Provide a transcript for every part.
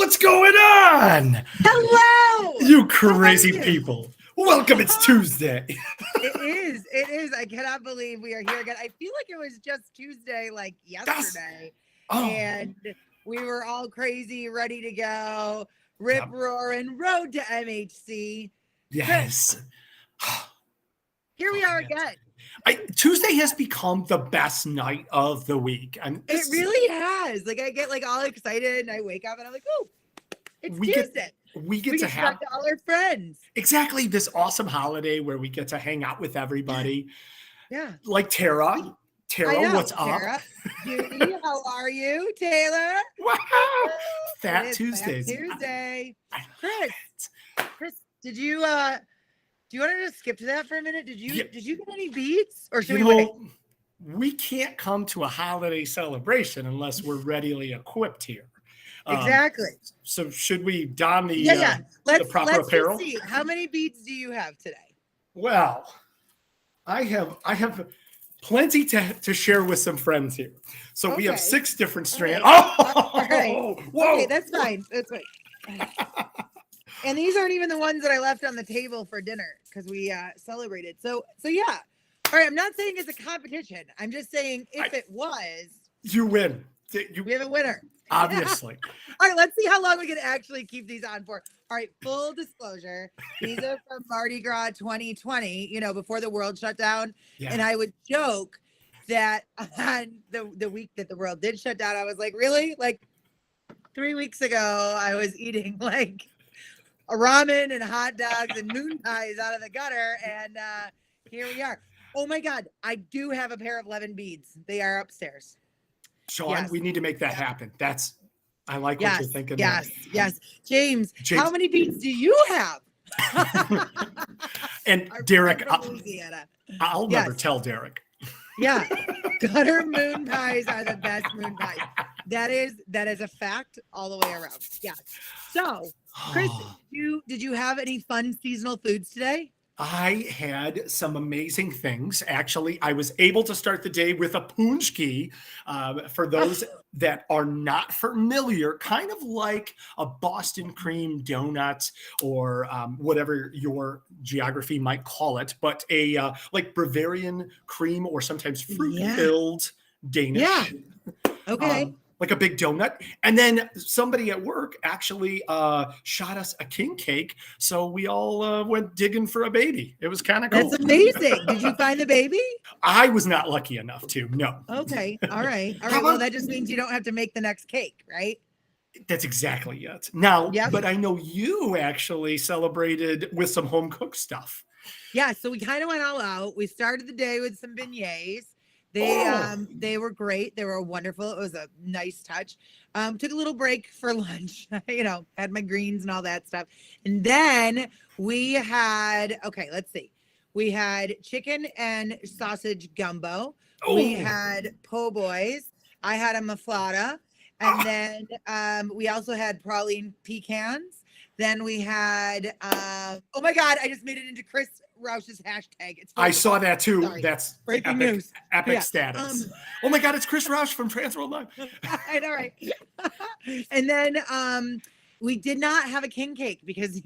What's going on? Hello! You crazy people. Welcome, it's Tuesday. It is. I cannot believe we are here again. I feel like it was just Tuesday, like yesterday. And we were all crazy, ready to go. Rip, roar, and road to MHC. Yes. Here we are again. Tuesday has become the best night of the week. It really has. Like I get like all excited and I wake up and I'm like, oh, it's Tuesday. We get to have all our friends. Exactly, this awesome holiday where we get to hang out with everybody. Yeah. Like Tara. Tara, what's Tara. up? Judy, how are you? Taylor. Wow. Fat Tuesdays. Tuesday. Chris, did you do you want to just skip to that for a minute? Did you get any beats or should we wait? We can't come to a holiday celebration unless we're readily equipped here. Exactly. So should we don the proper apparel? Let's see. How many beats do you have today? Well, I have plenty to share with some friends here. So we have 6 different strands. All right. Whoa. Okay, that's fine. That's fine. And these aren't even the ones that I left on the table for dinner because we celebrated. So yeah. All right. I'm not saying it's a competition. I'm just saying if it was, you win. We have a winner. Obviously. All right. Let's see how long we can actually keep these on for. All right. Full disclosure. These are from Mardi Gras 2020, before the world shut down. Yeah. And I would joke that on the week that the world did shut down, I was like, really? Like 3 weeks ago, I was eating like a ramen and hot dogs and moon pies out of the gutter. And here we are. Oh my God. I do have a pair of lemon beads. They are upstairs. Sean, we need to make that happen. I like what you're thinking. Yes. James, how many beads do you have? And Derek, I'll never tell Derek. Yeah. Gutter moon pies are the best moon pies. That is a fact all the way around. Yeah. So, Chris, did you have any fun seasonal foods today? I had some amazing things. Actually, I was able to start the day with a punchki. For those that are not familiar, kind of like a Boston cream donut or whatever your geography might call it, but a like Bavarian cream or sometimes fruit-filled Danish. Yeah. Okay. Like a big donut. And then somebody at work actually shot us a king cake. So we all went digging for a baby. It was kind of cool. That's amazing. Did you find the baby? I was not lucky enough to, no. Okay. All right. Well, that just means you don't have to make the next cake, right? That's exactly it. Now, but I know you actually celebrated with some home cooked stuff. Yeah. So we kind of went all out. We started the day with some beignets. They were great. They were wonderful. It was a nice touch. Took a little break for lunch, had my greens and all that stuff. And then we had, let's see. We had chicken and sausage gumbo. We had po' boys. I had a maflata. And then we also had praline pecans. Then we had, oh my God, I just made it into Chris Roush's hashtag. I saw that too. Sorry. That's breaking news. Epic status. Oh my God, it's Chris Roush from Transworld Live. I know, right? And then we did not have a king cake because,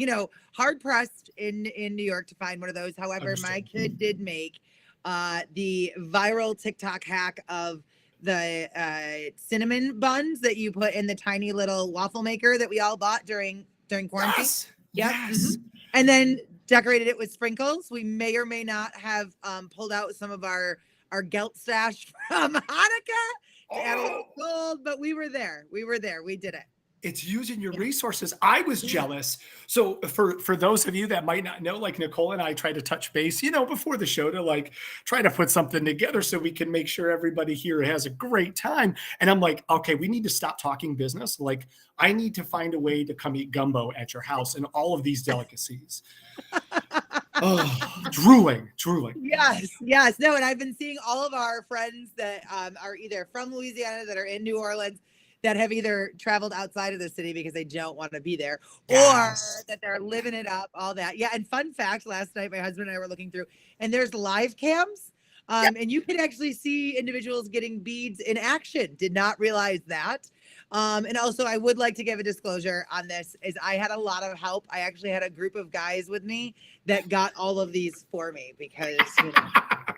hard pressed in New York to find one of those. However, my kid did make the viral TikTok hack of the cinnamon buns that you put in the tiny little waffle maker that we all bought during quarantine. Yes. And then decorated it with sprinkles. We may or may not have pulled out some of our gelt stash from Hanukkah to add a little gold, but we were there. We did it. It's using your resources. I was jealous. So for those of you that might not know, like Nicole and I tried to touch base, before the show to like try to put something together so we can make sure everybody here has a great time. And I'm like, okay, we need to stop talking business. Like I need to find a way to come eat gumbo at your house and all of these delicacies. Drooling. Yes. No, and I've been seeing all of our friends that are either from Louisiana that are in New Orleans that have either traveled outside of the city because they don't want to be there or that they're living it up, all that. Yeah. And fun fact, last night, my husband and I were looking through and there's live cams and you can actually see individuals getting beads in action. Did not realize that. And also I would like to give a disclosure on this is I had a lot of help. I actually had a group of guys with me that got all of these for me because,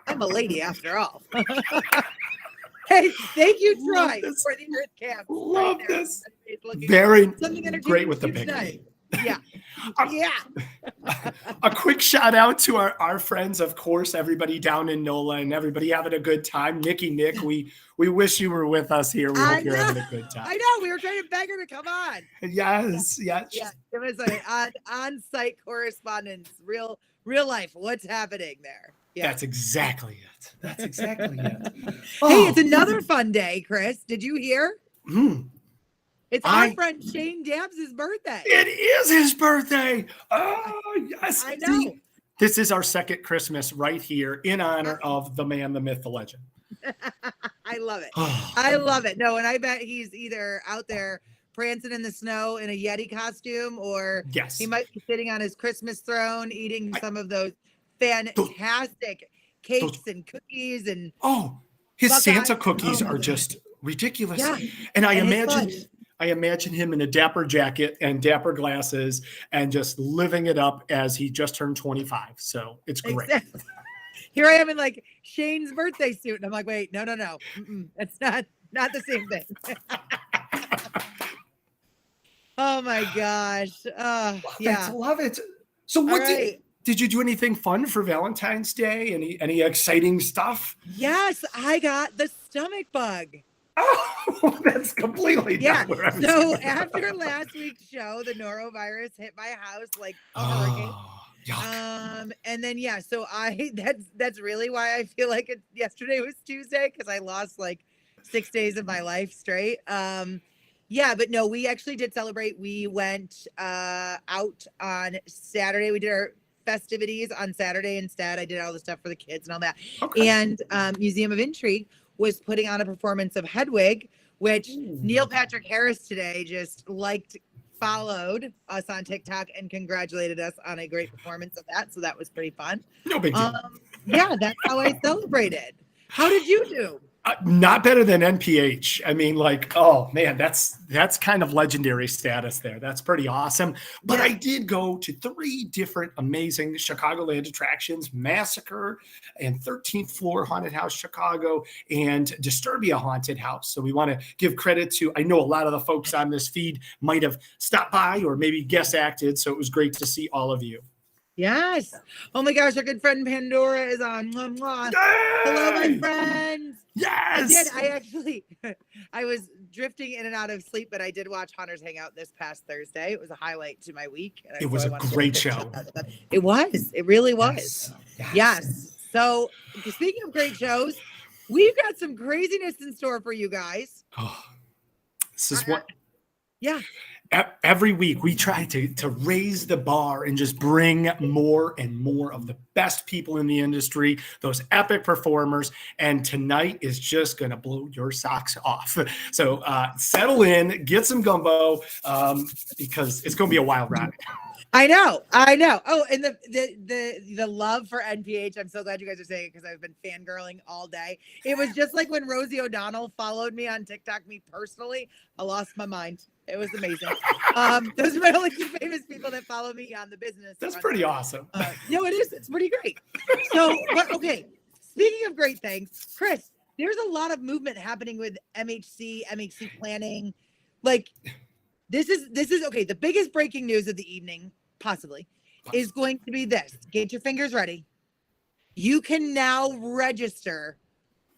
I'm a lady after all. Hey, thank you, Troy, for the Earth Camp. Love right this. Looking Very something great with the tonight. picture. Yeah. Yeah. A quick shout out to our friends, of course, everybody down in NOLA and everybody having a good time. Nick, we wish you were with us here. We hope you're having a good time. I know. We were trying to beg her to come on. Yes. Yeah. It was an on-site correspondence, real life. What's happening there? Yeah. That's exactly it. Hey, it's another fun day, Chris. Did you hear? It's our friend Shane Dabbs' birthday. It is his birthday. Oh, yes. I know. See, this is our second Christmas right here in honor of the man, the myth, the legend. I love it. I love it. No, and I bet he's either out there prancing in the snow in a Yeti costume, or he might be sitting on his Christmas throne eating some of those fantastic cakes and cookies. And his Santa cookies are just ridiculous. Yeah. And I imagine him in a dapper jacket and dapper glasses and just living it up as he just turned 25. So it's great. Exactly. Here I am in like Shane's birthday suit. And I'm like, wait, no. It's not the same thing. Oh my gosh. Yeah. I love it. So what did you do anything fun for Valentine's Day? Any exciting stuff? Yes, I got the stomach bug. Oh, that's completely not where I was going. After last week's show, the norovirus hit my house like a hurricane. Yuck. And then so that's really why I feel like yesterday was Tuesday, because I lost like 6 days of my life straight. But no, we actually did celebrate. We went out on Saturday. We did our festivities on Saturday instead. I did all the stuff for the kids and all that. Okay. And Museum of Intrigue was putting on a performance of Hedwig, which Neil Patrick Harris today just followed us on TikTok and congratulated us on a great performance of that. So that was pretty fun. No big deal. That's how I celebrated. How did you do? Not better than NPH. I mean, oh man, that's kind of legendary status there. That's pretty awesome. But I did go to 3 different amazing Chicagoland attractions: Massacre and 13th Floor Haunted House Chicago and Disturbia Haunted House. So we want to give credit to, I know a lot of the folks on this feed might have stopped by or maybe guest acted. So it was great to see all of you. Yes. Oh my gosh, our good friend Pandora is on. Mwah, mwah. Hello, my friends. Yes. I was drifting in and out of sleep, but I did watch Hunters Hangout this past Thursday. It was a highlight to my week. It was a great show. It was. It really was. Yes. So speaking of great shows, we've got some craziness in store for you guys. This is what. Yeah. Every week we try to raise the bar and just bring more and more of the best people in the industry, those epic performers. And tonight is just going to blow your socks off. So settle in, get some gumbo, because it's going to be a wild ride. I know. Oh, and the love for NPH. I'm so glad you guys are saying it, because I've been fangirling all day. It was just like when Rosie O'Donnell followed me on TikTok, me personally. I lost my mind. It was amazing. Those are my only 2 famous people that follow me on the business. That's pretty awesome. No, it is. It's pretty great. So, okay. Speaking of great things, Chris, there's a lot of movement happening with MHC planning. Like, this is okay. The biggest breaking news of the evening, possibly, is going to be this. Get your fingers ready. You can now register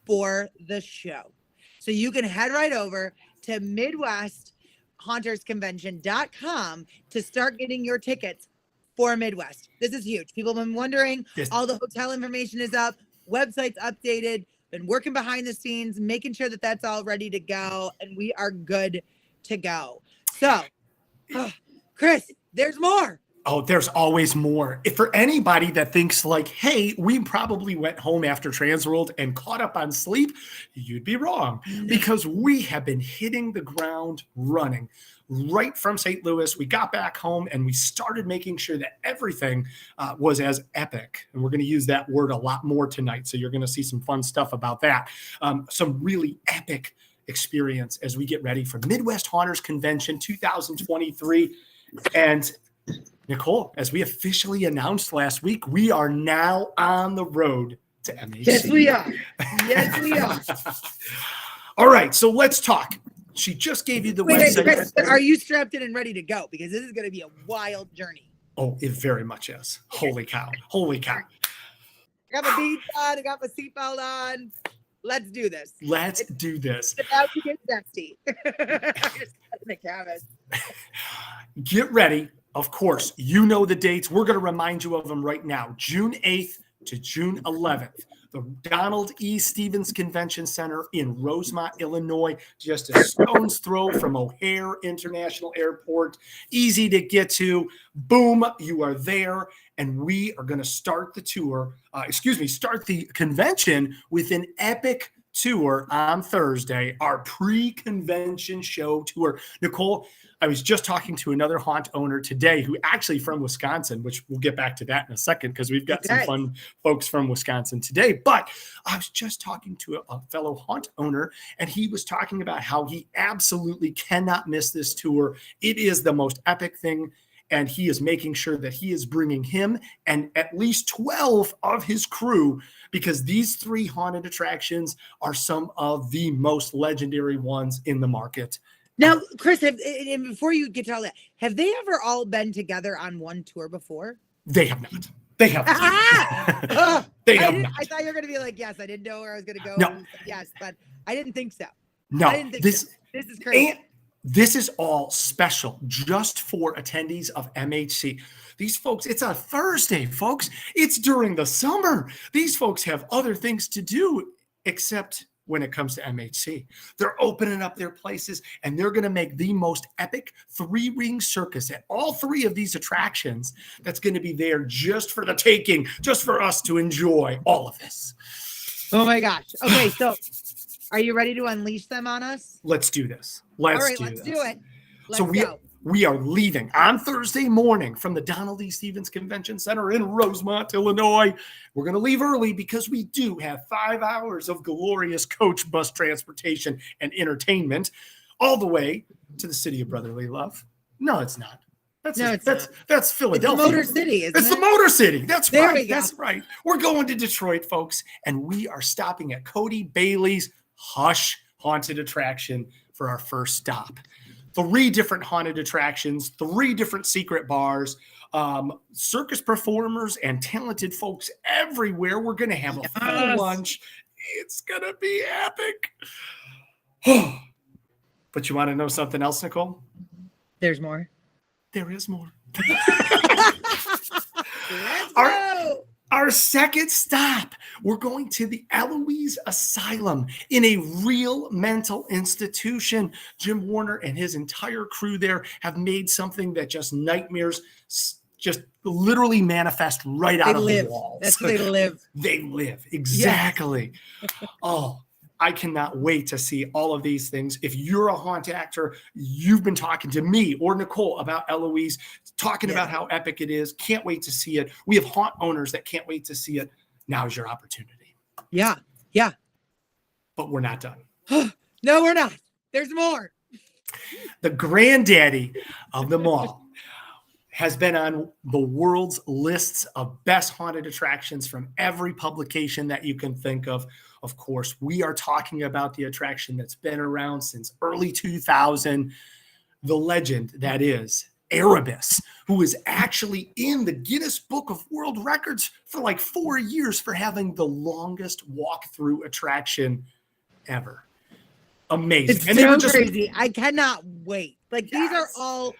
for the show. So you can head right over to MidwestHauntersConvention.com to start getting your tickets for Midwest. This is huge. People have been wondering. Yes. All the hotel information is up. Website's updated. Been working behind the scenes, making sure that that's all ready to go. And we are good to go. So, Chris, there's more. Oh, there's always more. If for anybody that thinks like, hey, we probably went home after Transworld and caught up on sleep, you'd be wrong, because we have been hitting the ground running right from St. Louis. We got back home and we started making sure that everything was as epic. And we're going to use that word a lot more tonight. So you're going to see some fun stuff about that. Some really epic experience as we get ready for Midwest Haunters Convention 2023. And Nicole, as we officially announced last week, we are now on the road to MHC. Yes, we are. Yes, we are. All right, so let's talk. She just gave you the website. Chris, are you strapped in and ready to go? Because this is going to be a wild journey. Oh, it very much is. Holy cow. Holy cow. I got my beads on. I got my seatbelt on. Let's do this. Let's do this. It's about to get dusty. Just in the cabin. Get ready. Of course, you know the dates. We're going to remind you of them right now. June 8th to June 11th. The Donald E. Stevens Convention Center in Rosemont, Illinois, just a stone's throw from O'Hare International Airport. Easy to get to. Boom, you are there. And we are going to start the tour, start the convention with an epic tour on Thursday, our pre-convention show tour. Nicole, I was just talking to another haunt owner today who actually from Wisconsin, which we'll get back to that in a second because we've got some fun folks from Wisconsin today. But I was just talking to a fellow haunt owner, and he was talking about how he absolutely cannot miss this tour. It is the most epic thing. And he is making sure that he is bringing him and at least 12 of his crew, because these 3 haunted attractions are some of the most legendary ones in the market. Now, Chris, and before you get to all that, have they ever all been together on one tour before? They have not. They have not. They have not. I thought you were going to be like, yes, I didn't know where I was going to go. No. Yes, but I didn't think so. No. I didn't think so. This is crazy. This is all special just for attendees of MHC. These folks, it's a Thursday, folks. It's during the summer. These folks have other things to do except when it comes to MHC. They're opening up their places, and they're going to make the most epic 3-ring circus at all 3 of these attractions that's going to be there just for the taking, just for us to enjoy all of this. Oh, my gosh. Okay, so are you ready to unleash them on us? Let's do this. Let's do it. Let's go. We are leaving on Thursday morning from the Donald E. Stevens Convention Center in Rosemont, Illinois. We're going to leave early because we do have 5 hours of glorious coach bus transportation and entertainment all the way to the city of brotherly love. No, it's not. That's Philadelphia. It's the Motor City, isn't it? It's the Motor City. That's there right. That's right. We're going to Detroit, folks, and we are stopping at Cody Bailey's Hush Haunted Attraction for our first stop. 3 different haunted attractions, 3 different secret bars, circus performers and talented folks everywhere. We're going to have a full lunch. It's going to be epic. But you want to know something else, Nicole? There's more. There is more. Let's go. Our second stop, we're going to the Eloise Asylum in a real mental institution. Jim Warner and his entire crew there have made something that just nightmares just literally manifest right out of the walls. That's where they live. They live. Exactly. Yes. Oh, I cannot wait to see all of these things. If you're a haunt actor, you've been talking to me or Nicole about Eloise, talking about how epic it is. Can't wait to see it. We have haunt owners that can't wait to see it. Now's your opportunity. Yeah. Yeah. But we're not done. No, we're not. There's more. The granddaddy of them all has been on the world's lists of best haunted attractions from every publication that you can think of. Of course, we are talking about the attraction that's been around since early 2000, the legend that is Erebus, who is actually in the Guinness Book of World Records for like 4 years for having the longest walk-through attraction ever. Amazing. It's so crazy. I cannot wait. Like these are all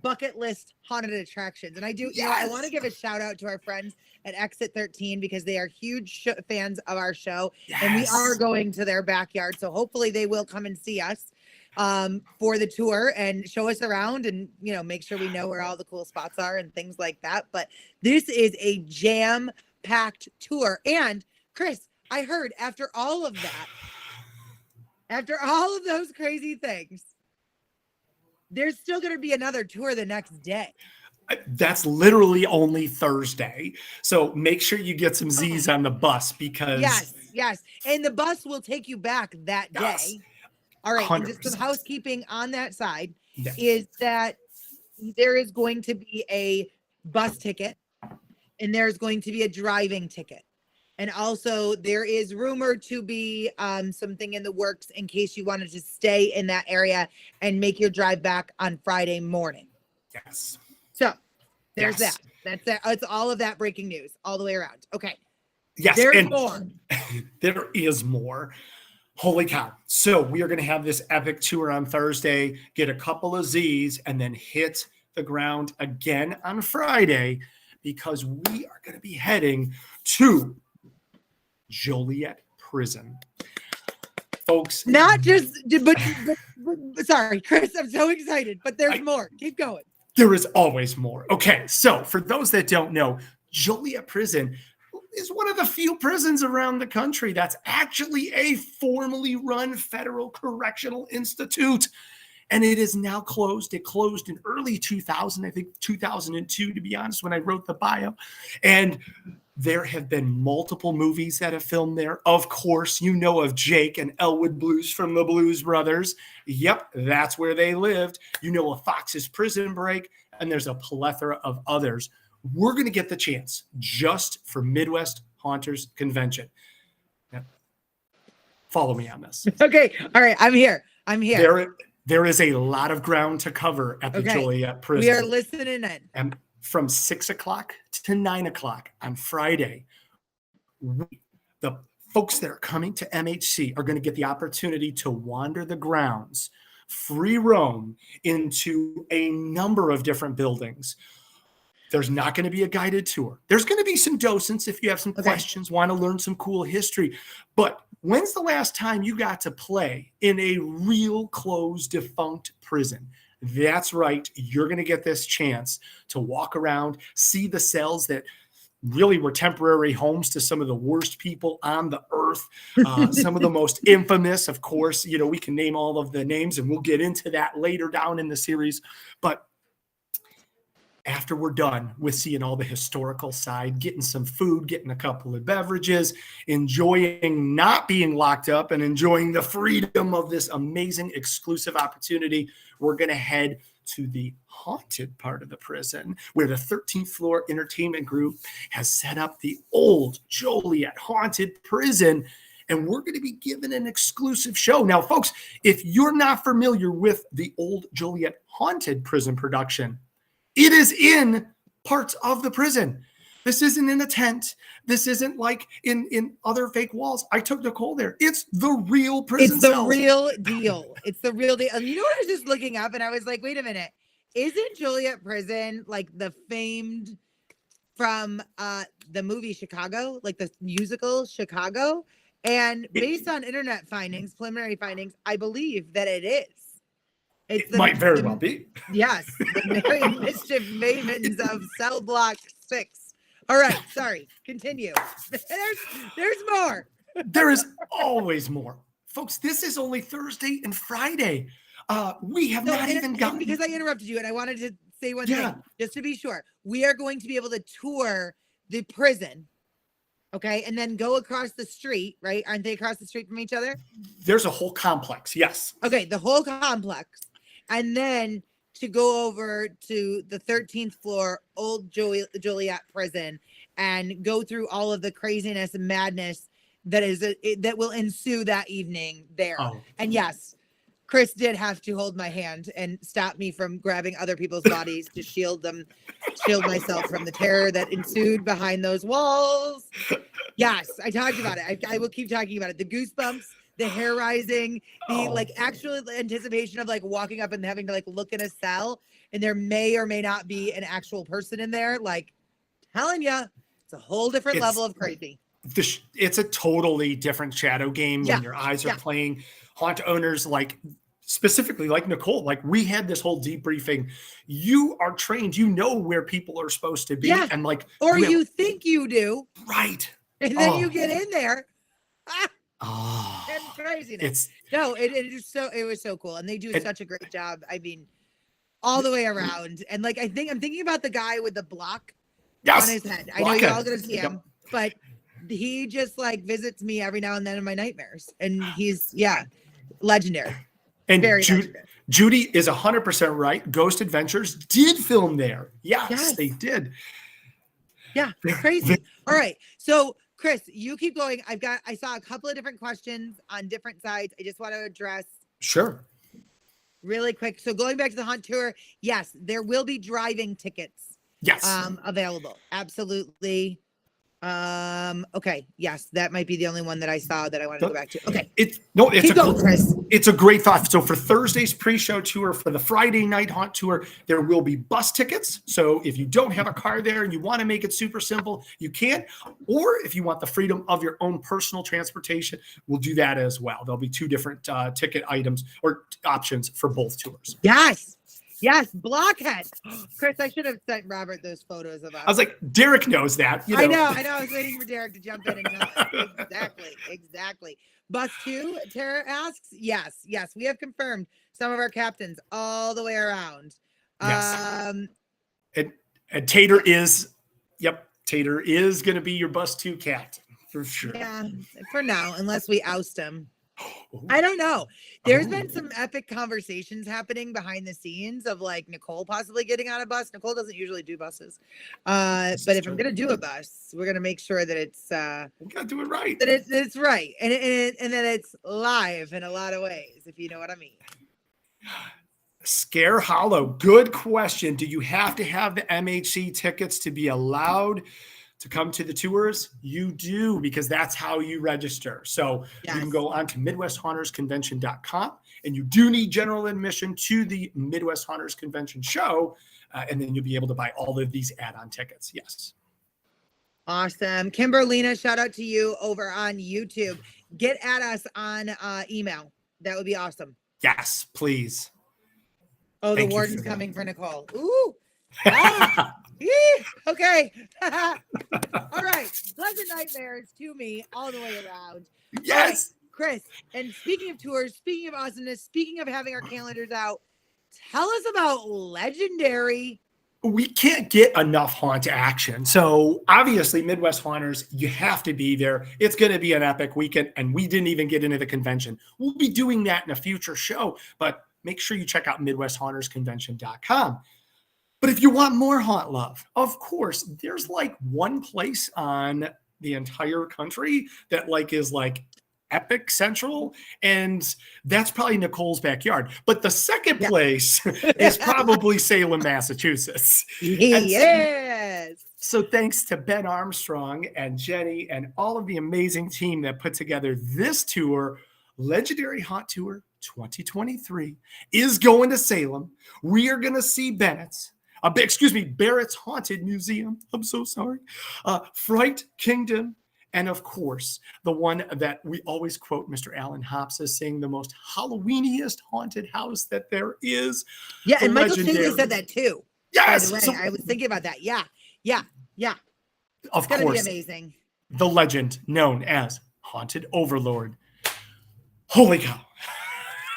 bucket list haunted attractions. And I do, you know, I want to give a shout out to our friends at Exit 13 because they are huge fans of our show. And we are going to their backyard. So hopefully they will come and see us for the tour and show us around and, you know, make sure we know where all the cool spots are and things like that. But this is a jam-packed tour. And Chris, I heard after all of that, after all of those crazy things, there's still going to be another tour the next day. That's literally only Thursday. So make sure you get some Z's on the bus because... Yes. And the bus will take you back that day. All right. And just 100%. some housekeeping on that side Yes. is that there is going to be a bus ticket and there's going to be a driving ticket. And also there is rumored to be something in the works in case you wanted to stay in that area and make your drive back on Friday morning. Yes. So there's Yes. that. That's that. It's all of that breaking news all the way around. Okay. Yes. There's and more. There is more. Holy cow. So we are going to have this epic tour on Thursday, get a couple of Z's, and then hit the ground again on Friday because we are going to be heading to Joliet Prison. Folks. Not just, but sorry, Chris, I'm so excited, but there's more. Keep going. There is always more. Okay, so for those that don't know, Joliet Prison is one of the few prisons around the country that's actually a formally run federal correctional institute. And it is now closed. It closed in early 2000, I think 2002, to be honest, when I wrote the bio. And there have been multiple movies that have filmed there. Of course, you know of Jake and Elwood Blues from the Blues Brothers. Yep, that's where they lived. You know of Fox's Prison Break, and there's a plethora of others. We're going to get the chance just for Midwest Haunters Convention. Now, follow me on this. Okay, all right, I'm here. There is a lot of ground to cover at the Joliet Prison. We are listening in. And from 6 o'clock to 9 o'clock on Friday, the folks that are coming to MHC are going to get the opportunity to wander the grounds, free roam into a number of different buildings. There's not going to be a guided tour. There's going to be some docents if you have some questions, want to learn some cool history. But when's the last time you got to play in a real closed, defunct prison? That's right. You're going to get this chance to walk around, see the cells that really were temporary homes to some of the worst people on the earth. Some of the most infamous, of course, we can name all of the names and we'll get into that later down in the series. But after we're done with seeing all the historical side, getting some food, getting a couple of beverages, enjoying not being locked up and enjoying the freedom of this amazing exclusive opportunity, we're going to head to the haunted part of the prison where the 13th floor entertainment group has set up the old Joliet haunted prison. And we're going to be given an exclusive show. Now, folks, if you're not familiar with the old Joliet haunted prison production, it is in parts of the prison. This isn't in a tent. This isn't like in other fake walls. I took Nicole there. It's the real prison. It's the cells. real deal. It's the real deal. You know what? I was just looking up and I was like, wait a minute. Isn't Joliet Prison like the famed from the movie Chicago, like the musical Chicago? And based on internet findings, preliminary findings, I believe that it is. It might very well be. Yes. The Merry Mischief Mavens of Cell Block 6. All right. Sorry. Continue. There's more. There is always more. Folks, this is only Thursday and Friday. We have not even gotten... Because I interrupted you and I wanted to say one thing, just to be sure. We are going to be able to tour the prison, okay? And then go across the street, right? Aren't they across the street from each other? There's a whole complex, yes. Okay, the whole complex. And then to go over to the 13th floor old Joliet prison and go through all of the craziness and madness that will ensue that evening there. Oh. And yes, Chris did have to hold my hand and stop me from grabbing other people's bodies to shield myself from the terror that ensued behind those walls. Yes, I talked about it. I will keep talking about it. The goosebumps, the hair rising, the actual anticipation of like walking up and having to like look in a cell and there may or may not be an actual person in there. Like telling you, it's a whole different level of crazy. It's a totally different shadow game when your eyes are playing. Haunt owners, like specifically like Nicole, like we had this whole debriefing. You are trained, you know where people are supposed to be. And like, or you think you do. Right. And then you get in there. And craziness. It was so cool. And they do such a great job. I mean, all the way around. And like, I'm thinking about the guy with the block on his head. I know you're all going to see him, but he just like visits me every now and then in my nightmares. And he's, legendary. And Very much good. Judy is 100% right. Ghost Adventures did film there. Yes, they did. Yeah, crazy. All right. So, Chris, you keep going. I saw a couple of different questions on different sides. I just want to address. Sure. Really quick. So going back to the haunt tour, yes, there will be driving tickets. Yes. Available. Absolutely. Okay. Yes, that might be the only one that I saw that I want to go back to. Okay. It's a great thought. So for Thursday's pre-show tour, for the Friday night haunt tour, there will be bus tickets. So if you don't have a car there and you want to make it super simple, you can. Or if you want the freedom of your own personal transportation, we'll do that as well. There'll be 2 different ticket items or options for both tours. Yes, Blockhead. Chris, I should have sent Robert those photos of us. I was like, Derek knows that. I know. I was waiting for Derek to jump in and know. Exactly. Bus 2, Tara asks. Yes. We have confirmed some of our captains all the way around. Yes. And Taelor is going to be your bus 2 captain for sure. Yeah, for now, unless we oust him. I don't know. There's been some epic conversations happening behind the scenes of like Nicole possibly getting on a bus. Nicole doesn't usually do buses. But if I'm going to do a bus, we're going to make sure that it's we got to do it right. That it's right. And that it's live in a lot of ways, if you know what I mean. Scare Hollow. Good question. Do you have to have the MHC tickets to be allowed to come to the tours? You do, because that's how you register. So you can go on to MidwestHauntersConvention.com, and you do need general admission to the Midwest Haunters Convention show, and then you'll be able to buy all of these add-on tickets. Yes. Awesome. Kimberlina, shout out to you over on YouTube. Get at us on email. That would be awesome. Yes, please. Oh, the warden's coming for Nicole. Ooh. Okay. All right. Pleasant nightmares to me all the way around. Yes. Right, Chris, and speaking of tours, speaking of awesomeness, speaking of having our calendars out, tell us about Legendary. We can't get enough haunt action. So obviously Midwest Haunters, you have to be there. It's going to be an epic weekend, and we didn't even get into the convention. We'll be doing that in a future show, but make sure you check out MidwestHauntersConvention.com. But if you want more haunt love, of course, there's like one place on the entire country that is epic central, and that's probably Nicole's backyard. But the second place is probably Salem, Massachusetts. Yes. So thanks to Ben Armstrong and Jenny and all of the amazing team that put together this tour, Legendary Haunt Tour 2023 is going to Salem. We are going to see Barrett's Haunted Museum. I'm so sorry. Fright Kingdom. And of course, the one that we always quote Mr. Alan Hops as saying the most Halloweeniest haunted house that there is. Yeah, and Michael Shingley said that too. Yes. By the way, I was thinking about that. Yeah. Of course. It's going to be amazing. The legend known as Haunted Overlord. Holy cow.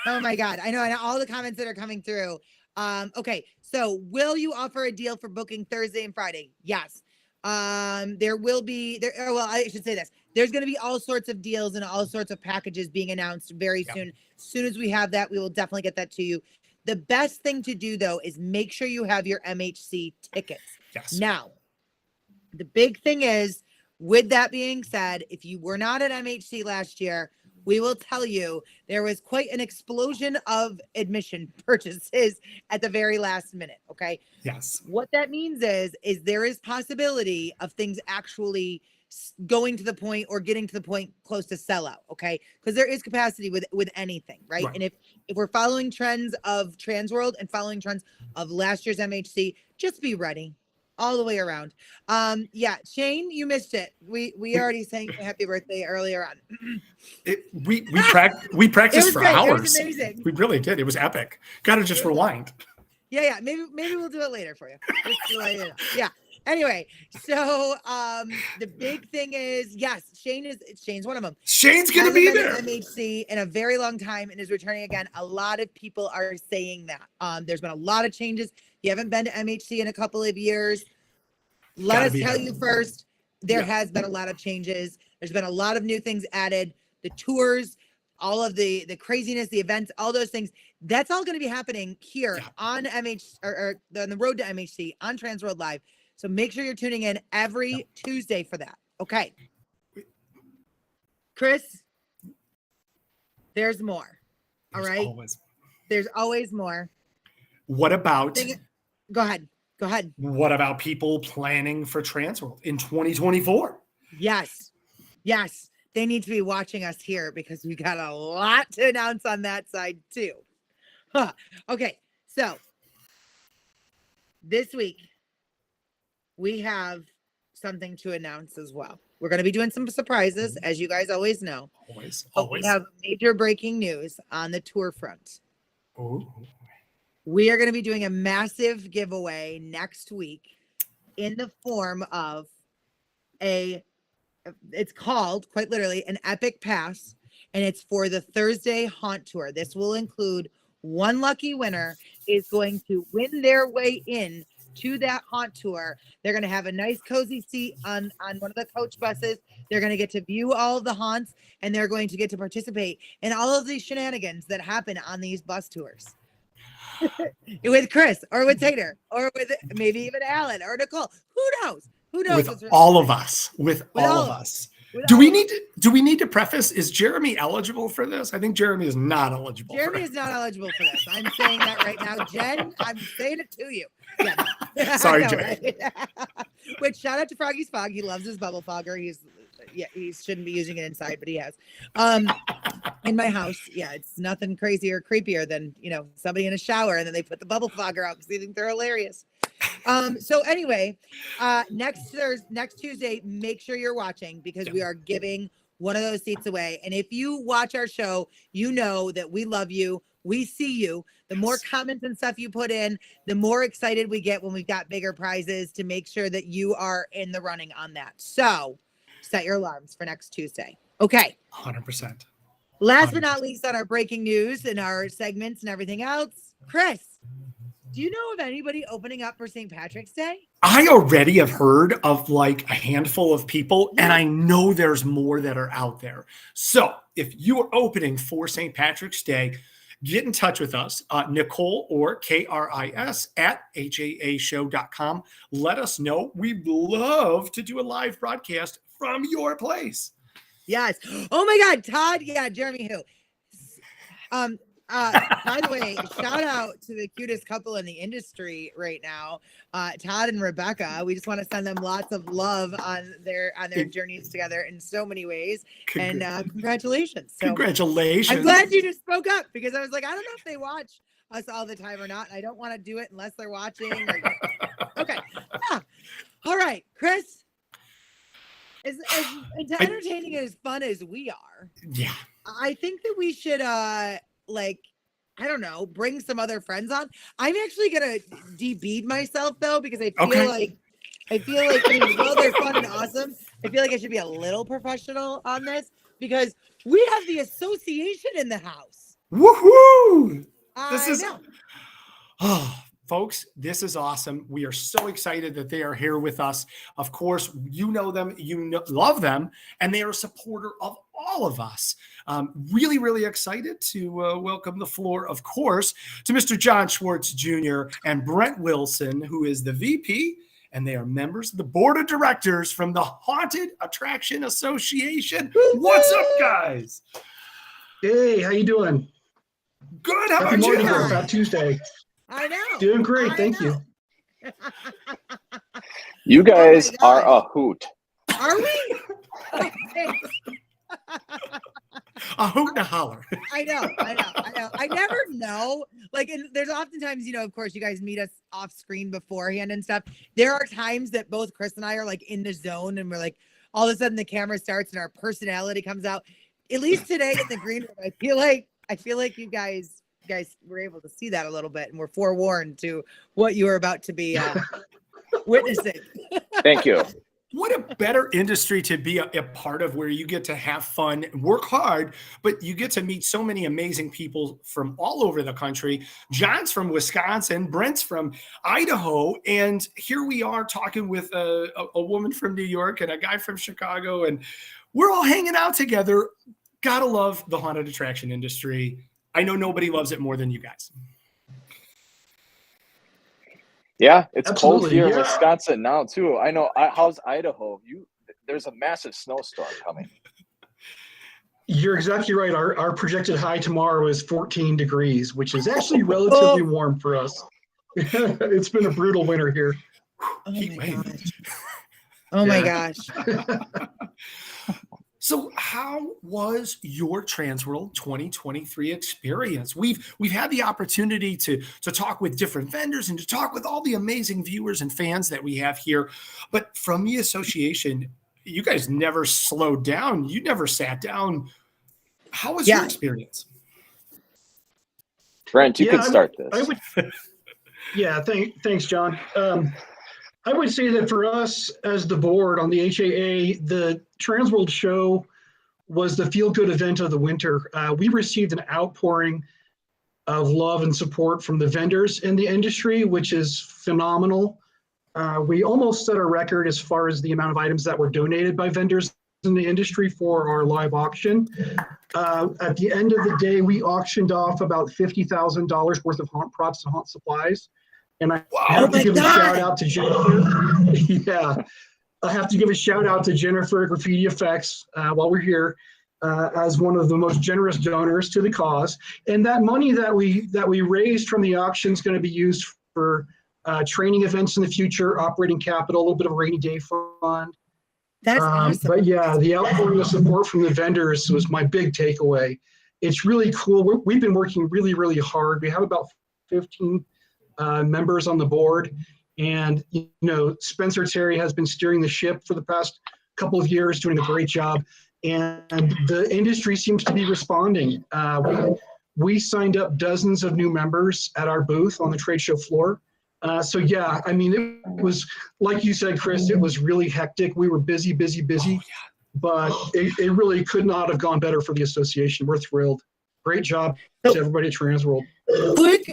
Oh my God. I know. And all the comments that are coming through. Okay. So will you offer a deal for booking Thursday and Friday? Yes. There will be there. Well, I should say this. There's going to be all sorts of deals and all sorts of packages being announced very soon. As soon as we have that, we will definitely get that to you. The best thing to do though, is make sure you have your MHC tickets. Yes. Now, the big thing is, with that being said, if you were not at MHC last year, we will tell you there was quite an explosion of admission purchases at the very last minute. Okay. Yes. What that means is there is possibility of things actually going to the point or getting to the point close to sellout. Okay. Because there is capacity with anything. Right. And if we're following trends of Transworld and following trends of last year's MHC, just be ready. All the way around. Shane, you missed it. We already sang happy birthday earlier on. We practiced for hours. It was amazing. We really did. It was epic. Got to just rewind. Yeah. Maybe we'll do it later for you. Yeah. Anyway, so the big thing is, yes, Shane's one of them. Shane's gonna be there. MHC in a very long time and is returning again. A lot of people are saying that. There's been a lot of changes. You haven't been to MHC in a couple of years. Let us tell you first, there has been a lot of changes. There's been a lot of new things added. The tours all of the craziness, the events, all those things. That's all going to be happening here on MH or on the road to MHC on Transworld Live. So make sure you're tuning in every Tuesday for that. Okay. Chris, there's more. All right. There's always more. What about? Go ahead. What about people planning for Transworld in 2024? Yes. They need to be watching us here because we got a lot to announce on that side too. Okay. So this week we have something to announce as well. We're going to be doing some surprises, as you guys always know. Always. We have major breaking news on the tour front. Ooh. We are going to be doing a massive giveaway next week in the form of it's called quite literally an Epic Pass, and it's for the Thursday Haunt Tour. This will include one lucky winner is going to win their way in to that haunt tour. They're going to have a nice cozy seat on one of the coach buses. They're going to get to view all of the haunts, and they're going to get to participate in all of these shenanigans that happen on these bus tours. With Chris or with Taelor or with maybe even Alan or Nicole. Who knows? With all of us. Do we need to preface, is Jeremy eligible for this? I think Jeremy is not eligible. Jeremy is not eligible for this. I'm saying that right now. Jen, I'm saying it to you. Yeah. Sorry, Jen. Right? Which shout out to Froggy's Fog. He loves his bubble fogger. He shouldn't be using it inside, but he has. In my house, it's nothing crazier or creepier than, somebody in a shower and then they put the bubble fogger out because they think they're hilarious. So anyway, next Tuesday, make sure you're watching because we are giving one of those seats away. And if you watch our show, you know that we love you. We see you. The more comments and stuff you put in, the more excited we get when we've got bigger prizes to make sure that you are in the running on that. So set your alarms for next Tuesday. Okay. 100%. Last but not least on our breaking news and our segments and everything else, Chris, do you know of anybody opening up for St. Patrick's Day? I already have heard of like a handful of people, and I know there's more that are out there. So if you are opening for St. Patrick's Day, get in touch with us, Nicole or KRIS at HAAshow.com. Let us know. We'd love to do a live broadcast from your place. Yes. Oh my God, Todd. Yeah, Jeremy who. By the way, shout out to the cutest couple in the industry right now, Todd and Rebecca. We just want to send them lots of love on their journeys together in so many ways. And congratulations. So, congratulations. I'm glad you just spoke up because I was like, I don't know if they watch us all the time or not. I don't want to do it unless they're watching. Okay. All right, Chris. As entertaining and as fun as we are, I think that we should I don't know, bring some other friends on. I'm actually gonna debead myself though because I feel like while they're fun and awesome, I feel like I should be a little professional on this because we have the association in the house. Woohoo! Folks, this is awesome. We are so excited that they are here with us. Of course, you know them, love them, and they are a supporter of all of us. Really, really excited to welcome the floor, of course, to Mr. John Schwarz Jr. and Brent Wilson, who is the VP, and they are members of the board of directors from the Haunted Attraction Association. What's up, guys? Hey, how you doing? Good. How about you? About Tuesday. I know. Doing great. Thank you. You guys are a hoot. Are we? A hoot and a holler. I know. I never know. Like, and there's oftentimes, of course, you guys meet us off screen beforehand and stuff. There are times that both Chris and I are like in the zone and we're like, all of a sudden the camera starts and our personality comes out. At least today in the green room, I feel like you guys were able to see that a little bit and we're forewarned to what you are about to be witnessing. Thank you. What a better industry to be a part of, where you get to have fun, work hard, but you get to meet so many amazing people from all over the country. John's from Wisconsin, Brent's from Idaho, and here we are talking with a woman from New York and a guy from Chicago, and we're all hanging out together Gotta love the haunted attraction industry. I know nobody loves it more than you guys. Yeah, it's cold Absolutely, here in yeah. Wisconsin now too. I know. How's Idaho? There's a massive snowstorm coming. You're exactly right. Our projected high tomorrow is 14 degrees, which is actually relatively warm for us. It's been a brutal winter here. Oh Heat my wave. gosh. Oh my gosh. So how was your Transworld 2023 experience? We've had the opportunity to talk with different vendors and to talk with all the amazing viewers and fans that we have here. But from the association, you guys never slowed down. You never sat down. How was your experience? Brent, you could start this. Thanks, John. I would say that for us as the board on the HAA, the Transworld show was the feel-good event of the winter. We received an outpouring of love and support from the vendors in the industry, which is phenomenal. We almost set a record as far as the amount of items that were donated by vendors in the industry for our live auction. At the end of the day, we auctioned off about $50,000 worth of haunt props and haunt supplies. And I have to give a shout out to Jennifer. I have to give a shout out to Jennifer Graffiti Effects while we're here as one of the most generous donors to the cause. And that money that we raised from the auction is going to be used for training events in the future, operating capital, a little bit of a rainy day fund. That's awesome. But yeah, the outpouring of support from the vendors was my big takeaway. It's really cool. We've been working really, really hard. We have about 15 members on the board, and Spencer Terry has been steering the ship for the past couple of years, doing a great job, and the industry seems to be responding. We signed up dozens of new members at our booth on the trade show floor. It was, like you said, Chris, it was really hectic. We were busy, but it really could not have gone better for the association. We're thrilled. Great job to everybody at Transworld.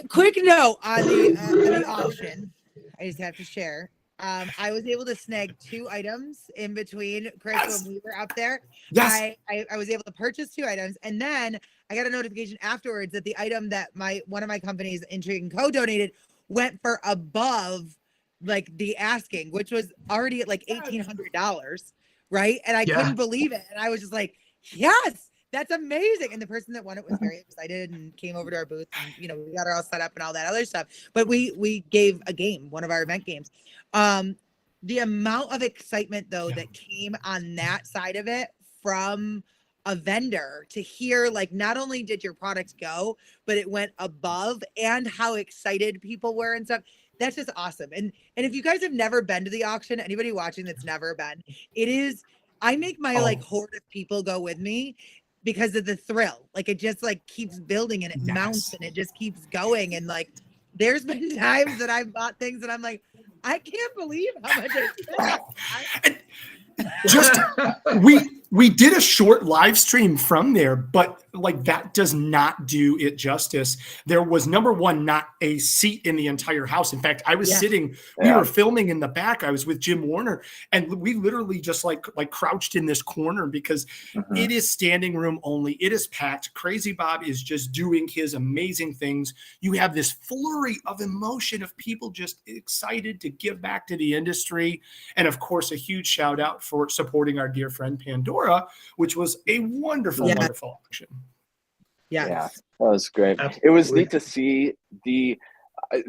Quick note on the auction. I just have to share. I was able to snag 2 items in between Chris when we were up there. Yes. I was able to purchase 2 items, and then I got a notification afterwards that the item that one of my companies, Intrigue & Co, donated went for above like the asking, which was already at like $1,800, right? And I couldn't believe it. And I was just like, yes, that's amazing. And the person that won it was very excited and came over to our booth, and we got her all set up and all that other stuff. But we gave a game, one of our event games. The amount of excitement though that came on that side of it from a vendor to hear, like, not only did your product go, but it went above, and how excited people were and stuff. That's just awesome. And if you guys have never been to the auction, anybody watching that's never been, I make my like horde of people go with me because of the thrill. Like, it just like keeps building, and it mounts, and it just keeps going. And like, there's been times that I've bought things and I'm like, I can't believe how much I spent. Just we did a short live stream from there, but like, that does not do it justice. There was, number one, not a seat in the entire house. In fact, I was sitting, we were filming in the back. I was with Jim Warner, and we literally just like crouched in this corner because it is standing room only. It is packed. Crazy Bob is just doing his amazing things. You have this flurry of emotion of people just excited to give back to the industry. And of course, a huge shout out for supporting our dear friend Pandora, which was a wonderful, wonderful auction. Yeah, that was great. Absolutely. It was neat to see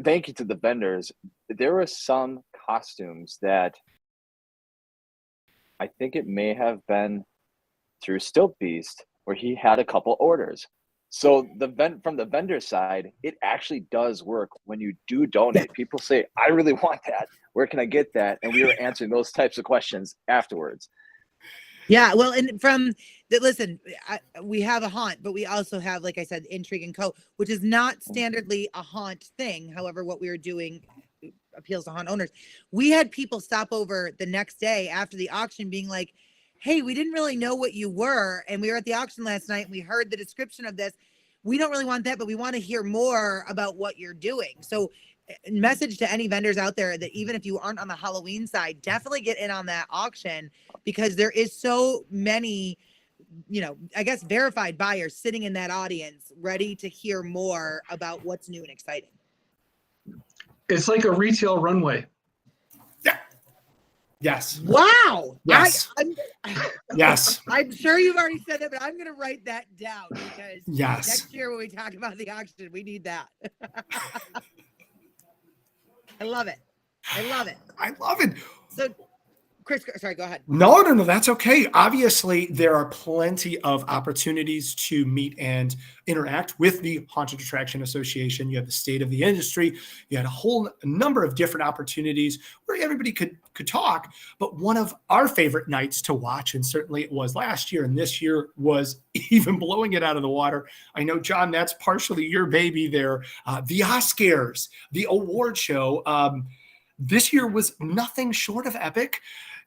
thank you to the vendors. There were some costumes that I think it may have been through Stilt Beast where he had a couple orders. So from the vendor side, it actually does work when you do donate. People say, I really want that. Where can I get that? And we were answering those types of questions afterwards. Yeah, well, and listen, we have a haunt, but we also have, like I said, Intrigue & Co, which is not standardly a haunt thing. However, what we were doing appeals to haunt owners. We had people stop over the next day after the auction being like, hey, we didn't really know what you were, and we were at the auction last night, and we heard the description of this. We don't really want that, but we want to hear more about what you're doing. So message to any vendors out there that even if you aren't on the Halloween side, definitely get in on that auction, because there is so many I guess verified buyers sitting in that audience, ready to hear more about what's new and exciting. It's like a retail runway. Yeah. Yes. Wow. Yes. Yes. I'm sure you've already said that, but I'm going to write that down because Yes. next year when we talk about the auction, we need that. I love it. I love it. I love it. So, Chris, sorry, go ahead. No, that's okay. Obviously, there are plenty of opportunities to meet and interact with the Haunted Attraction Association. You have the state of the industry. You had a whole number of different opportunities where everybody could talk. But one of our favorite nights to watch, and certainly it was last year, and this year was even blowing it out of the water. I know, John, that's partially your baby there. The Oscars, the award show. This year was nothing short of epic.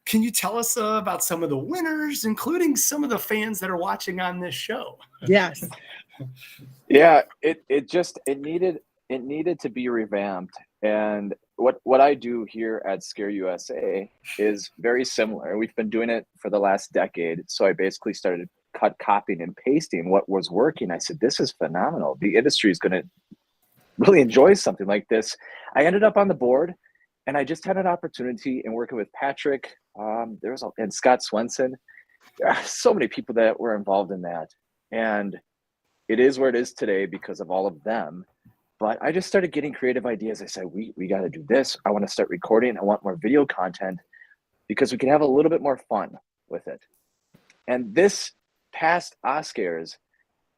Can you tell us about some of the winners, including some of the fans that are watching on this show? Yes. Yeah, it needed to be revamped. And what I do here at Scare USA is very similar. We've been doing it for the last decade. So I basically started copying and pasting what was working. I said, this is phenomenal. The industry is going to really enjoy something like this. I ended up on the board. And I just had an opportunity in working with Patrick, and Scott Swenson. There are so many people that were involved in that. And it is where it is today because of all of them. But I just started getting creative ideas. I said, we got to do this. I want to start recording. I want more video content because we can have a little bit more fun with it. And this past Oscars,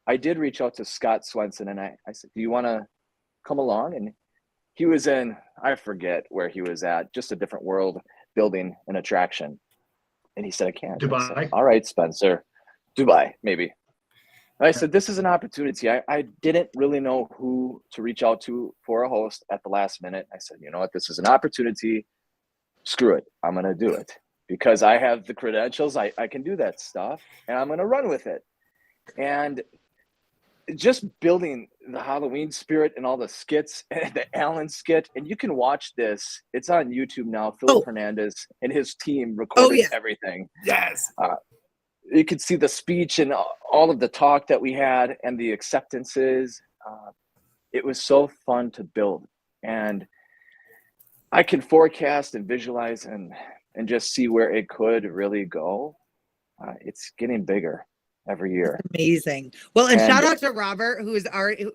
I did reach out to Scott Swenson and I said, do you want to come along? And he was in, I forget where he was at, just a different world, building an attraction. And he said, I can't. Dubai. I said, all right, Spencer. Dubai, maybe. I said, this is an opportunity. I didn't really know who to reach out to for a host at the last minute. I said, you know what? This is an opportunity. Screw it. I'm going to do it because I have the credentials. I can do that stuff and I'm going to run with it. And just building the Halloween spirit and all the skits and the Allen skit. And you can watch this. It's on YouTube now. Philip Hernandez and his team recorded everything. Yes. You could see the speech and all of the talk that we had and the acceptances. It was so fun to build. And I can forecast and visualize and just see where it could really go. It's getting bigger every year. Amazing. Well, and shout out to Robert, who is already,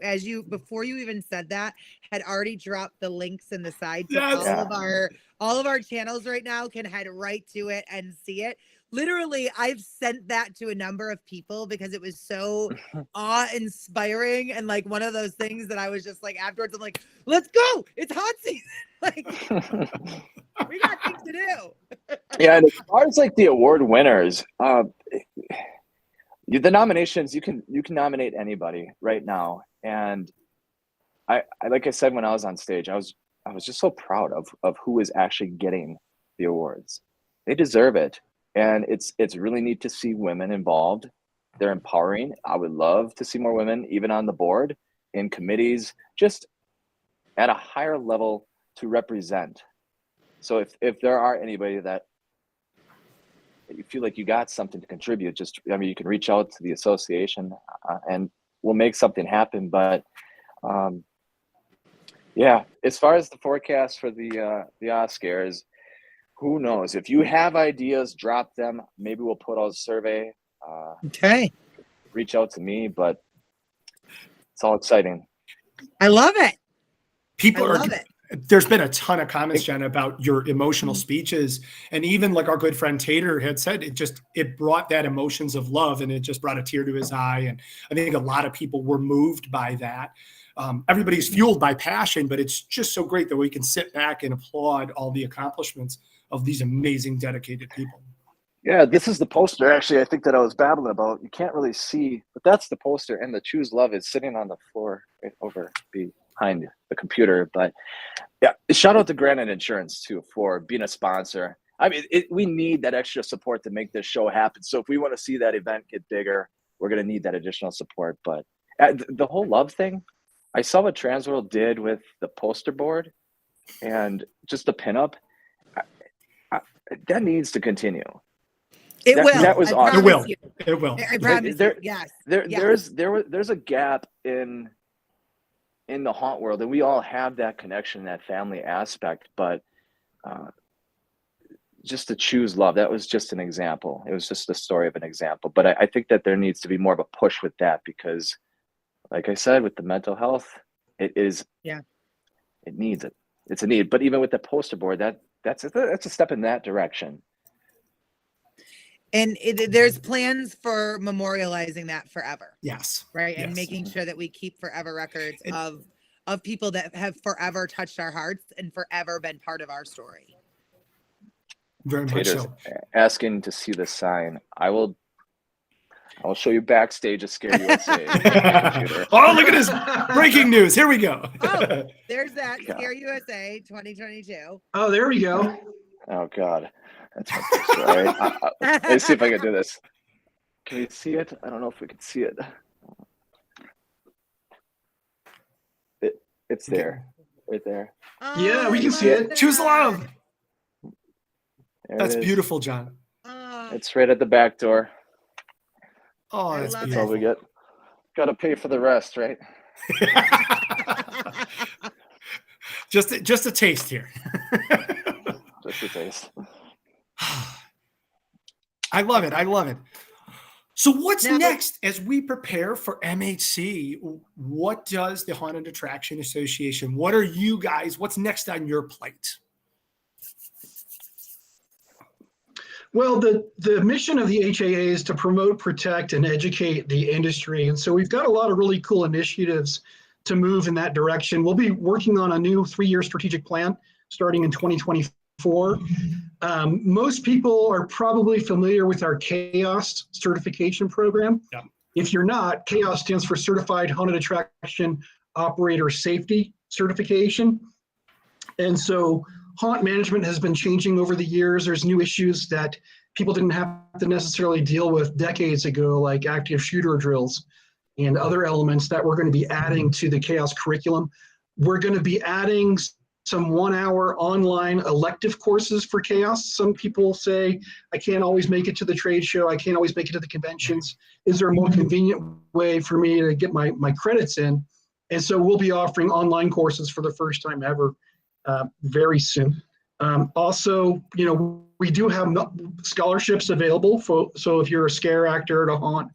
before you even said that, had already dropped the links in the side. So all of our channels right now can head right to it and see it. Literally, I've sent that to a number of people because it was so awe-inspiring and like one of those things that I was just like afterwards, I'm like, let's go. It's hot season. Like we got things to do. Yeah, and as far as like the award winners, the nominations, you can nominate anybody right now. And I like I said when I was on stage, I was just so proud of who is actually getting the awards. They deserve it. And it's really neat to see women involved. They're empowering. I would love to see more women even on the board, in committees, just at a higher level to represent. So if there are anybody that you feel like you got something to contribute, you can reach out to the association and we'll make something happen. But yeah, as far as the forecast for the Oscars, who knows? If you have ideas, drop them. Maybe we'll put out a survey. Okay. Reach out to me, but it's all exciting. I love it. There's been a ton of comments, Jen, about your emotional speeches. And even like our good friend Taelor had said, it brought that emotions of love and it just brought a tear to his eye. And I think a lot of people were moved by that. Everybody's fueled by passion, but it's just so great that we can sit back and applaud all the accomplishments of these amazing, dedicated people. Yeah, this is the poster, actually, I think that I was babbling about. You can't really see, but that's the poster. And the Choose Love is sitting on the floor right over behind the computer. But yeah, shout out to Granite Insurance, too, for being a sponsor. I mean, we need that extra support to make this show happen. So if we want to see that event get bigger, we're going to need that additional support. But the whole love thing, I saw what Transworld did with the poster board and just the pinup. That needs to continue. It That- will. that was I awesome. It promise will. you. It will. I promise there- you. Yes. Yes. There's a gap in the haunt world, and we all have that connection, that family aspect, but just to choose love, that was just an example. It was just the story of an example. But I think that there needs to be more of a push with that, because like I said, with the mental health, it needs it. It's a need. But even with the poster board, that's a step in that direction. And there's plans for memorializing that forever, Yes. right? And Yes. making sure that we keep forever records And- of people that have forever touched our hearts and forever been part of our story. Very much Tater's so. asking to see the sign. I'll show you backstage at Scare USA. Oh, look at this breaking news. Here we go. Oh, there's that God. Scare USA 2022. Oh, there we go. Oh God, that's my picture. All right. Let's see if I can do this. Can you see it? I don't know if we can see it. It's there, right there. Yeah, we I can see love it. Choose that. love. There That's it is. beautiful, John. Oh, It's right at the back door. Oh, I that's love That's all we beautiful. get. Got to pay for the rest, right? just a taste here. Just a taste. I love it. I love it. So what's Now- next as we prepare for MHC? What does the Haunted Attraction Association, what's next on your plate? Well, the mission of the HAA is to promote, protect, and educate the industry. And so we've got a lot of really cool initiatives to move in that direction. We'll be working on a new 3-year strategic plan starting in 2024. Most people are probably familiar with our CHAOS certification program. Yeah. If you're not, CHAOS stands for Certified Haunted Attraction Operator Safety Certification. And so haunt management has been changing over the years. There's new issues that people didn't have to necessarily deal with decades ago, like active shooter drills and other elements that we're going to be adding to the CHAOS curriculum. We're going to be adding some 1-hour online elective courses for CHAOS. Some people say, I can't always make it to the trade show. I can't always make it to the conventions. Is there a more convenient way for me to get my credits in? And so we'll be offering online courses for the first time ever very soon. Also, we do have scholarships available. So if you're a scare actor at a haunt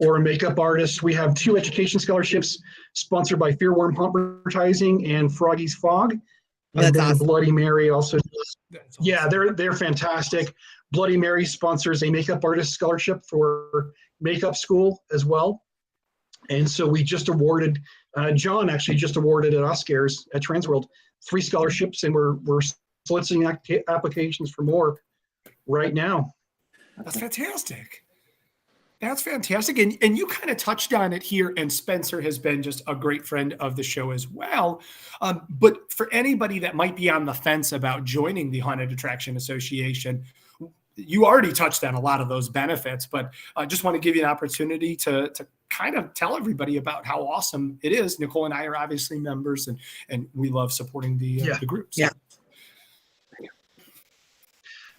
or a makeup artist, we have 2 education scholarships sponsored by Fearworm Advertising and Froggy's Fog. That's And then awesome. Bloody Mary also. That's Yeah, awesome. they're fantastic. Bloody Mary sponsors a makeup artist scholarship for makeup school as well. And so we just awarded, John actually just awarded at Oscars at Transworld 3 scholarships, and we're soliciting applications for more right now. That's fantastic. That's fantastic. And you kind of touched on it here, and Spencer has been just a great friend of the show as well. But for anybody that might be on the fence about joining the Haunted Attraction Association, you already touched on a lot of those benefits, but I just want to give you an opportunity to kind of tell everybody about how awesome it is. Nicole and I are obviously members, and we love supporting the groups. Yeah.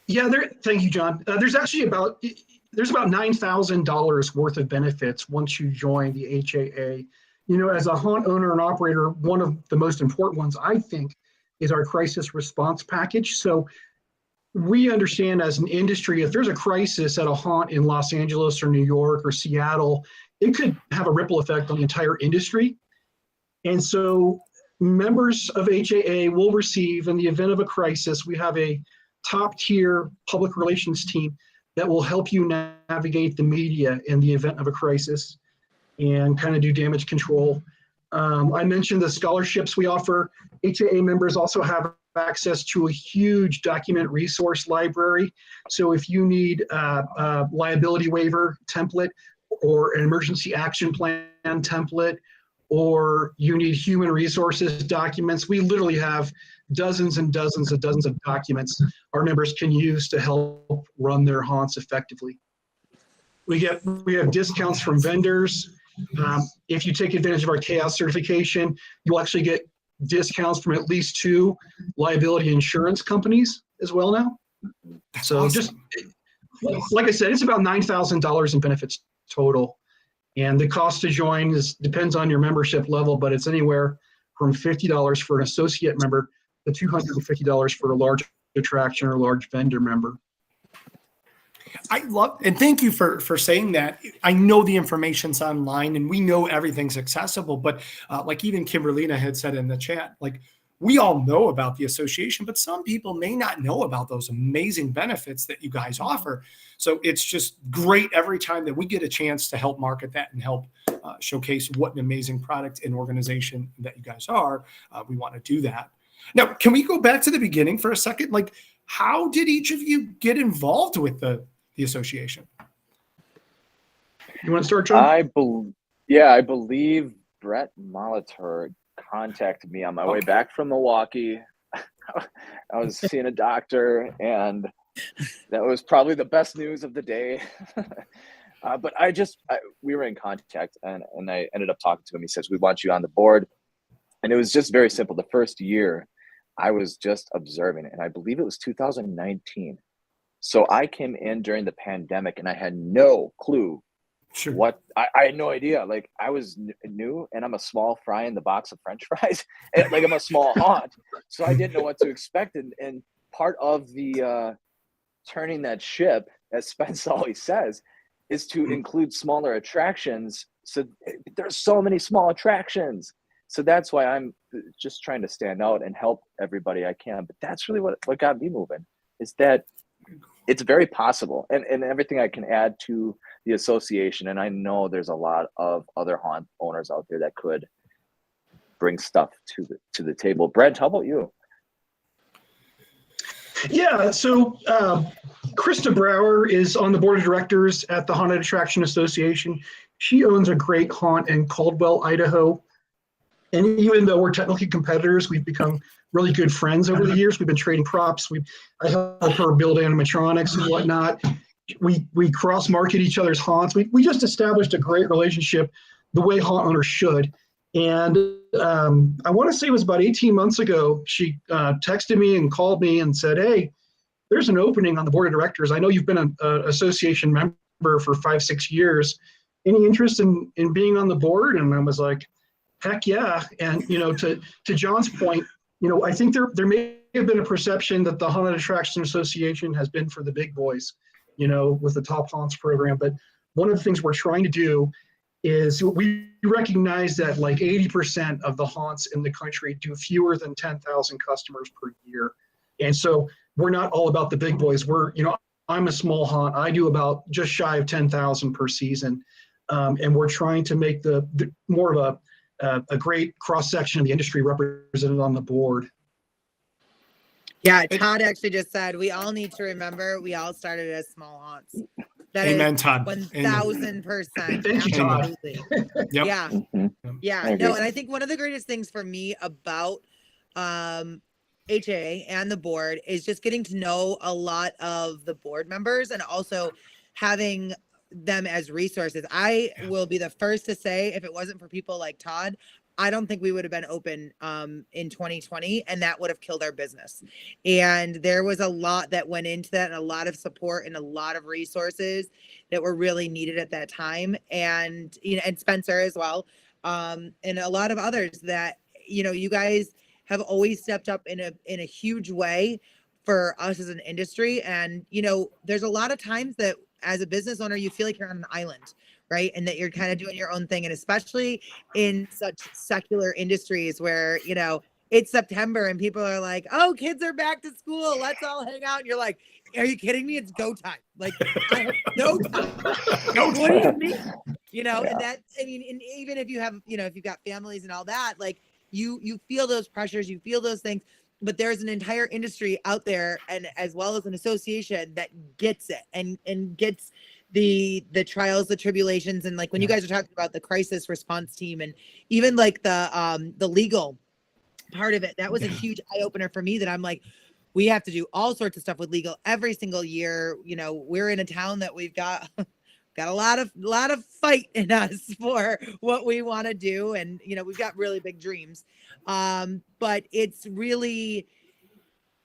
Yeah, thank you, John. There's about $9,000 worth of benefits once you join the HAA. As a haunt owner and operator, one of the most important ones, I think, is our crisis response package. So we understand as an industry, if there's a crisis at a haunt in Los Angeles or New York or Seattle, it could have a ripple effect on the entire industry. And so members of HAA will receive, in the event of a crisis, we have a top tier public relations team that will help you navigate the media in the event of a crisis and kind of do damage control. I mentioned the scholarships we offer. HAA members also have access to a huge document resource library. So if you need a liability waiver template or an emergency action plan template, or you need human resources documents, we literally have dozens and dozens of documents our members can use to help run their haunts effectively. We have discounts from vendors. If you take advantage of our CHAOS certification, you'll actually get discounts from at least 2 liability insurance companies as well now. That's So awesome. just like I said, it's about $9,000 in benefits total. And the cost to join depends on your membership level, but it's anywhere from $50 for an associate member to $250 for a large attraction or large vendor member. I love, and thank you for saying that. I know the information's online and we know everything's accessible, but like even Kimberlina had said in the chat, like we all know about the association, but some people may not know about those amazing benefits that you guys offer. So it's just great every time that we get a chance to help market that and help showcase what an amazing product and organization that you guys are. We want to do that. Now, can we go back to the beginning for a second? Like, how did each of you get involved with the association? You want to start, John? I believe Brett Molitor contacted me on my way back from Milwaukee. I was seeing a doctor, and that was probably the best news of the day. But we were in contact, and I ended up talking to him. He says, "We want you on the board." And it was just very simple. The first year, I was just observing it, and I believe it was 2019. So I came in during the pandemic, and I had no clue what I had no idea. Like, I was new, and I'm a small fry in the box of French fries. And, like, I'm a small haunt, so I didn't know what to expect. And part of the turning that ship, as Spence always says, is to include smaller attractions. So there's so many small attractions. So that's why I'm just trying to stand out and help everybody I can. But that's really what got me moving, is that it's very possible, and everything I can add to the association. And I know there's a lot of other haunt owners out there that could bring stuff to the table. Brent, how about you? Yeah, so Krista Brower is on the board of directors at the Haunted Attraction Association. She owns a great haunt in Caldwell, Idaho. And even though we're technically competitors, we've become really good friends over the years. We've been trading props. I help her build animatronics and whatnot. We cross-market each other's haunts. We just established a great relationship the way haunt owners should. And I want to say it was about 18 months ago, she texted me and called me and said, "Hey, there's an opening on the board of directors. I know you've been an association member for 5-6 years. Any interest in being on the board?" And I was like, heck yeah. And, to John's point, I think there may have been a perception that the Haunted Attraction Association has been for the big boys, with the Top Haunts program. But one of the things we're trying to do is we recognize that like 80% of the haunts in the country do fewer than 10,000 customers per year. And so we're not all about the big boys. I'm a small haunt. I do about just shy of 10,000 per season. And we're trying to make the more of a great cross-section of the industry represented on the board. Yeah, Todd actually just said we all need to remember we all started as small haunts. That Amen, is Todd. 1,000%. Thank you, Todd. Absolutely. Yep. Yeah. Mm-hmm. Yeah. No, and I think one of the greatest things for me about HAA and the board is just getting to know a lot of the board members and also having them as resources. I will be the first to say, if it wasn't for people like Todd, I don't think we would have been open in 2020, and that would have killed our business. And there was a lot that went into that, and a lot of support and a lot of resources that were really needed at that time. And and Spencer as well, and a lot of others that you guys have always stepped up in a huge way for us as an industry. And there's a lot of times that as a business owner, you feel like you're on an island, right? And that you're kind of doing your own thing. And especially in such secular industries where, it's September and people are like, "Oh, kids are back to school. Let's all hang out." And you're like, "Are you kidding me? It's go time." Like, I have no time. What do you mean? And that, and even if you have, if you've got families and all that, like you feel those pressures, you feel those things. But there's an entire industry out there, and as well as an association that gets it and gets the trials, the tribulations, and like when you guys are talking about the crisis response team and even like the legal part of it, that was a huge eye opener for me. That I'm like, we have to do all sorts of stuff with legal every single year. We're in a town that we've got a lot of fight in us for what we want to do, and we've got really big dreams. But it's really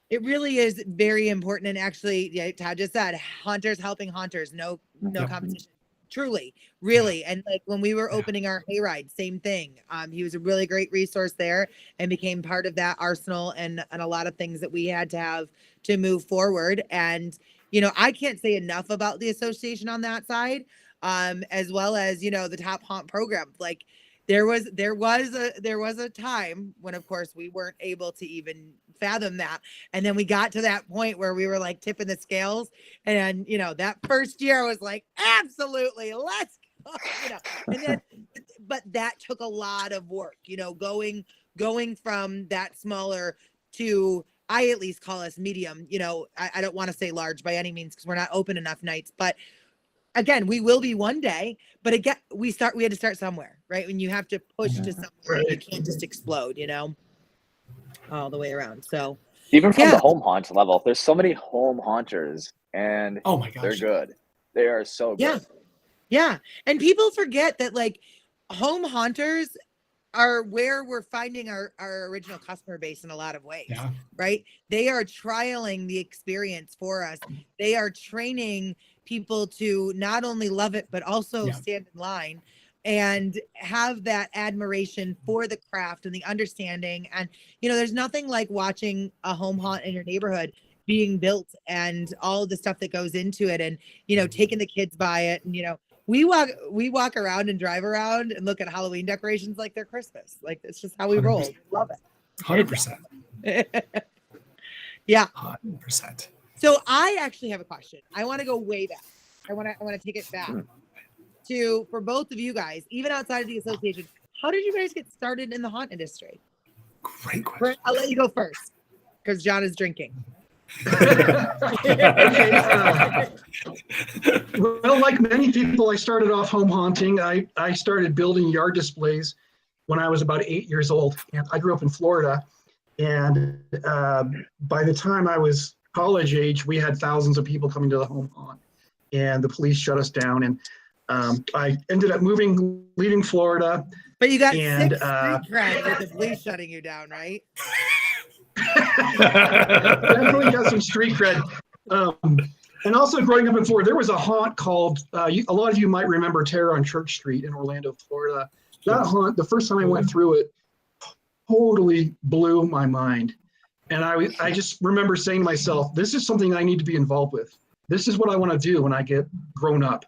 It really is very important. And actually, yeah, Todd just said, hunters helping hunters, no competition. Truly, really. And like when we were opening our hayride, same thing. He was a really great resource there and became part of that arsenal and a lot of things that we had to have to move forward. And, you know, I can't say enough about the association on that side, as well as, you know, the Top Haunt program. Like there was a time when, of course, we weren't able to even fathom that. And then we got to that point where we were like tipping the scales. And, you know, that first year was like, absolutely, let's go, you know, and then, but that took a lot of work, you know, going from that smaller to, I at least call us medium, you know, I don't want to say large by any means because we're not open enough nights, but again, we will be one day, but again, we had to start somewhere, right? When you have to push to somewhere, you can't just explode, you know, all the way around. So even from the home haunt level, there's so many home haunters and oh my gosh, they're good. They are so good. Yeah. And people forget that like home haunters are where we're finding our original customer base in a lot of ways, right? They are trialing the experience for us. They are training people to not only love it, but also stand in line and have that admiration for the craft and the understanding. And, you know, there's nothing like watching a home haunt in your neighborhood being built and all the stuff that goes into it. And, you know, taking the kids by it. And, you know, we walk around and drive around and look at Halloween decorations like they're Christmas. Like, it's just how we 100%. Roll. Love it. 100%. Yeah. 100%. So I actually have a question. I want to go way back. I want to take it back to, for both of you guys, even outside of the association, how did you guys get started in the haunt industry? Great question. Brent, I'll let you go first because John is drinking. Well, like many people, I started off home haunting. I started building yard displays when I was about 8 years old. And I grew up in Florida. And by the time I was college age, we had thousands of people coming to the home haunt. And the police shut us down. And I ended up leaving Florida. But you got six street cred with the police shutting you down, right? Definitely got some street cred. And also growing up in Florida, there was a haunt called, a lot of you might remember Taelor on Church Street in Orlando, Florida. That haunt, the first time I went through it, totally blew my mind. And I just remember saying to myself, this is something I need to be involved with. This is what I want to do when I get grown up.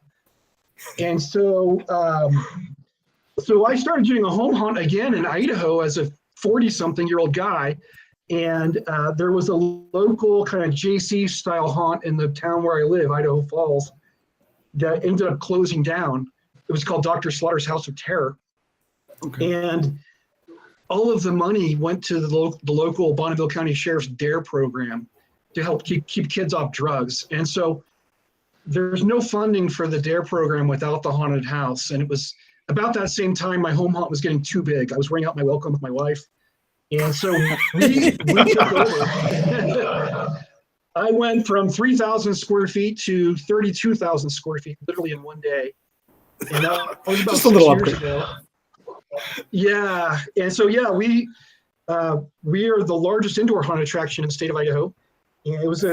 And so I started doing a home haunt again in Idaho as a 40-something-year-old guy. And there was a local kind of JC style haunt in the town where I live, Idaho Falls, that ended up closing down. It was called Dr. Slaughter's House of Terror. Okay. And all of the money went to the local Bonneville County Sheriff's DARE program to help keep kids off drugs. And so there's no funding for the DARE program without the haunted house. And it was about that same time my home haunt was getting too big. I was wearing out my welcome with my wife. And so we took over. I went from 3,000 square feet to 32,000 square feet, literally in one day. And that was about 6 years ago. Yeah. And so, we are the largest indoor haunt attraction in the state of Idaho. And it was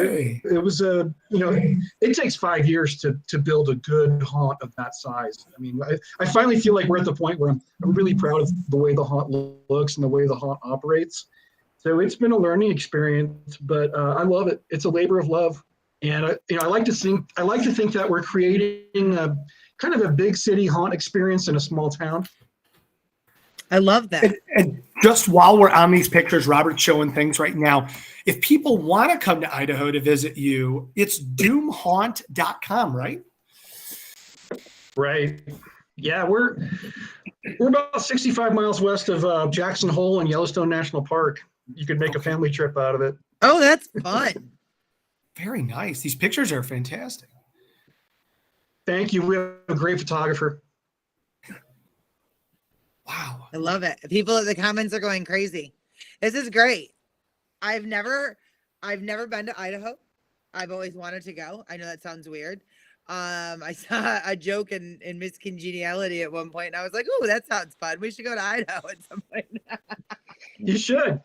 it takes 5 years to build a good haunt of that size. I mean, I finally feel like we're at the point where I'm really proud of the way the haunt looks and the way the haunt operates. So it's been a learning experience, but I love it. It's a labor of love. And I like to think that we're creating a kind of a big city haunt experience in a small town. I love that. And just while we're on these pictures, Robert's showing things right now. If people want to come to Idaho to visit you, it's doomhaunt.com, right? Right. Yeah, we're about 65 miles west of Jackson Hole and Yellowstone National Park. You could make a family trip out of it. Oh, that's fun. Very nice. These pictures are fantastic. Thank you. We have a great photographer. Wow. I love it. People in the comments are going crazy. This is great. I've never been to Idaho. I've always wanted to go. I know that sounds weird. I saw a joke in Miss Congeniality at one point, and I was like, "Oh, that sounds fun. We should go to Idaho at some point." You should.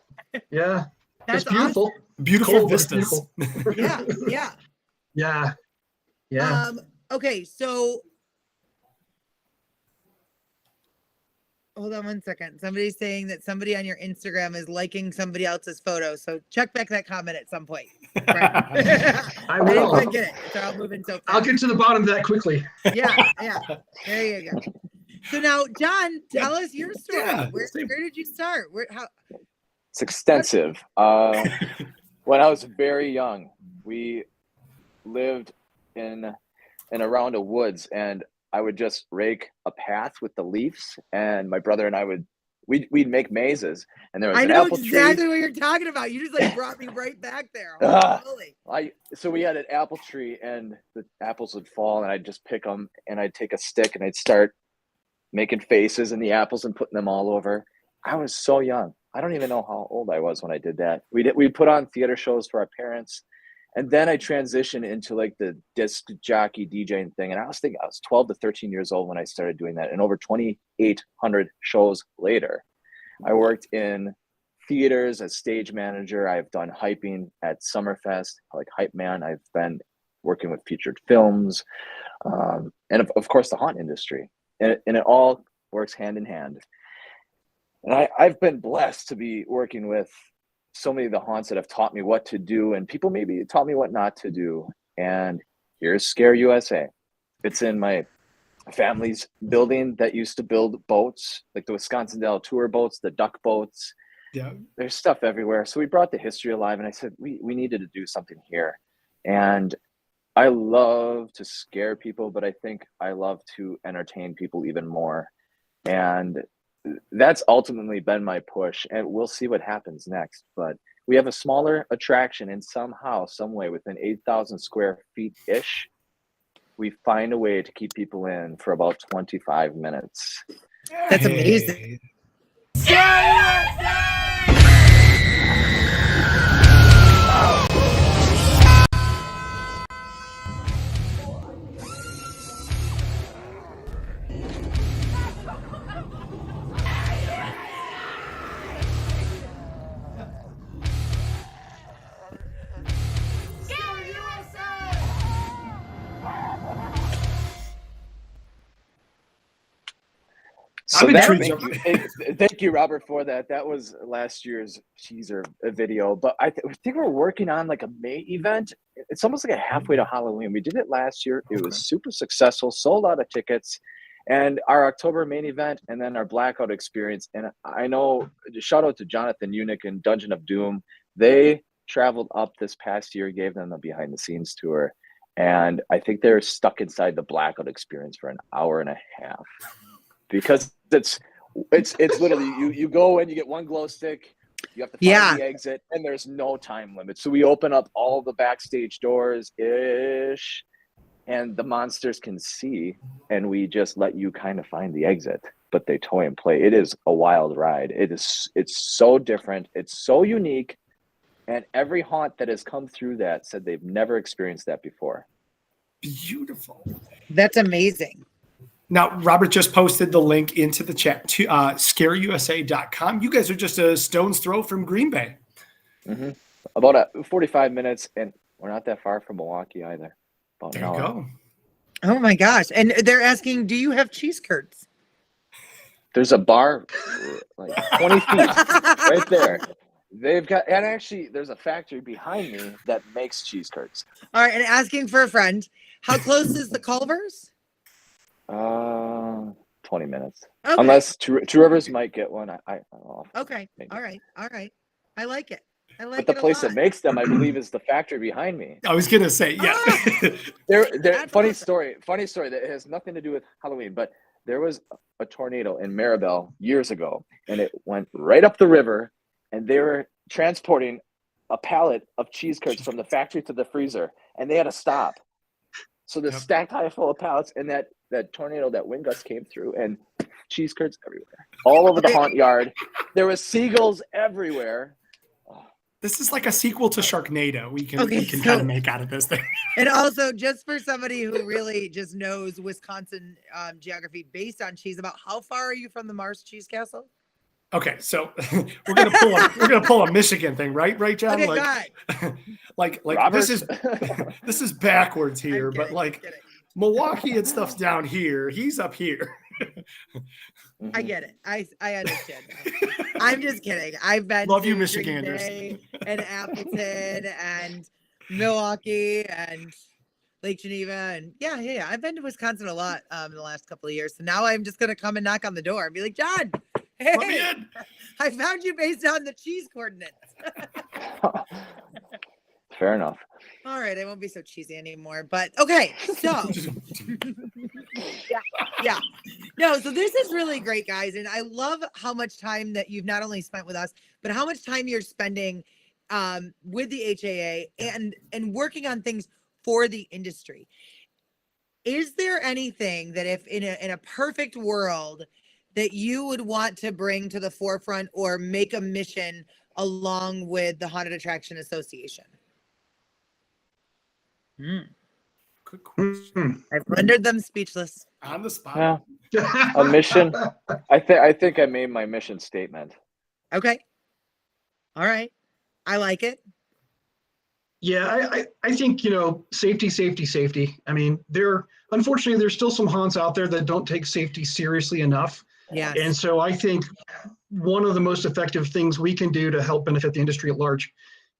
Yeah. That's It's beautiful. Beautiful Cold, but it's vistas. beautiful. Yeah. Yeah. Okay, so hold on one second. Somebody's saying that somebody on your Instagram is liking somebody else's photo. So check back that comment at some point. Right. I I didn't will. quite get it. It's all moving so fast. I'll get to the bottom of that quickly. Yeah. There you go. So now, John, tell us your story. Yeah, Where did you start? It's extensive. When I was very young, we lived in around a woods, and I would just rake a path with the leaves, and my brother and I we'd make mazes, and there was an apple exactly tree. what you're talking about. You just brought me right back there. So we had an apple tree, and the apples would fall, and I'd just pick them, and I'd take a stick and I'd start making faces in the apples and putting them all over. I was so young. I don't even know how old I was when I did that. We put on theater shows for our parents. And then I transitioned into like the disc jockey DJing thing. And I was 12 to 13 years old when I started doing that. And over 2,800 shows later, I worked in theaters as stage manager. I've done hyping at Summerfest, like hype man. I've been working with featured films, and of course the haunt industry. And it all works hand in hand. And I've been blessed to be working with so many of the haunts that have taught me what to do, and people maybe taught me what not to do. And here's Scare USA. It's in my family's building that used to build boats, like the Wisconsin Delaware tour boats, the duck boats. Yeah. There's stuff everywhere. So we brought the history alive, and I said, we needed to do something here. And I love to scare people, but I think I love to entertain people even more. And that's ultimately been my push, and we'll see what happens next. But we have a smaller attraction, and somehow, some way, within 8,000 square feet ish, we find a way to keep people in for about 25 minutes. That's amazing. So that, thank you, Robert, for that. That was last year's teaser video, but I think we're working on like a May event. It's almost like a halfway to Halloween. We did it last year. It was super successful, sold out of tickets, and our October main event, and then our blackout experience. And I know, shout out to Jonathan Unick and Dungeon of Doom. They traveled up this past year, gave them the behind the scenes tour. And I think they're stuck inside the blackout experience for an hour and a half. Because it's literally you go and you get one glow stick, you have to find the exit, and there's no time limit. So we open up all the backstage doors ish, and the monsters can see, and we just let you kind of find the exit. But they toy and play. It is a wild ride. It's so different. It's so unique, and every haunt that has come through that said they've never experienced that before. Beautiful. That's amazing. Now, Robert just posted the link into the chat to scareusa.com. You guys are just a stone's throw from Green Bay. Mm-hmm. About 45 minutes, and we're not that far from Milwaukee either. About there you go. Oh my gosh. And they're asking, do you have cheese curds? There's a bar like 20 feet right there. They've got, and actually there's a factory behind me that makes cheese curds. All right. And asking for a friend, how close is the Culvers? 20 minutes. Okay. Unless Two Rivers might get one. Okay. All right. I like it. But the place that makes them, I believe, is the factory behind me. I was gonna say, yeah. Funny story that has nothing to do with Halloween, but there was a tornado in Maribel years ago, and it went right up the river, and they were transporting a pallet of cheese curds from the factory to the freezer, and they had to stop. So the stacked high full of pallets, and that tornado, that wind gust came through, and cheese curds everywhere, all over the haunt yard. There was seagulls everywhere. This is like a sequel to Sharknado. We can kind of make out of this thing. And also, just for somebody who really just knows Wisconsin geography based on cheese, about how far are you from the Mars Cheese Castle? Okay, so we're gonna pull a Michigan thing, right, John? Okay, like, God. like Robert? this is backwards here, I'm but kidding, like kidding. Milwaukee and stuff's down here. He's up here. I get it. I understand. I'm just kidding. I've been Love to you, Green Michiganders. Bay and Appleton and Milwaukee and Lake Geneva and yeah. I've been to Wisconsin a lot in the last couple of years. So now I'm just gonna come and knock on the door and be like, John, hey, Let me in. I found you based on the cheese coordinates. Fair enough. All right, I won't be so cheesy anymore. But okay, so yeah. No, so this is really great, guys. And I love how much time that you've not only spent with us, but how much time you're spending with the HAA and working on things for the industry. Is there anything that if in a perfect world that you would want to bring to the forefront or make a mission along with the Haunted Attraction Association? Good question. I've rendered them speechless. On the spot. Yeah. A mission. I think I made my mission statement. Okay. All right. I like it. Yeah, I think, safety. I mean, unfortunately, there's still some haunts out there that don't take safety seriously enough. Yeah. And so I think one of the most effective things we can do to help benefit the industry at large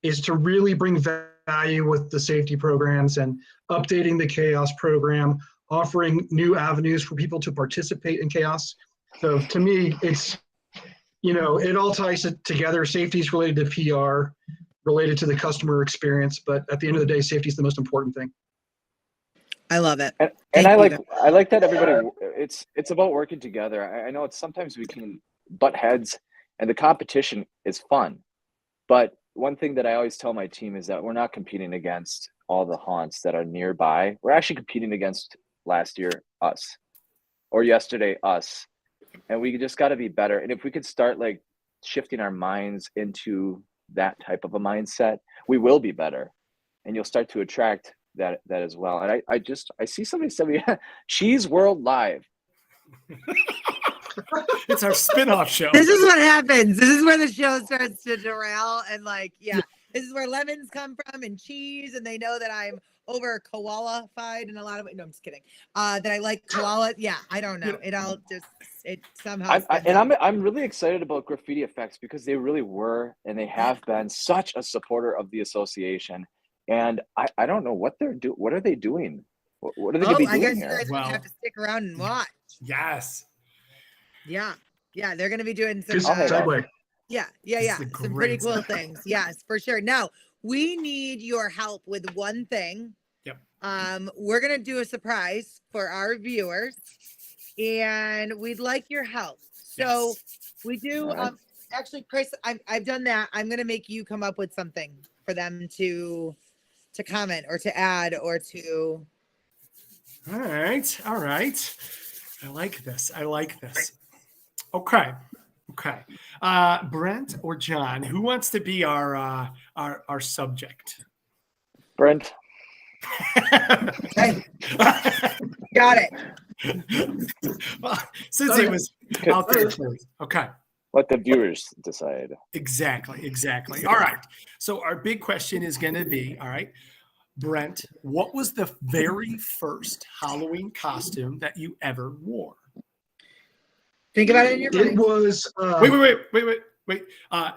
is to really bring value with the safety programs and updating the chaos program, offering new avenues for people to participate in chaos. So to me, it's, it all ties it together. Safety is related to PR, related to the customer experience, but at the end of the day, safety is the most important thing. I love it. And I like that everybody, it's about working together. I know it's sometimes we can butt heads and the competition is fun, but one thing that I always tell my team is that we're not competing against all the haunts that are nearby. We're actually competing against last year, us, or yesterday, us. And we just got to be better. And if we could start like shifting our minds into that type of a mindset, we will be better. And you'll start to attract that as well. And I see somebody said, Cheese World Live. It's our spin-off show. This is what happens. This is where the show starts to derail. And this is where lemons come from and cheese. And they know that I'm over koala-fied in a lot of ways. No, I'm just kidding. That I like koala. Yeah, I don't know. It somehow. I'm really excited about Graffiti Effects because they really were and they have been such a supporter of the association. And I don't know what they're doing. What are they doing? What are they going to be doing here? I guess you guys have to stick around and watch. Yes. Yeah, they're going to be doing some. Yeah. Some pretty cool things. Yes, for sure. Now we need your help with one thing. Yep. We're going to do a surprise for our viewers, and we'd like your help. So we do. Actually, Chris, I've done that. I'm going to make you come up with something for them to comment or to add or to. All right. I like this. Okay. Brent or John, who wants to be our subject? Brent. Okay. Got it. Well, since he was out there first. Okay. Let the viewers decide. Exactly. All right. So our big question is going to be, all right, Brent, what was the very first Halloween costume that you ever wore? Think about it in your mind. It was. Wait.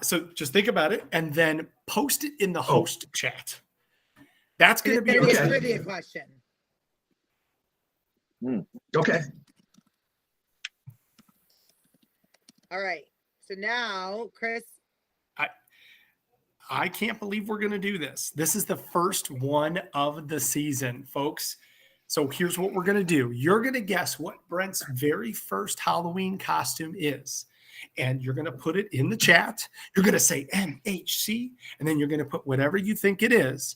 So just think about it and then post it in the host chat. That's going to be a trivia question. Okay. All right. So now, Chris. I can't believe we're going to do this. This is the first one of the season, folks. So here's what we're going to do. You're going to guess what Brent's very first Halloween costume is. And you're going to put it in the chat. You're going to say MHC, and then you're going to put whatever you think it is.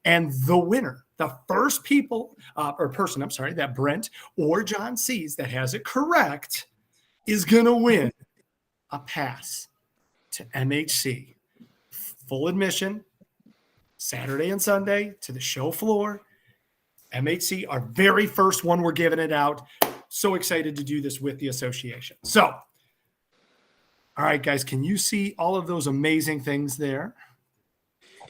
And the winner, the first person, that Brent or John sees that has it correct is going to win a pass to MHC. Full admission, Saturday and Sunday to the show floor. MHC, our very first one, we're giving it out. So excited to do this with the association. So All right, guys, can you see all of those amazing things there?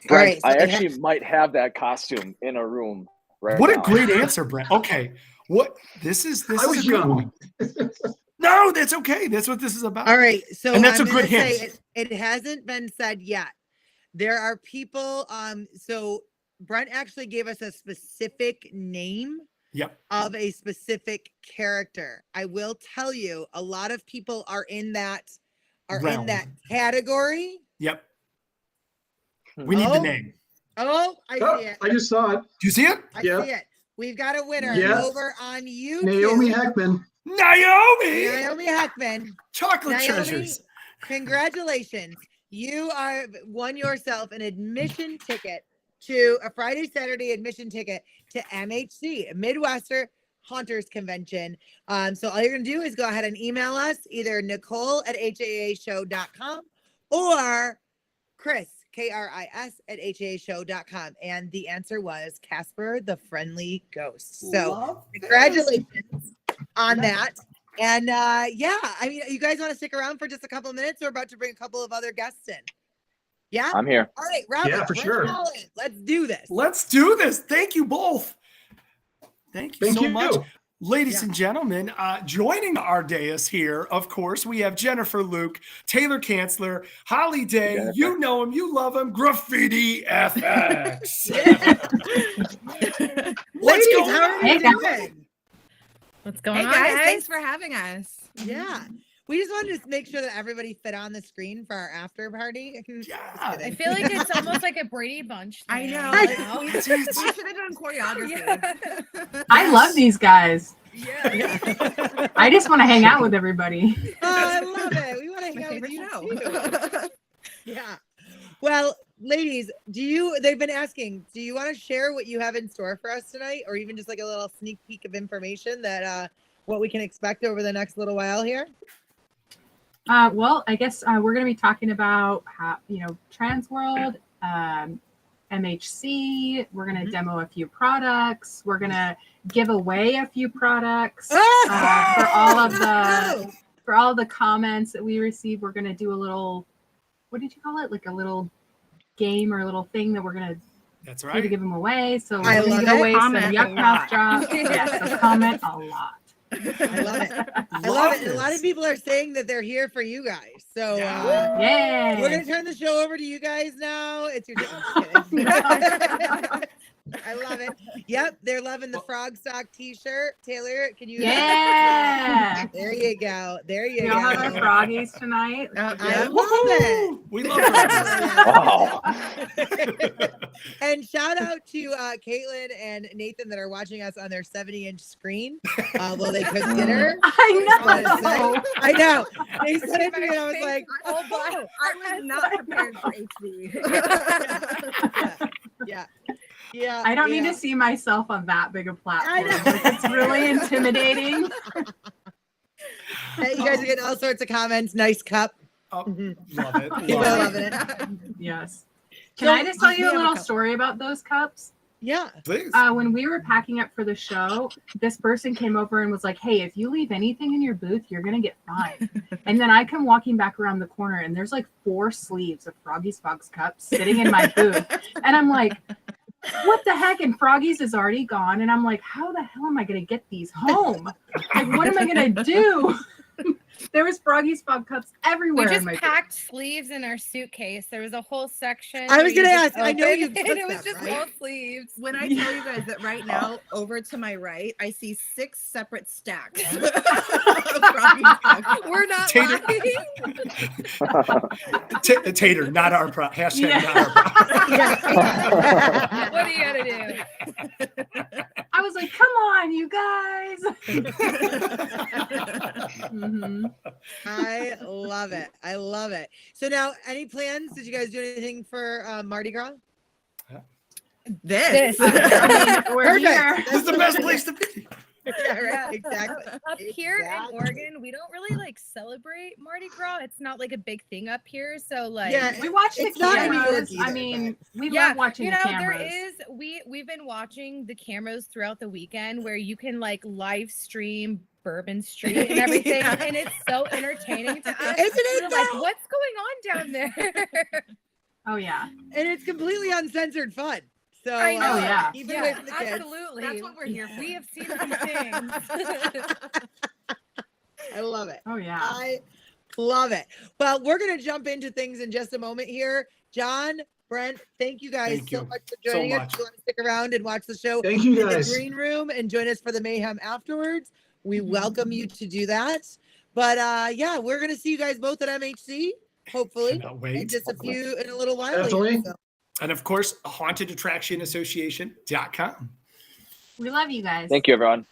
Brent, right, so I they actually might have that costume in a room right What now. a great answer, Brent. Okay. What this is I a was good one. young. No, that's okay. That's what this is about. All right, so And that's I'm a good gonna say hint. it hasn't been said yet. There are people. So Brent actually gave us a specific name Yep. of a specific character. I will tell you, a lot of people are in that Realm. category. Yep. We need the name. Oh, I Oh, see it. I just saw it. Do you see it? I Yep. see it. We've got a winner Yes. over on YouTube. Naomi Heckman. Naomi! Naomi Heckman. Chocolate Naomi, treasures. Congratulations. You are won yourself an admission ticket to a Friday, Saturday admission ticket to MHC, Midwestern Haunters Convention. So all you're going to do is go ahead and email us, either Nicole@haashow.com or Chris, KRIS @haashow.com. And the answer was Casper the Friendly Ghost. So Love congratulations on that. And yeah, I mean, you guys want to stick around for just a couple of minutes? We're about to bring a couple of other guests in. Yeah. I'm here. All right, Robert. Yeah, for Brent sure. Wilson, let's do this. Let's do this. Thank you both. Thank you so much. Ladies and gentlemen, joining our dais here, of course, we have Jennifer Luke, Taelor Cansler, Holly Day. Jennifer. You know him, you love him, Graffiti FX. What's Ladies, going how are on? you doing? What's going on, Hey guys? guys, Thanks for having us. Yeah. We just wanted to make sure that everybody fit on the screen for our after party. Yeah. I feel like it's almost like a Brady Bunch. I thing, know. you know? We should have done choreography. Yeah. I love these guys. Yeah. I just want to hang out with everybody. Oh, I love it. We want to hang out with you too. Yeah. Well, ladies, they've been asking, do you want to share what you have in store for us tonight, or even just like a little sneak peek of information that what we can expect over the next little while here? Well, I guess we're going to be talking about how, Transworld, MHC. We're going to demo a few products. We're going to give away a few products for all of the comments that we received. We're going to do a little, what did you call it? Like a little game or a little thing that we're going to That's do right. to give them away. So I we're going love to give it. away some Comment Yuck a Mouth lot. drops. Yeah, so comment a lot. I love it. I love it. And a lot of people are saying that they're here for you guys. So Yeah. we're Yay. going to turn the show over to you guys now. It's your I love it. Yep, they're loving the frog sock t-shirt. Taelor, can you? Yeah. There you go. There you We go. all have our froggies tonight. I love it. We love her. Wow. And shout out to Caitlin and Nathan that are watching us on their 70-inch screen while they cook dinner. I know. I know. They said it to me and I was like, Oh, but I was not prepared for HB. yeah. Yeah. I don't need yeah. to see myself on that big a I platform. know. Like, it's really intimidating. Hey, you guys are getting all sorts of comments. Nice cup. Oh, Mhm. love it. People are Love loving it. it. Yes. Can So, I just tell we you a have a little couple. story about those cups? Yeah. Please. When we were packing up for the show, this person came over and was like, "Hey, if you leave anything in your booth, you're gonna get fined." And then I come walking back around the corner, and there's like 4 sleeves of Froggy's Fox cups sitting in my booth, and I'm like, "What the heck?" And Froggy's is already gone, and I'm like, "How the hell am I gonna get these home? Like, what am I gonna do?" There was Froggy's Fox cups We everywhere in just my booth. packed sleeves in our suitcase. There was a whole section. I was where you gonna just ask, I know open you it, took and it was them, just right? all sleeves. When I tell you guys that right now, over to my right, I see 6 separate stacks. of Froggy's Cups. We're not Tater. lying. Tater, not our pro. Hashtag Yeah. not our pro. What do you gotta do? I was like, "Come on, you guys!" Mhm. I love it. I love it. So now, any plans? Did you guys do anything for Mardi Gras? This. I mean, we're Perfect. here. This is the best place to be. Yeah, right. Exactly. Up here in Exactly. Oregon, we don't really like celebrate Mardi Gras. It's not like a big thing up here. So like, Yeah, We watch the It's not New York cameras. I either, mean, we yeah, love watching you the know, cameras. there is we've been watching the cameras throughout the weekend where you can like live stream Bourbon Street and everything, Yeah. and it's so entertaining to us. Isn't it We're like, though? what's going on down there? Oh yeah. And it's completely uncensored fun. So I know. Oh, yeah. even Yeah, with the kids. absolutely. That's what we're here for. We have seen some things. I love it. Oh yeah. I love it. Well, we're going to jump into things in just a moment here. John, Brent, thank you guys Thank so you much for so joining us. much. If you want to stick around and watch the show Thank you in the guys. green room and join us for the mayhem afterwards, we Mm-hmm. welcome you to do that. But yeah, we're going to see you guys both at MHC, hopefully, Cannot in wait. just a few, in a little while. here. Definitely. So, And of course, hauntedattractionassociation.com. We love you guys. Thank you, everyone.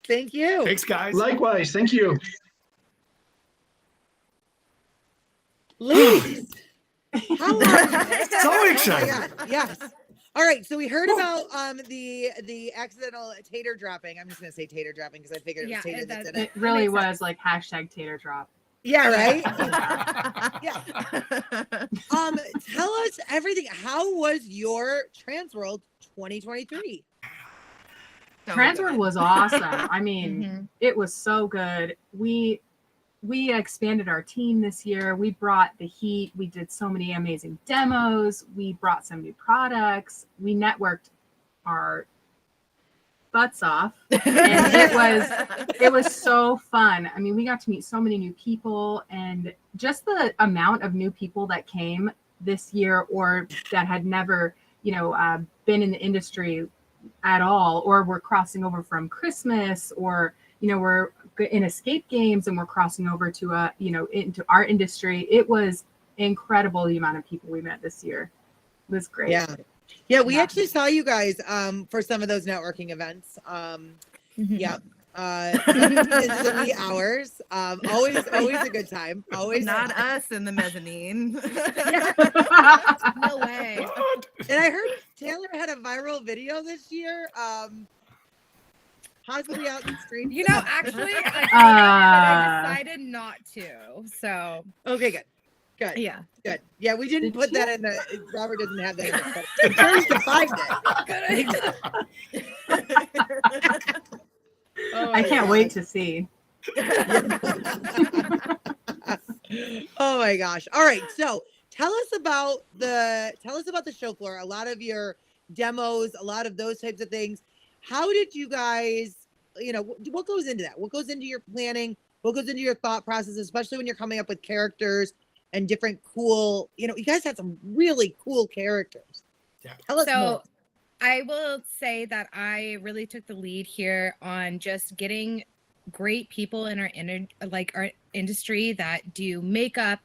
thank you. Thanks, guys. Likewise. Thank you. Ladies, how long? So Oh my excited. God, yes. All right, so we heard about the accidental tater dropping. I'm just gonna say tater dropping because I figured it was Yeah, tater that that- did it. It really makes was like hashtag tater drop. Yeah, right. Yeah. Tell us everything. How was your Transworld 2023? Transworld was awesome. I mean, Mhm. it was so good. We expanded our team this year. We brought the heat. We did so many amazing demos. We brought some new products. We networked our butts off. And it was so fun. I mean, we got to meet so many new people, and just the amount of new people that came this year or that had never, been in the industry at all, or were crossing over from Christmas, or we're in escape games and we're crossing over to into our industry. It was incredible the amount of people we met this year. It was great. Yeah, we Yeah. actually saw you guys for some of those networking events. Yeah. In the wee hours. Always a good time. Always. Not us in the mezzanine. No way. What? And I heard Taelor had a viral video this year. Possibly out in the street. You know, actually, I think I decided not to. So Okay, good. Good. yeah, Good. Yeah, we didn't Did put you? that in the Robert doesn't have that in the I'm curious to find it. good idea. Oh I my can't God. wait to see. Oh my gosh. All right. So tell us about the show floor. A lot of your demos, a lot of those types of things. How did you guys, what goes into that? What goes into your planning? What goes into your thought process, especially when you're coming up with characters and different cool, you guys had some really cool characters. Yeah. Tell us So more. I will say that I really took the lead here on just getting great people in our our industry that do makeup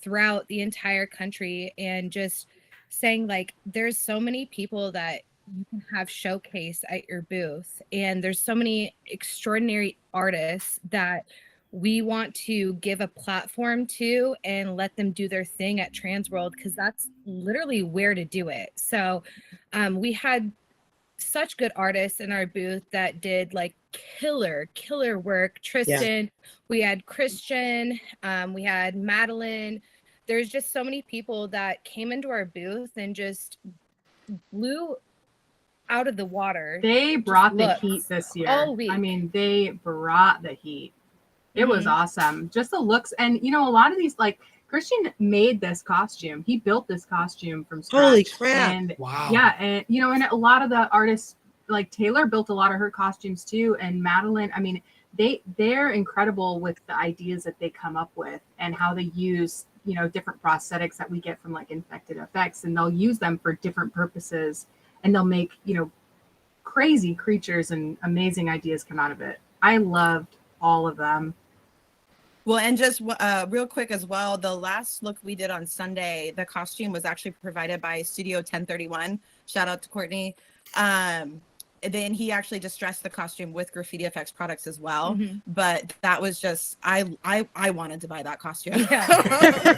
throughout the entire country, and just saying like there's so many people that you can have showcase at your booth, and there's so many extraordinary artists that we want to give a platform to and let them do their thing at Transworld, because that's literally where to do it. So we had such good artists in our booth that did like killer work. Tristan, we had Christian, we had Madeline. There's just so many people that came into our booth and just blew out of the water. They brought the looks heat this year. all week. I mean, they brought the heat. It was Mhm. awesome. Just the looks. And, a lot of these, like, Christian made this costume. He built this costume from scratch. Holy crap. And Wow. yeah, and, and a lot of the artists, like Taelor built a lot of her costumes too. And Madeline, I mean, they're incredible with the ideas that they come up with and how they use, different prosthetics that we get from like Infected Effects, and they'll use them for different purposes, and they'll make, crazy creatures and amazing ideas come out of it. I loved all of them. Well, and just real quick as well, the last look we did on Sunday, the costume was actually provided by Studio 1031. Shout out to Courtney. then he actually distressed the costume with Graffiti FX products as well. Mhm. But that was just I wanted to buy that costume. Yeah.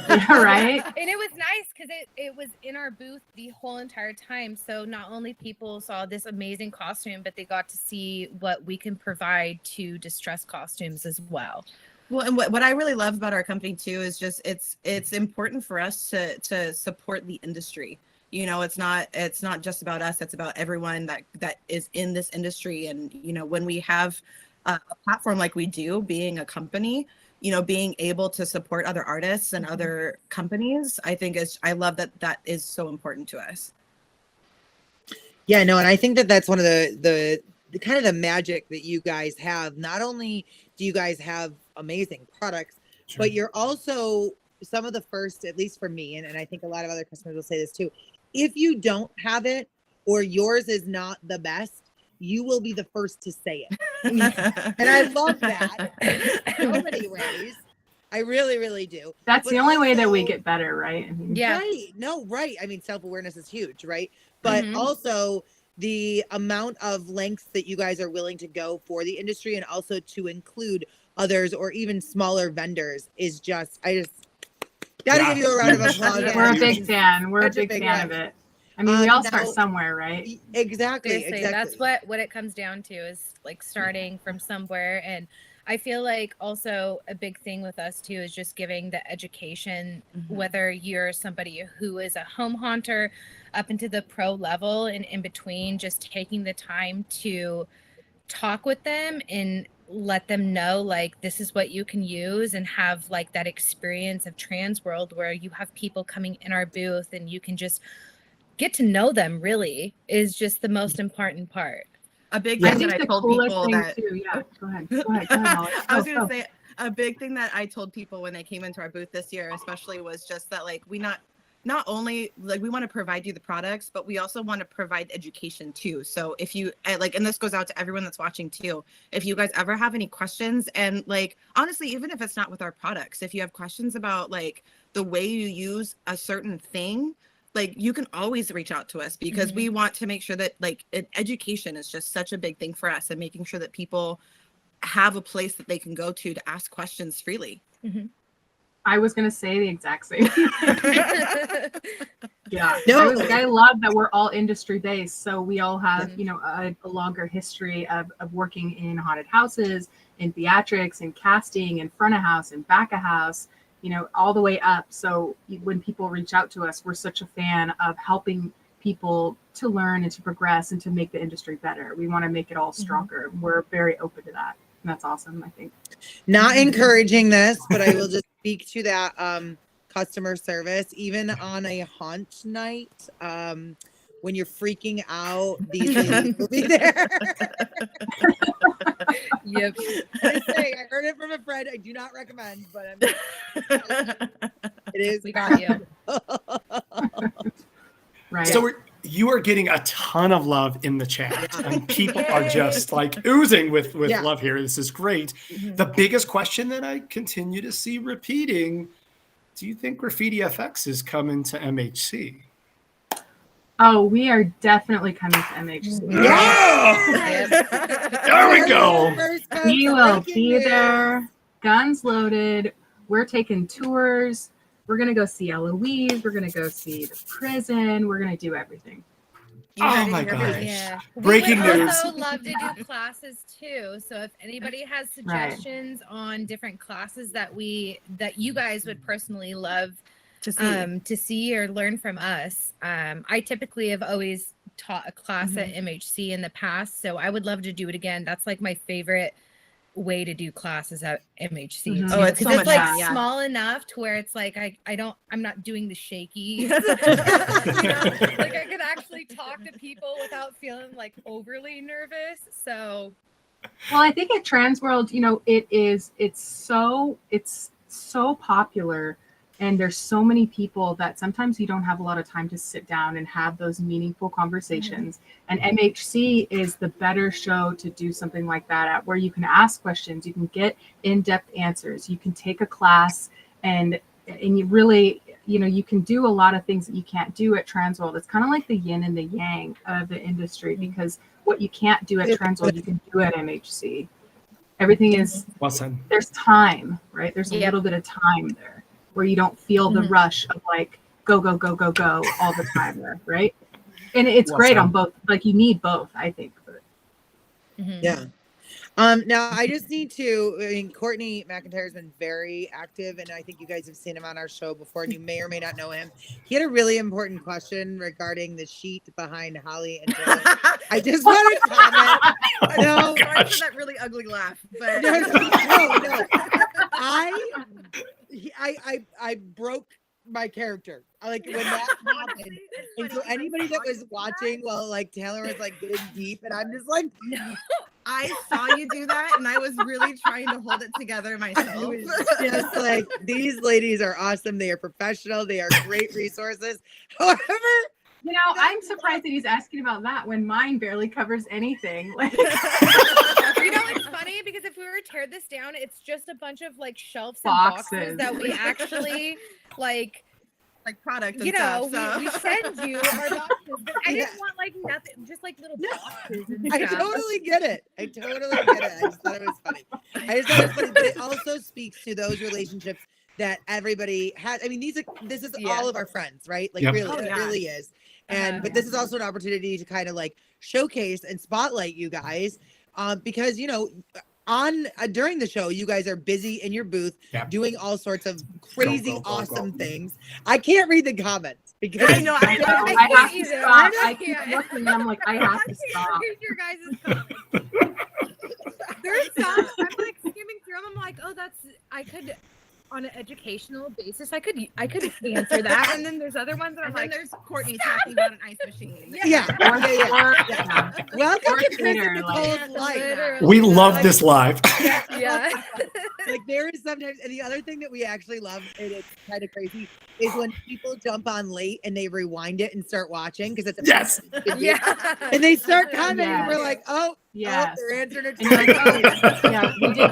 Yeah, right. And it was nice because it was in our booth the whole entire time. So not only people saw this amazing costume, but they got to see what we can provide to distress costumes as well. Well, and what I really love about our company too is just it's important for us to support the industry. You know, it's not just about us, it's about everyone that is in this industry. And, you know, when we have a platform like we do, being a company, you know, being able to support other artists and other companies, I think I love that is so important to us. Yeah, no, and I think that's one of the kind of the magic that you guys have. Not only do you guys have amazing products, but you're also some of the first, at least for me, and I think a lot of other customers will say this too. If you don't have it or yours is not the best, you will be the first to say it. And I love that in so many ways. I really, really do. That's But the only way that we also- get better, right? I mean, Yeah. Right. No, right. I mean, self-awareness is huge, right? But also the amount of lengths that you guys are willing to go for the industry and also to include others or even smaller vendors is just, I just gotta give you a round of applause. we're a big fan. We're a Such a big big fan fan. of it. I mean, we all start now- somewhere, right? Exactly. Seriously, Exactly. that's what it comes down to, is like starting from somewhere. And I feel like also a big thing with us too is just giving the education, whether you're somebody who is a home haunter up into the pro level and in between, just taking the time to talk with them and let them know like this is what you can use, and have like that experience of Transworld where you have people coming in our booth and you can just get to know them, really is just the most important part. A big I thing think that I the told coolest people thing that too. Yeah, go ahead. Go ahead, Molly. I was Go, gonna go. say a big thing that I told people when they came into our booth this year, especially, was just that like we not only like we want to provide you the products, but we also want to provide education too. So if you like, and this goes out to everyone that's watching too, if you guys ever have any questions, and like honestly, even if it's not with our products, if you have questions about like the way you use a certain thing, like you can always reach out to us, because we want to make sure that like education is just such a big thing for us, and making sure that people have a place that they can go to ask questions freely. I was gonna say the exact same. Yeah, No. I love that we're all industry based, so we all have you know a longer history of working in haunted houses, in theatrics, in casting, in front of house, and back of house, you know, all the way up. So when people reach out to us, we're such a fan of helping people to learn and to progress and to make the industry better. We want to make it all stronger. We're very open to that. And that's awesome, I think. Not encouraging this, but I will just speak to that customer service, even on a haunt night. When you're freaking out, these ladies will be there. Yep. I say, I heard it from a friend. I do not recommend, but it is. We got you. Right. So you are getting a ton of love in the chat, and people are just like oozing with love here. This is great. The biggest question that I continue to see repeating: do you think Graffiti FX is coming to MHC? Oh, we are definitely coming to MHC. Yeah! There we go. We will be there, guns loaded. We're taking tours. We're going to go see Eloise. We're going to go see the prison. We're going to do everything. Oh my gosh. Yeah. Breaking we would news. also love to do classes too. So if anybody has suggestions on different classes that you guys would personally love to see or learn from us. I typically have always taught a class at MHC in the past, so I would love to do it again. That's like my favorite way to do classes at MHC. Oh, it's so much like fun, yeah. small enough to where it's like I'm not doing the shaky. You know? Like I could actually talk to people without feeling like overly nervous. So Well, I think at Transworld, you know, it's so popular, and there's so many people that sometimes you don't have a lot of time to sit down and have those meaningful conversations. And MHC is the better show to do something like that at, where you can ask questions, you can get in-depth answers, you can take a class, and you really, you know, you can do a lot of things that you can't do at Transworld. It's kind of like the yin and the yang of the industry, because what you can't do at Transworld, you can do at MHC. Everything is, Well said. there's time, right? There's a little bit of time there where you don't feel the rush of like, go, go, go, go, go all the time there, right? And it's great on both. Like, you need both, I think. But. Yeah. Now I just need to, I mean, Courtney McIntyre has been very active, and I think you guys have seen him on our show before, and you may or may not know him. He had a really important question regarding the sheet behind Holly and Taylor. I just want to comment. No, Sorry for that really ugly laugh, but no. I broke my character. Like when that happened. And so anybody that was watching while like Taylor was like getting deep, and I'm just like, no. I saw you do that, and I was really trying to hold it together myself. It was just like, these ladies are awesome. They are professional. They are great resources. However, you know, I'm surprised that he's asking about that when mine barely covers anything. Like, You know, it's funny because if we were to tear this down, it's just a bunch of like shelves and boxes that we actually like product and you know, stuff. So. we send you our boxes, but I didn't want like nothing, just like little boxes and I stuff. totally get it. I just thought it was funny. But it also speaks to those relationships that everybody has. I mean, this is all of our friends, right? Like, really, it really is. And but this is also an opportunity to kind of like showcase and spotlight you guys, because you know, during the show, you guys are busy in your booth doing all sorts of crazy, awesome things. I can't read the comments because I know. I have to stop. I keep looking, and I'm like, I have to stop. Read your guys' comments. There's some I'm like skimming through them. I'm like, oh, I could. On an educational basis, I could answer that, and then there's other ones that I'm like, there's Courtney talking about an ice machine. Welcome to Chris and Nicole's life. We love this live. Yeah. Like there is sometimes, and the other thing that we actually love, and it's kind of crazy, is when people jump on late and they rewind it and start watching because it's and they start commenting, and we're like, oh. Yeah, they're answering it.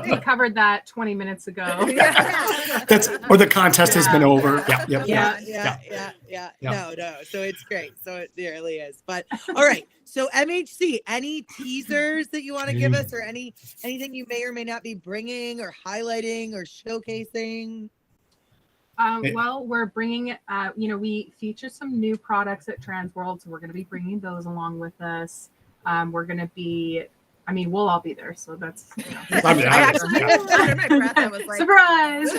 We covered that 20 minutes ago. Or the contest has been over. Yeah. No. So it's great. So it really is. But all right. So MHC, any teasers that you want to give us, or anything you may or may not be bringing, or highlighting, or showcasing? Well, we're bringing, we feature some new products at Transworld, so we're going to be bringing those along with us. We're going to be, we'll all be there. So that's, I actually, under my breath, I was like, surprise.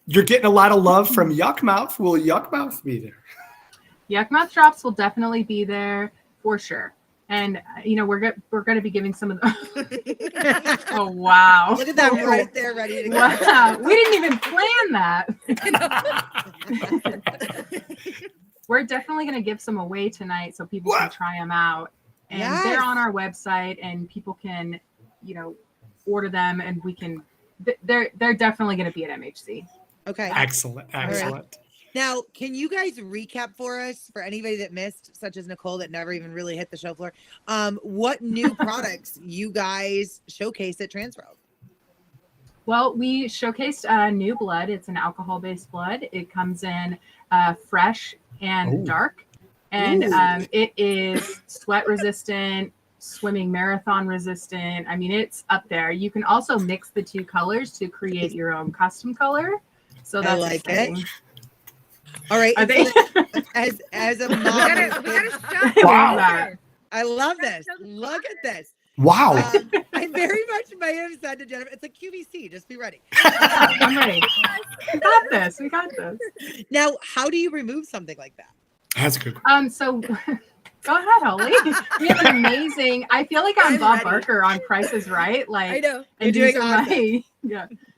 You're getting a lot of love from Yuckmouth. Will Yuckmouth be there? Yuckmouth drops will definitely be there for sure. And, we're going to be giving some of the, oh, wow. Look at that right there, ready to go. Wow. We didn't even plan that. We're definitely going to give some away tonight so people can try them out. And they're on our website, and people can, order them, and we can, they're definitely going to be at MHC. Okay. Excellent. Right. Now, can you guys recap for us, for anybody that missed, such as Nicole that never even really hit the show floor, what new products you guys showcased at Transworld? Well, we showcased new blood. It's an alcohol-based blood. It comes in fresh and dark, and it is sweat resistant, swimming marathon resistant. It's up there. You can also mix the two colors to create your own custom color. So that's exciting. It. All right. As a mom, wow. I love this. Look at this. Wow. I very much may have said to Jennifer, it's a QVC. Just be ready. I'm ready. We got this. Now, how do you remove something like that? That's a good one. So go ahead, Holly. We have an amazing, I feel like I'm Bob Barker on Price is Right. Like, I know. And doing awesome.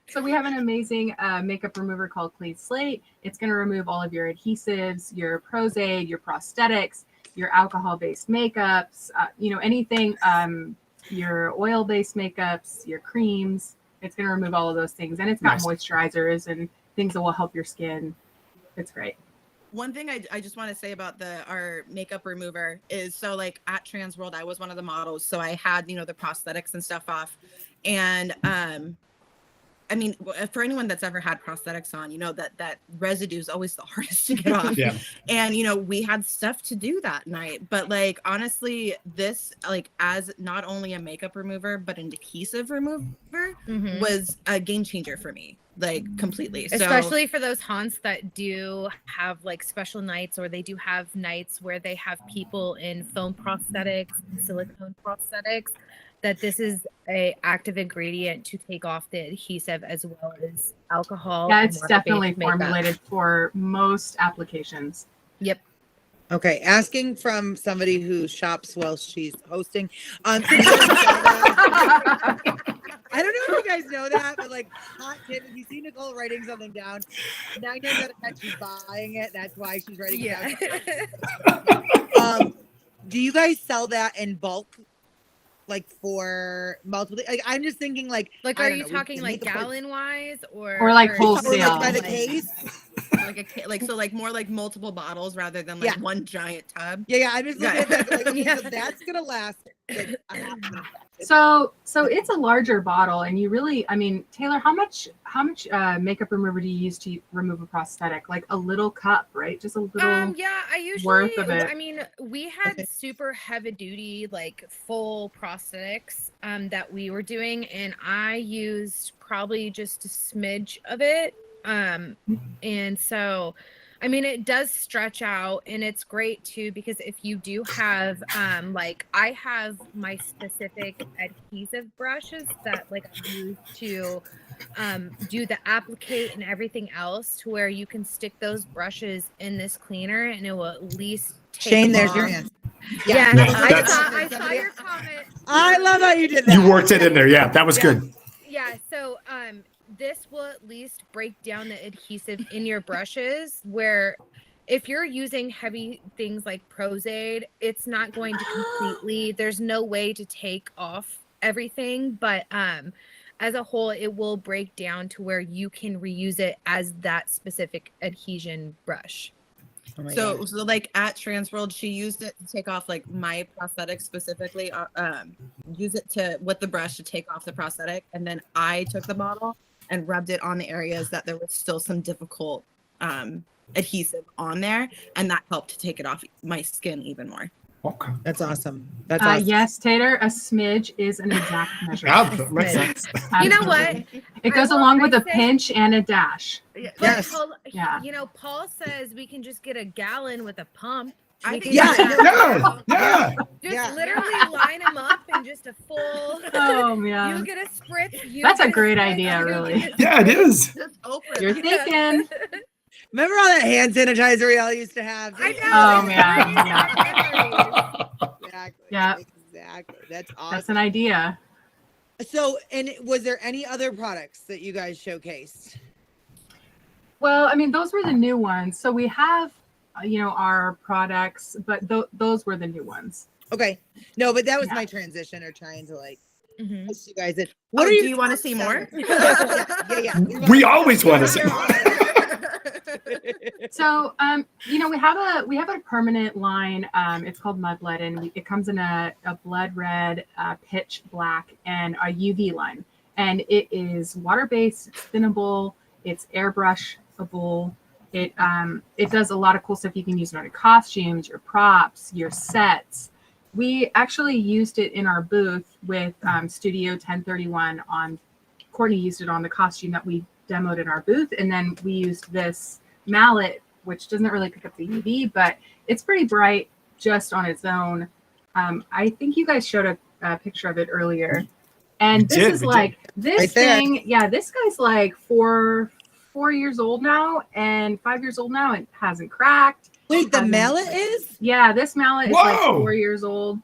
So we have an amazing makeup remover called Clean Slate. It's going to remove all of your adhesives, your Prozaid, your prosthetics, your alcohol-based makeups, anything, your oil-based makeups, your creams. It's going to remove all of those things. And it's got moisturizers and things that will help your skin. It's great. One thing I just want to say about our makeup remover is, so like at Transworld, I was one of the models. So I had, the prosthetics and stuff off. And I mean, for anyone that's ever had prosthetics on, you know that residue is always the hardest to get off. Yeah. And you know, we had stuff to do that night, but like honestly, this like as not only a makeup remover but an adhesive remover was a game changer for me, like completely. So, especially for those haunts that do have like special nights, or they do have nights where they have people in foam prosthetics, silicone prosthetics, that this is a active ingredient to take off the adhesive as well as alcohol. Yeah, and it's water-based definitely makeup. formulated for most applications. Yep. Okay, asking from somebody who shops while she's hosting. I don't know if you guys know that, but like, hot tip, if you see Nicole writing something down, 9 times out of 10 she's buying it. That's why she's writing it down. Do you guys sell that in bulk? Like for multiple, like I'm just thinking like Are you talking like gallon wise or like wholesale? By the case? like more like multiple bottles rather than like one giant tub. Yeah, I'm just looking at that, like, okay, Yeah. so that's gonna last. Like, So it's a larger bottle, and you really, I mean, Taylor, how much makeup remover do you use to remove a prosthetic? Like a little cup, right? Just a little. Yeah, I usually. worth of it. I mean, we had super heavy duty, like full prosthetics that we were doing, and I used probably just a smidge of it. And so, I mean, it does stretch out, and it's great too, because if you do have, like I have my specific adhesive brushes that like I use to do the applicate and everything else, to where you can stick those brushes in this cleaner and it will at least take Shane, there's off. your answer. Yeah, No, I saw your comment. I love how you did that. You worked it in there. Yeah, that was good. Yeah, so this will at least break down the adhesive in your brushes, where if you're using heavy things like Prozaid, it's not going to completely, there's no way to take off everything, but as a whole, it will break down to where you can reuse it as that specific adhesion brush. Oh my So gosh. like at Transworld, she used it to take off like my prosthetic specifically, use it to with the brush to take off the prosthetic, and then I took the bottle and rubbed it on the areas that there was still some difficult adhesive on there, and that helped to take it off my skin even more. Okay. That's awesome. That's awesome. Yes, Taylor, a smidge is an exact measure. Yeah, that makes sense. You know what? It goes I will- along with I a say- pinch and a dash. But Yes. Paul, Yeah. you know, Paul says we can just get a gallon with a pump. I We think can Yeah. do that. Yeah. Just Yeah. literally line them up in just a full. Oh You man, get a spritz. You That's a get great spritz, idea, you really. get- Yeah, it is. Just open. you're thinking. Remember all that hand sanitizer we all used to have? I know. Oh, it's man, crazy. yeah. Exactly. Yeah. Exactly. That's awesome. That's an idea. So, and was there any other products that you guys showcased? Well, I mean, those were the new ones. So we have, our products, but those were the new ones. Okay. No, but that was Yeah. my transition, or trying to like Mhm. push you guys in. What do your you want to top see more? sellers? Yeah. We always want to say. So, we have a permanent line. It's called Mudlead, and it comes in a blood red, pitch black, and a UV line. And it is water-based, it's thinnable, it's airbrushable. It does a lot of cool stuff you can use in your costumes, your props, your sets. We actually used it in our booth with Studio 1031 on. Courtney used it on the costume that we demoed in our booth, and then we used this mallet, which doesn't really pick up the UV, but it's pretty bright just on its own. I think you guys showed a picture of it earlier, and We did. this Right there. thing. Yeah, this guy's like 4 years old now and 5 years old now. It hasn't cracked. Wait, the mallet is? Yeah, this mallet is like Whoa. 4 years old,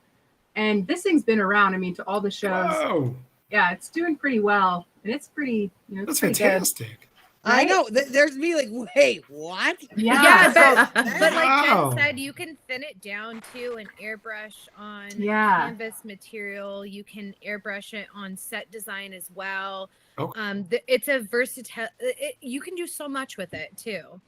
and this thing's been around. I mean, to all the shows. Whoa, Yeah, it's doing pretty well, and it's pretty. It's that's pretty fantastic. I know. There's me like, wait, what? Good. Yeah. Yeah, but like Wow. Jen said, you can thin it down to an airbrush on Yeah. canvas material. You can airbrush it on set design as well. Okay. It's a versatile. You can do so much with it too.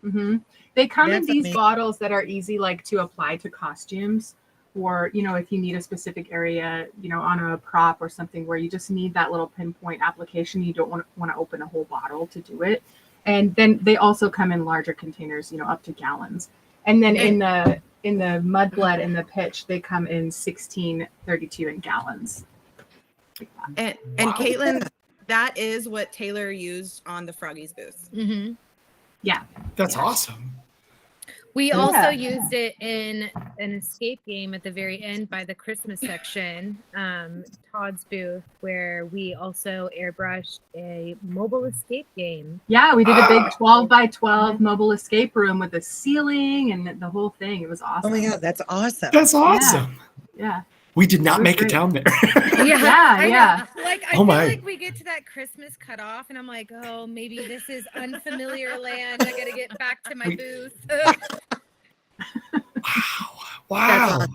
hmm They come in That's these amazing. bottles that are easy, like to apply to costumes, for, you know, if you need a specific area, you know, on a prop or something where you just need that little pinpoint application. You don't want to open a whole bottle to do it. And then they also come in larger containers, you know, up to gallons. And then in the mud blood and the pitch, they come in 16, 32 in gallons. And Wow. Caitlin, that is what Taelor used on the Froggies booth. Mm-hmm. Yeah. That's Yeah. awesome. We Yeah. also used it in an escape game at the very end by the Christmas section, Todd's booth, where we also airbrushed a mobile escape game. Yeah, we did a big Ah. 12 by 12 mobile escape room with a ceiling and the whole thing. It was awesome. Oh my God, that's awesome. That's awesome. Yeah. We did not It was make it great. down there. Yeah, I know. yeah. Like I Oh feel my. like we get to that Christmas cutoff, and I'm like, oh, maybe this is unfamiliar land. I gotta get back to my We- booth. Wow.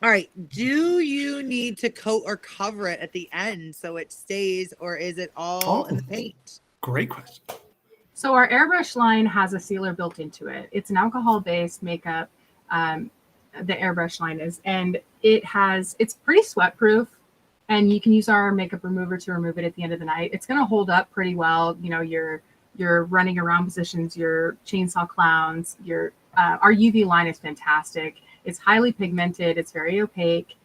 All right. Do you need to coat or cover it at the end so it stays, or is it all in the paint? Great question. So our airbrush line has a sealer built into it. It's an alcohol-based makeup. The airbrush line is, and it's pretty sweat proof, and you can use our makeup remover to remove it at the end of the night. It's going to hold up pretty well. You know, your running around positions, your chainsaw clowns, our UV line is fantastic. It's highly pigmented. It's very opaque.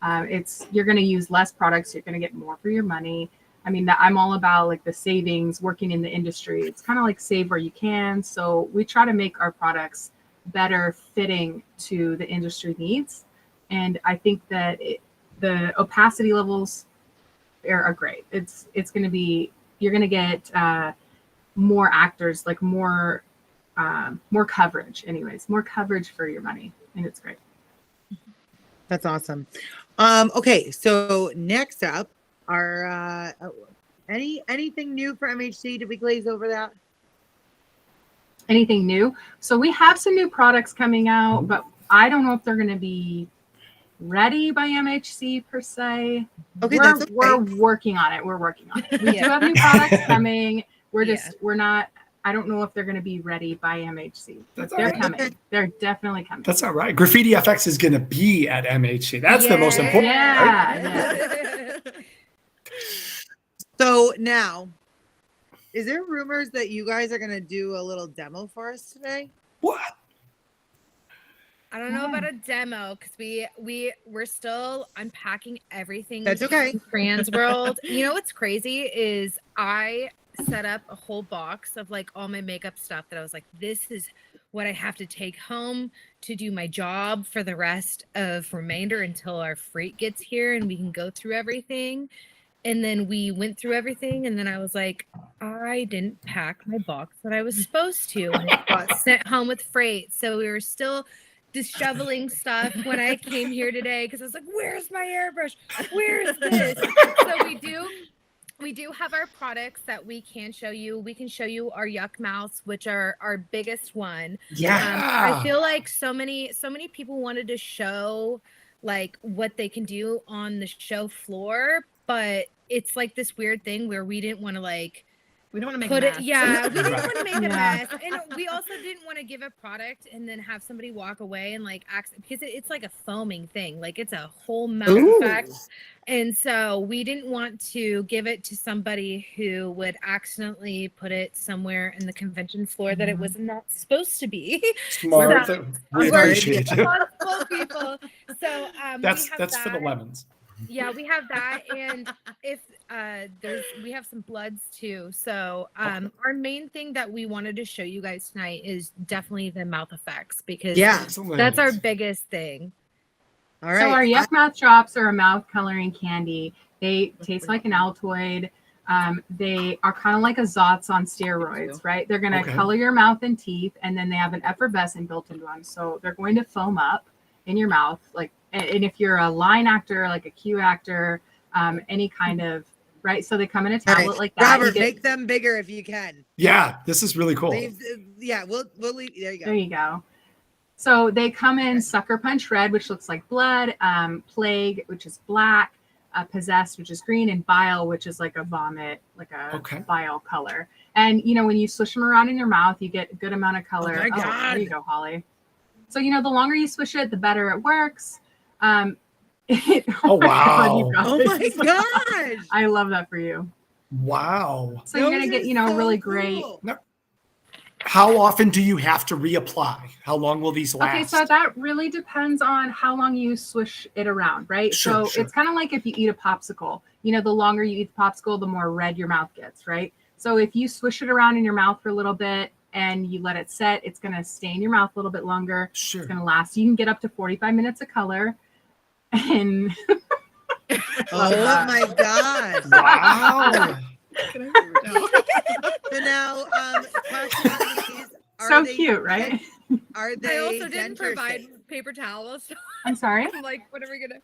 You're going to use less products. You're going to get more for your money. I mean, I'm all about like the savings, working in the industry. It's kind of like save where you can. So we try to make our products better fitting to the industry needs. And I think that the opacity levels are great. It's going to be, you're going to get more actors, like more coverage anyways, more coverage for your money. And it's great. That's awesome. Okay, so next up are anything new for MHC? Did we glaze over that? Anything new? So we have some new products coming out, but I don't know if they're going to be ready by MHC per se. Okay, that's okay. We're working on it. We're working on it. We do have new products coming. We're not, I don't know if they're going to be ready by MHC. That's all They're right. coming. They're definitely coming. That's all right. Graffiti FX is going to be at MHC. That's the most important. Yeah. So now, is there rumors that you guys are going to do a little demo for us today? What? I don't know about a demo because we're still unpacking everything. That's okay. in Transworld. You know what's crazy is I set up a whole box of like all my makeup stuff that I was like, this is what I have to take home to do my job for the rest of remainder until our freight gets here and we can go through everything. And then we went through everything, and then I was like, I didn't pack my box that I was supposed to, and it got sent home with freight. So we were still disheveling stuff when I came here today because I was like, where's my airbrush? Where's this? So we do have our products that we can show you. We can show you our Yuck Mouse, which are our biggest one. Yeah. I feel like so many people wanted to show like what they can do on the show floor, but it's like this weird thing where we didn't want to like We don't want to make put a it. mess. Yeah, we didn't want to make a Yeah. mess, and we also didn't want to give a product and then have somebody walk away and like because it's like a foaming thing, like it's a whole mouth Ooh. effect, and so we didn't want to give it to somebody who would accidentally put it somewhere in the convention floor that it was not supposed to be. Smart. So- We We're- appreciate you. Responsible people. So That's we have for the that. lemons. Yeah, we have that, and if we have some bloods too. So our main thing that we wanted to show you guys tonight is definitely the mouth effects because Yeah. Excellent. that's our biggest thing. All right. So our Yuck Mouth drops are a mouth coloring candy. They taste like an Altoid. They are kind of like a Zots on steroids, right? They're going to Okay. color your mouth and teeth, and then they have an effervescent built into them. So they're going to foam up in your mouth. And if you're a line actor, like a Q actor, any kind of, right? So they come in a All tablet right. like that. You Robert, get- make them bigger if you can. Yeah, this is really cool. Yeah, we'll leave. There you go. There you go. So they come in Sucker Punch Red, which looks like blood, Plague, which is black, Possessed, which is green, and Bile, which is like a vomit, like a Okay. bile color. And, when you swish them around in your mouth, you get a good amount of color. Oh my God. There you go, Holly. So, the longer you swish it, the better it works. Oh, wow. Oh my gosh. I love that for you. Wow. So you're Those gonna get, are so really great. cool. How often do you have to reapply? How long will these last? Okay, so that really depends on how long you swish it around, right? Sure, So it's kind of like if you eat a popsicle. The longer you eat the popsicle, the more red your mouth gets, right? So if you swish it around in your mouth for a little bit and you let it set, it's going to stay in your mouth a little bit longer. Sure. It's going to last. You can get up to 45 minutes of color. And Oh my gosh. Wow. So now, question is, are so they- cute, right? Are they I also didn't denture provide safe? paper towels. So I'm sorry. I'm like, what are we gonna?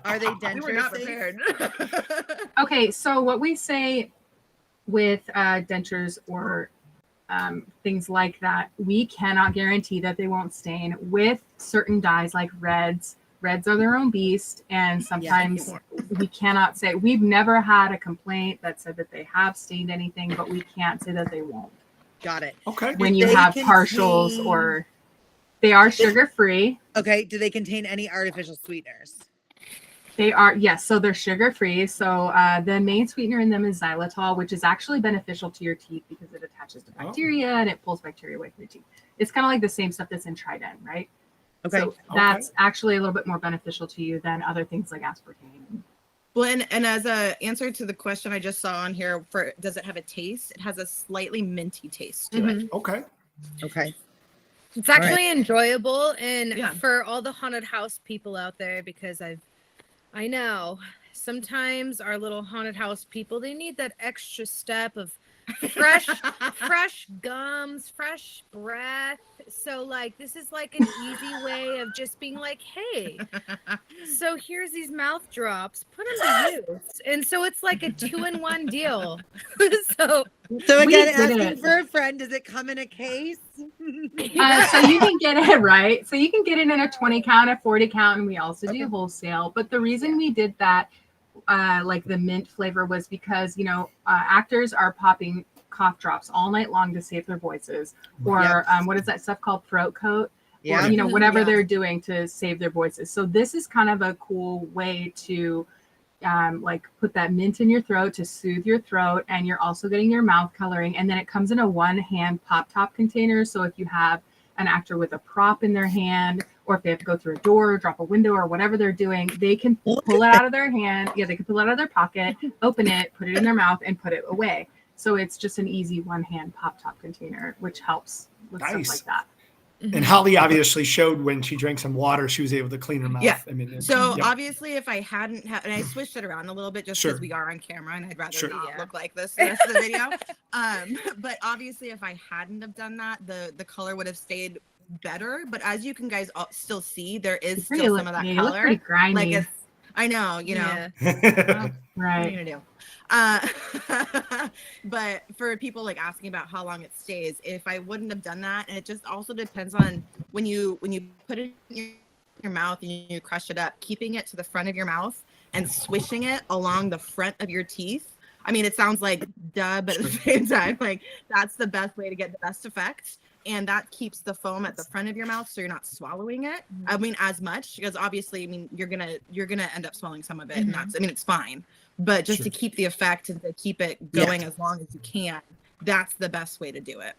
Are they We were denture not safe? prepared. Okay, so what we say with dentures or things like that, we cannot guarantee that they won't stain. With certain dyes like reds are their own beast, and sometimes we cannot say. We've never had a complaint that said that they have stained anything, but we can't say that they won't. Got it. Okay. When Do you they have partials, contain- or they are sugar free. Okay. Do they contain any artificial sweeteners? They are, yes. So they're sugar free. So the main sweetener in them is xylitol, which is actually beneficial to your teeth because it attaches to bacteria and it pulls bacteria away from your teeth. It's kind of like the same stuff that's in Trident, right? Okay. So that's actually a little bit more beneficial to you than other things like aspartame. Well, and as a answer to the question I just saw on here for does it have a taste? It has a slightly minty taste to it. Okay. Okay. It's actually enjoyable, and Yeah. for all the haunted house people out there, because I know sometimes our little haunted house people, they need that extra step of fresh gums, fresh breath. So like this is like an easy way of just being like, hey, so here's these mouth drops, put them to use. And so it's like a 2-in-1 deal. So So We again, did asking it. for a friend, does it come in a case? So you can get it right. So you can get it in a 20 count, a 40 count, and we also do wholesale. But the reason we did that, like the mint flavor, was because actors are popping cough drops all night long to save their voices, or Yep. what is that stuff called, throat coat, Yeah. or whatever Yeah. they're doing to save their voices. So this is kind of a cool way to like put that mint in your throat to soothe your throat, and you're also getting your mouth coloring. And then it comes in a 1-hand pop top container, so if you have an actor with a prop in their hand, or if they have to go through a door, drop a window, or whatever they're doing, they can pull it out of their hand. Yeah, they can pull it out of their pocket, open it, put it in their mouth, and put it away. So it's just an easy 1-hand pop top container, which helps with Nice. stuff like that. And Holly obviously showed when she drank some water, she was able to clean her mouth. Yeah. I mean, So yep. obviously, if I hadn't and I switched it around a little bit just because Sure. we are on camera and I'd rather Sure. not Yeah. look like this the rest of the video. But obviously, if I hadn't have done that, the color would have stayed better. But as you can guys still see, there is Pretty still look- some of that yeah, you look color. pretty grimy. Like it's, I know, Yeah. what are Right. you gonna do? But for people like asking about how long it stays, if I wouldn't have done that, and it just also depends on when you put it in your mouth and you crush it up, keeping it to the front of your mouth and swishing it along the front of your teeth. I mean, it sounds like duh, but at the same time, like that's the best way to get the best effect. And that keeps the foam at the front of your mouth, so you're not swallowing it. I mean, as much, because obviously, I mean, you're gonna end up swallowing some of it, and that's, I mean, it's fine. But just to keep the effect and to keep it going as long as you can, that's the best way to do it.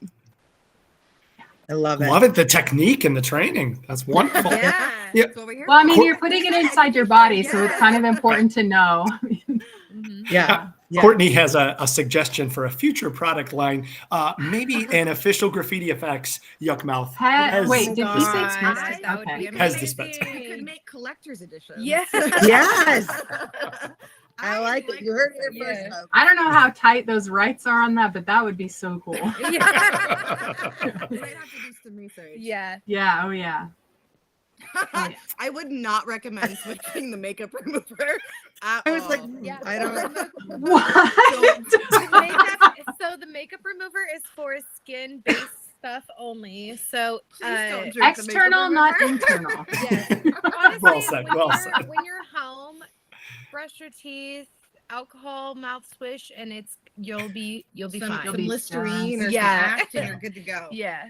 I love it. Love it. The technique and the training. That's wonderful. Yeah. Yeah. That's what we're here Well, I for. mean, you're putting it inside your body, so it's kind of important to know. Yeah. Yeah. Courtney has a suggestion for a future product line. Maybe an official Graffiti Effects Yuck Mouth. has- Wait, did he say God, expensive? that would be Okay. Has amazing. dispensed. We could make collector's editions. Yeah. Yes. I like it. You heard it here Yeah. first, folks. I don't know how tight those rights are on that, but that would be so cool. Yeah. We might have to do some research. Yeah. Yeah, oh yeah. I would not recommend switching the makeup remover at I was like, all. Yeah. I don't. What? So the makeup remover is for skin-based stuff only. So Please don't drink the makeup External, not remover. internal. yes. Honestly, Well said, when well you're, said. when you're home, brush your teeth, alcohol, mouth swish, and you'll be Some fine. You'll be Listerine or Yeah. some Act and you're good to go. Yeah.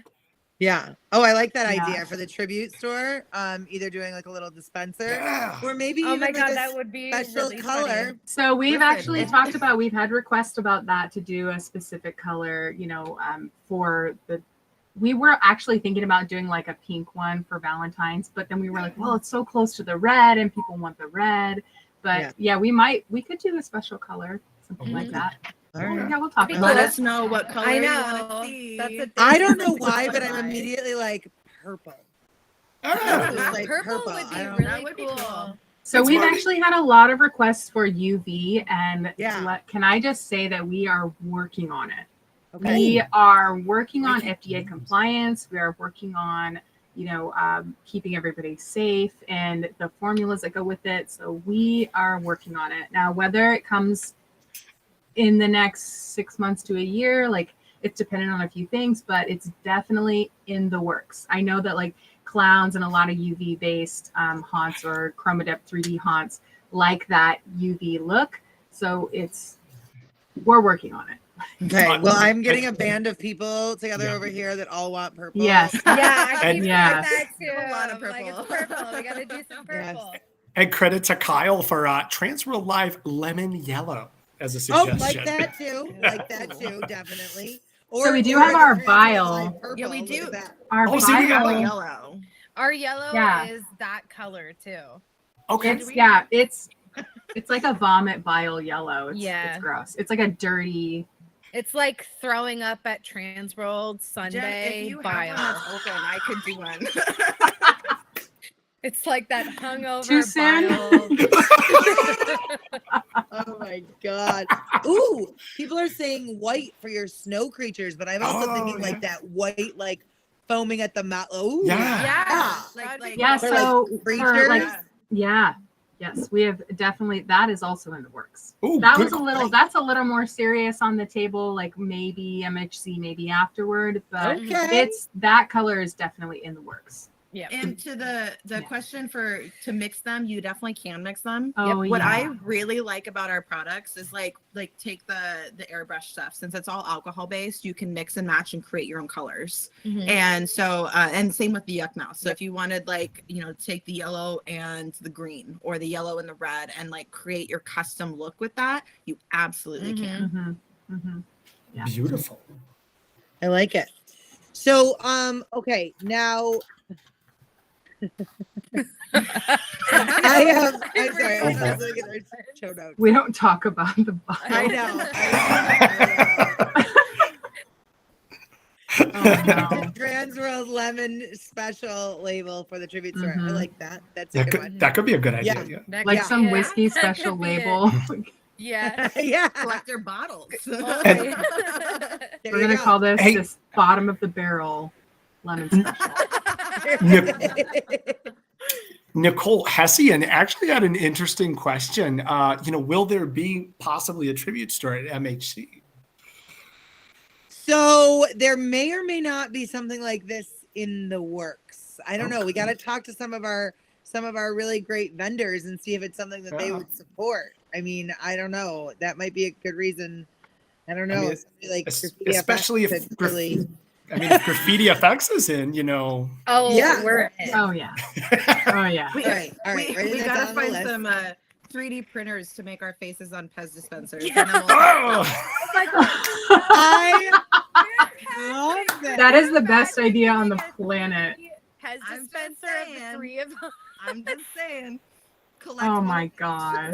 Yeah. Oh, I like that Yeah. idea for the tribute store. Either doing like a little dispenser Yeah. or maybe Oh even my like God, a that would be special really color. funny. So we've Listen, actually it- talked about, we've had requests about that to do a specific color, for we were actually thinking about doing like a pink one for Valentine's, but then we were like, well, it's so close to the red and people want the red. But yeah, we could do a special color, something like Mhm. that. All right. Yeah, we'll talk That'd be about Let it. us know what color I you know. want to see. That's a I thing. don't know why, but I'm Why? immediately like purple. Ah. Just like Purple would I be don't- really That would be cool. cool. So That's we've funny. actually had a lot of requests for UV, and Yeah. can I just say that we are working on it. Okay. We are working on FDA compliance. We are working on, keeping everybody safe and the formulas that go with it. So we are working on it. Now, whether it comes in the next 6 months to a year, like it's dependent on a few things, but it's definitely in the works. I know that like clowns and a lot of UV based haunts or chroma-depth 3D haunts like that UV look. So we're working on it. Okay. Well, I'm getting a band of people together over here that all want purple. Yes. Yeah, I keep Yes. saying that too. A lot of I'm like, it's purple. purple. We gotta do some Yes. purple. And credit to Kyle for Transworld Live Lemon Yellow as a Oh, suggestion. like that too. Like that too, definitely. So we do or have our Transworld vial. Live purple, Yeah, we look do. at that. Our Oh, see, we got vial, one. Yellow. Our yellow Yeah. is that color too. Okay. it's like a vomit vial yellow. Yeah. It's gross. It's like a dirty. It's like throwing up at Transworld Jen, Sunday if you have bio. one that's open, I could do one. It's like that hungover Too soon? bio. Oh my god. Ooh, people are saying white for your snow creatures, but I'm also thinking yeah. like that white, like foaming at the mouth. Ooh, Yeah. Yeah. Like- Yeah. For, So like, for, creatures? like, yeah. Yes, we have definitely, that is also in the works. Ooh, That good was that's a little more serious on the table, like maybe MHC, maybe afterward, but Okay. that color is definitely in the works. Yeah. And to the Yeah. question to mix them, you definitely can mix them. Oh, What yeah. I really like about our products is like take the airbrush stuff. Since it's all alcohol based, you can mix and match and create your own colors. Mhm. And so and same with the Yuck Mouse. So if you wanted take the yellow and the green or the yellow and the red and like create your custom look with that, you absolutely can. Mm-hmm. Mm-hmm. Yeah. Beautiful. I like it. So, okay, now I'm sorry, I'm just looking at our show notes. We don't talk about the bottle. I know. Oh, no. Transworld lemon special label for the tribute store. I Mhm. like that. That's a good one. That could be a good idea. Yeah. Yeah. That Like could some be it. whiskey That special could be it. label. Yeah. Yeah. Collect their bottles. Oh, And- yeah. There We're you gonna go. call this Hey. this bottom of the barrel lemon special. Nicole Hessian actually had an interesting question. Will there be possibly a tribute store at MHC? So there may or may not be something like this in the works. I don't know. We got to talk to some of our really great vendors and see if it's something that they Yeah. would support. I mean, I don't know. That might be a good reason. I don't know. mean, Somebody like es- Graffiti especially FX if could graf- really. If Graffiti FX is in, Oh, Yeah. we're in. Oh yeah. Oh yeah. We, All right, we, writing we that gotta down on the find list. some 3D printers to make our faces on Pez dispensers. Yeah. And then we'll- Oh! I love that. That is the best idea on the planet. Has I'm just dispenser of the saying. three of them. I'm just saying. Collect Oh little- my gosh.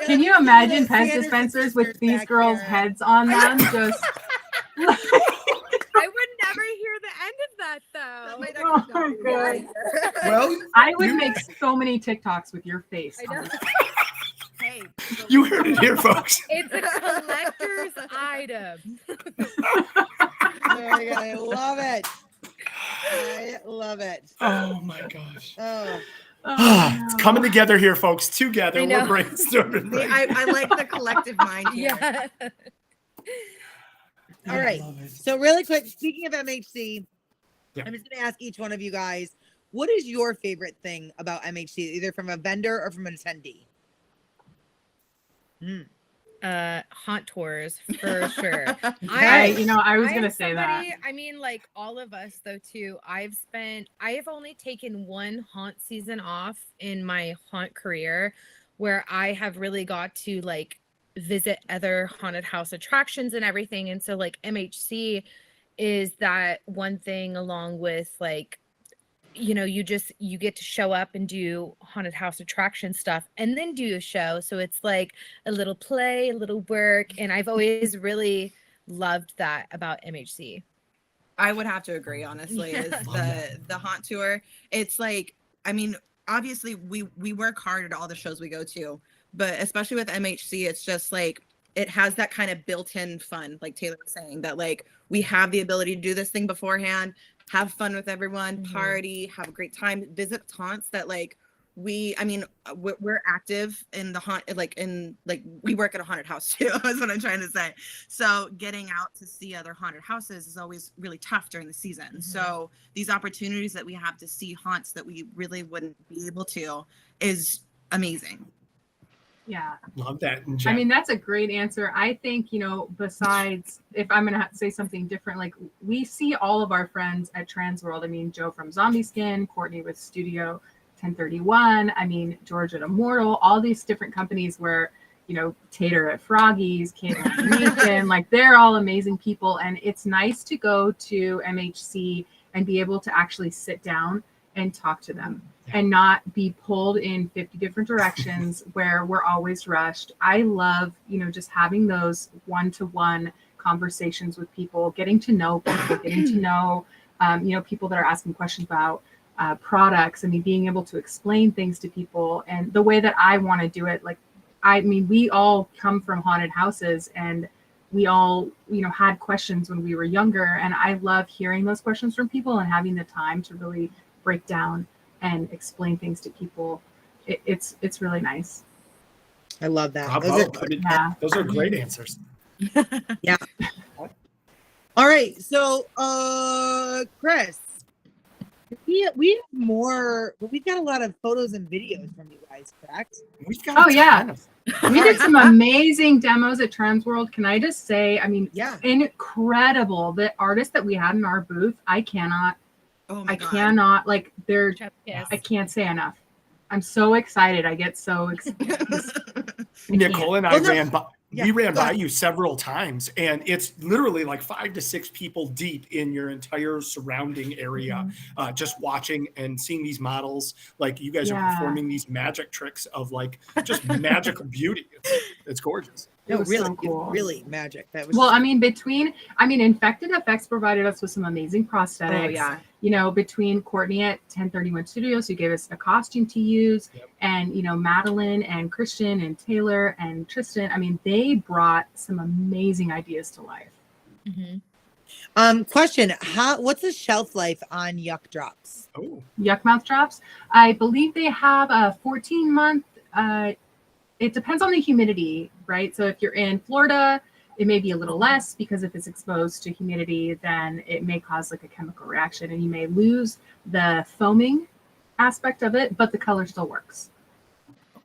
Can you imagine Pez dispensers with these girls' heads on them? Just I would never hear the end of that That though. might Oh actually my not be God. good. Well, I would You- make so many TikToks with your face. I know. on it. Hey, but you heard it here, folks. It's a collector's item. Oh my God, I love it. I love it. Oh my gosh. Oh, Oh, It's no. coming together here, folks. Together, I we're know. brainstorming. See, Right I like the collective mind here. Yeah. all right. I love it. So really quick, speaking of MHC, Yeah. I'm just going to ask each one of you guys, what is your favorite thing about MHC, either from a vendor or from an attendee? haunt tours for sure. I was I'm gonna say that. somebody- I mean, like all of us though too. I have only taken one haunt season off in my haunt career, where I have really got to like visit other haunted house attractions and everything. And so like MHC is that one thing, along with like, you get to show up and do haunted house attraction stuff and then do a show. So it's like a little play, a little work. And I've always really loved that about MHC. I would have to agree, honestly, is the haunt tour. It's like, I mean, obviously we work hard at all the shows we go to, but especially with MHC, it's just like, it has that kind of built-in fun, like Taelor was saying, that like we have the ability to do this thing beforehand, have fun with everyone, party, have a great time, visit haunts that like we're active in the haunt, we work at a haunted house too, is what I'm trying to say. So getting out to see other haunted houses is always really tough during the season. So these opportunities that we have to see haunts that we really wouldn't be able to is amazing. Yeah. Love that. I mean, that's a great answer. I think, besides, if I'm going to have to say something different, like we see all of our friends at Transworld. I mean, Joe from Zombie Skin, Courtney with Studio 1031. I mean, George at Immortal, all these different companies where, Tater at Froggy's, Caitlin and Nathan, like they're all amazing people. And it's nice to go to MHC and be able to actually sit down and talk to them. And not be pulled in 50 different directions where we're always rushed. I love, just having those one-to-one conversations with people, getting to know people, getting to know, people that are asking questions about products. I mean, being able to explain things to people and the way that I want to do it. Like, I mean, we all come from haunted houses and we all, had questions when we were younger. And I love hearing those questions from people and having the time to really break down and explain things to people. It's really nice. I love that. Those are great answers. Yeah. All right. So, Chris, we have more, but we've got a lot of photos and videos from you guys, correct? We've got we did some amazing demos at Transworld. Can I just say, I mean, incredible. The artists that we had in our booth, I cannot, I can't say enough. I'm so excited. I get so excited. Nicole and I ran by you several times, and it's literally like 5 to 6 people deep in your entire surrounding area, just watching and seeing these models. Like you guys are performing these magic tricks of like just magical beauty. It's gorgeous. No, really, so cool. Really magic. That was Infected FX provided us with some amazing prosthetics. Between Courtney at 1031 Studios, who gave us a costume to use, and Madeline and Christian and Taylor and Tristan. I mean, they brought some amazing ideas to life. Question: what's the shelf life on Yuck Drops? Yuck Mouth Drops. I believe they have a 14-month. It depends on the humidity, right? So if you're in Florida, it may be a little less, because if it's exposed to humidity, then it may cause like a chemical reaction and you may lose the foaming aspect of it, but the color still works.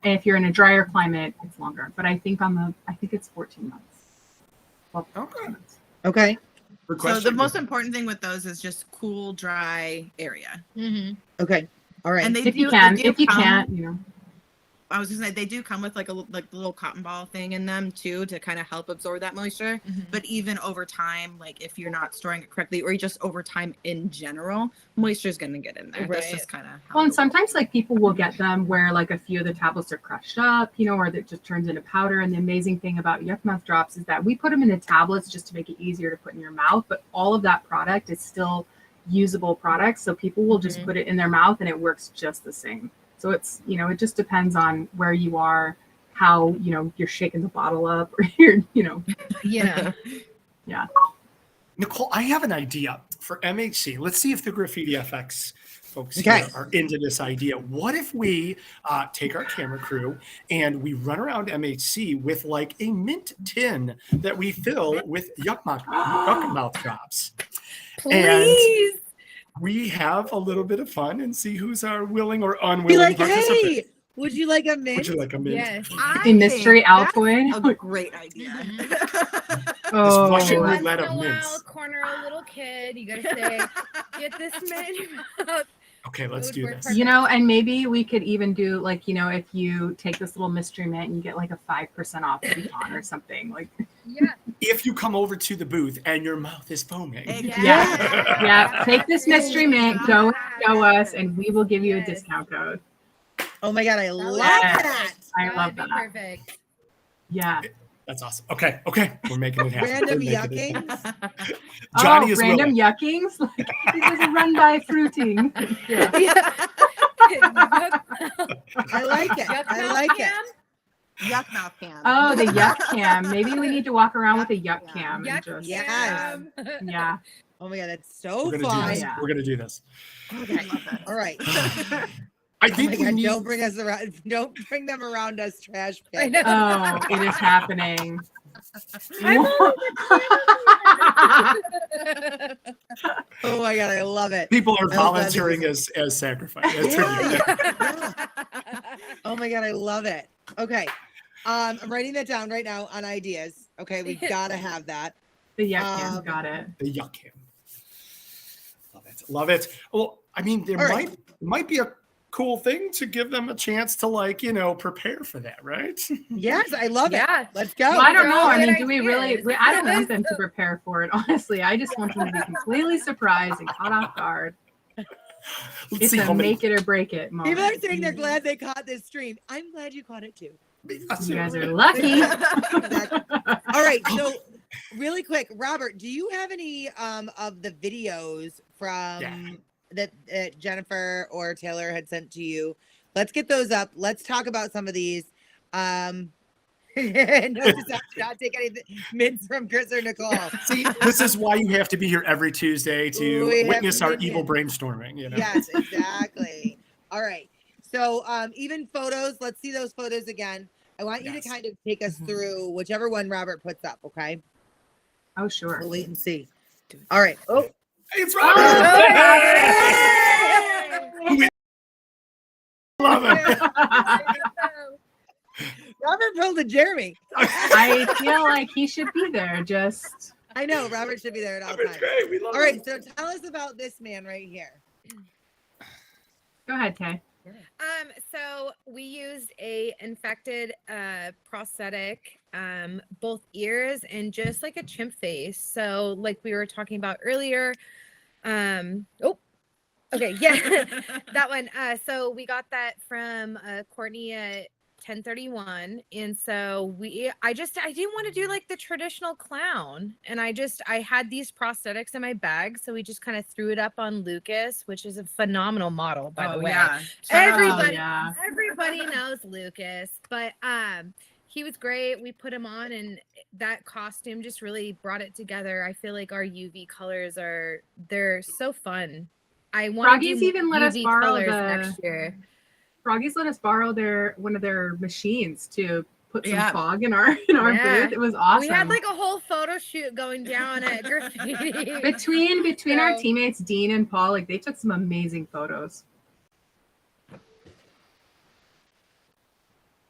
And if you're in a drier climate, it's longer. But I think it's 14 months. Okay. So the most important thing with those is just cool, dry area. Okay. All right. And if you can't, I was just saying, they do come with like a little cotton ball thing in them too, to kind of help absorb that moisture. But even over time, like if you're not storing it correctly, or just over time in general, moisture is going to get in there. That's just kind of well, and sometimes like people will get them where like a few of the tablets are crushed up, or that just turns into powder. And the amazing thing about Yuck Mouth Drops is that we put them into tablets just to make it easier to put in your mouth, but all of that product is still usable product. So people will just put it in their mouth and it works just the same. So it's, it just depends on where you are, how, you're shaking the bottle up, or you're, Yeah. Nicole, I have an idea for MHC. Let's see if the Graffiti FX folks here are into this idea. What if we take our camera crew and we run around MHC with like a mint tin that we fill with Yuck Mouth Drops? Please. And we have a little bit of fun and see who's our willing or unwilling participant. Hey, Would you like a mint? Would you like a mint? Yes. A mystery Altoid. A great idea. Oh, Russian Once roulette in of a while, mints. corner a little kid. You gotta say, get this mint in your mouth. Okay, let's would do work this. you know, and maybe we could even do like, you know, if you take this little mystery mint and you get like a 5% off coupon or something. Like, Yeah. If you come over to the booth and your mouth is foaming. yeah, take this mystery mint, go and show us, and we will give you a Yes. discount code. Oh my God, I love Yes. that. I That love would be that. perfect. Yeah. That's awesome. Okay, we're making it happen. Random We're making it happen. yuckings. Johnny is random willing. yuckings. Like, it doesn't run by fruiting. Yeah. I like it. I like it. Yuck mouth cam. Oh, the yuck cam. Maybe we need to walk around with a yuck cam. And Yuck just, Yes. cam. yeah. Oh my God, that's so We're gonna do fun. this. Yeah. We're gonna do this. Okay. All right. I Oh think my we God, need. don't bring us around. Don't bring them around us, trash I pit. know. Oh, it is happening. Oh my God, I love it. People are I love that volunteering as sacrifice. As tribute. Oh my God, I love it. Okay. I'm writing that down right now on ideas. Okay, we gotta have that. The yuck cam. Um, Got it. The yuck cam. Love it. Love it. Well, I mean, there All right. might be a cool thing to give them a chance to, like, you know, prepare for that, right? Yes, I love it. Yeah. Let's go. Well, I don't they're know. all I mean, good do we really? ideas. I don't want them to prepare for it. Honestly, I just want them to be completely surprised and caught off guard. Let's It's see a how many. make it or break it moment. People are saying they're glad they caught this stream. I'm glad you caught it too. You guys are lucky. Exactly. All right, so really quick, Robert, do you have any of the videos from that Jennifer or Taylor had sent to you? Let's get those up. Let's talk about some of these. No, not take any mints from Chris or Nicole. See, this is why you have to be here every Tuesday to We have witness to our be evil here. brainstorming. You know. Yes, exactly. All right. So even photos, let's see those photos again. I want you Yes. to kind of take us through whichever one Robert puts up, okay? Oh, sure. We'll wait and see. All right. Oh, Hey, it's Robert. We love it. Robert pulled a Jeremy. I feel like he should be there. Just I know Robert should be there at all Robert's times. great. We love All it. right, so tell us about this man right here. go ahead, Tay. So we used a infected prosthetic, both ears and just like a chimp face. So like we were talking about earlier. Okay, yeah, that one. So we got that from Courtney at 1031, and so I didn't want to do like the traditional clown, and I had these prosthetics in my bag, so we just kind of threw it up on Lucas, which is a phenomenal model, by the way. Everybody, yeah. everybody knows Lucas, but he was great. We put him on, and that costume just really brought it together. I feel like our UV colors they're so fun. I want Froggy's even let us borrow next year. Froggy's let us borrow one of their machines to put some Yeah. fog in our Yeah. booth. It was awesome. We had like a whole photo shoot going down at Graffiti. between our So- teammates Dean and Paul, like they took some amazing photos.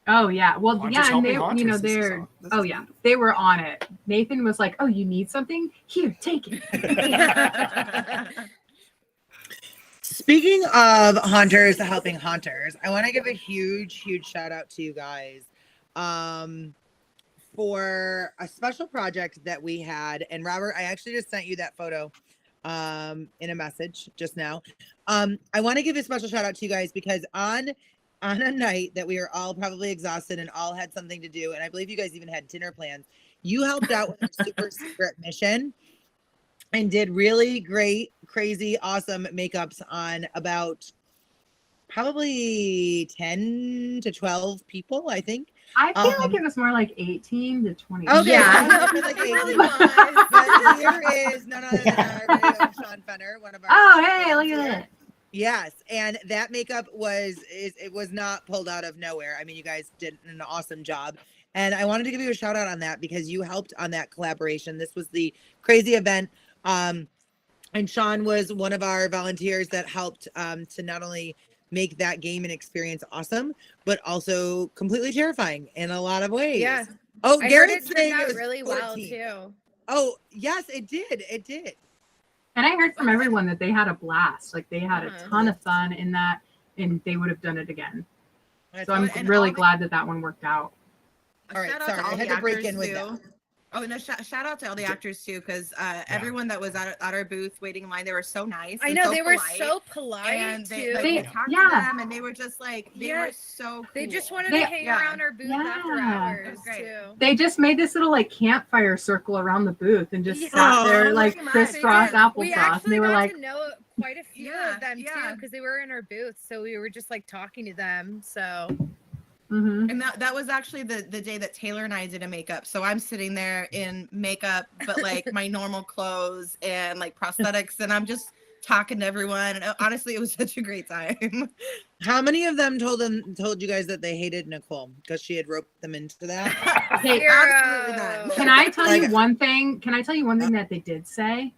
Oh yeah, well Hunters yeah, and helping they hunters. This is they're all- this oh is yeah, they were on it. Nathan was like, "Oh, you need something? Here, take it." Speaking of hunters helping hunters, I want to give a huge shout out to you guys for a special project that we had. And Robert, I actually just sent you that photo in a message just now. I want to give a special shout out to you guys because on a night that we were all probably exhausted and all had something to do, and I believe you guys even had dinner plans, you helped out with a super secret mission and did really great, crazy, awesome makeups on about probably 10 to 12 people, I think. I feel like it was more like 18 to 20. Okay, Yeah. I feel like It 18. really was. But here is none other than our very own Sean Fenner, one of our. Oh, hey, look at that. Yes, and that makeup was not pulled out of nowhere. I mean, you guys did an awesome job. And I wanted to give you a shout out on that because you helped on that collaboration. This was the crazy event. And Sean was one of our volunteers that helped to not only make that game and experience awesome, but also completely terrifying in a lot of ways. Yeah. Oh, I heard Garrett's it saying turned it out was really well 14. too. Oh, yes, it did. It did. And I heard from everyone that they had a blast. Like they had a ton of fun in that, and they would have done it again. So I'm really glad that one worked out. All right, Shout out sorry, to all I had the to break actors, in with too. that. Oh no! Shout out to all the actors too, because everyone that was at our booth waiting in line, they were so nice. I and know so they were polite. so polite And too. we talked to them, and they were just like, they were so cool. They just wanted to hang around our booth after hours too. They just made this little like campfire circle around the booth and just sat there like crisscross applesauce. And they were like, to know quite a few of them too, because they were in our booth, so we were just like talking to them. So. And that was actually the day that Taelor and I did a makeup. So I'm sitting there in makeup, but like my normal clothes and like prosthetics, and I'm just talking to everyone. And honestly, it was such a great time. How many of them told you guys that they hated Nicole because she had roped them into that? Hey, absolutely not. Can I tell you one thing? Can I tell you one thing that they did say?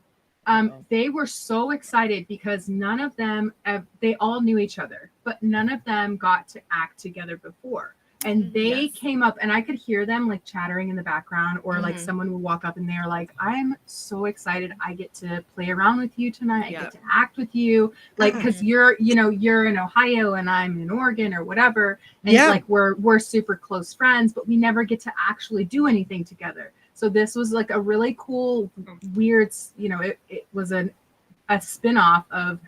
They were so excited because none of them, they all knew each other, but none of them got to act together before. And they came up, and I could hear them like chattering in the background, or like someone would walk up and they're like, I'm so excited. I get to play around with you tonight. I get to act with you. Like, cause you're in Ohio and I'm in Oregon or whatever. And like, we're super close friends, but we never get to actually do anything together. So this was like a really cool, weird, it was a spin-off of,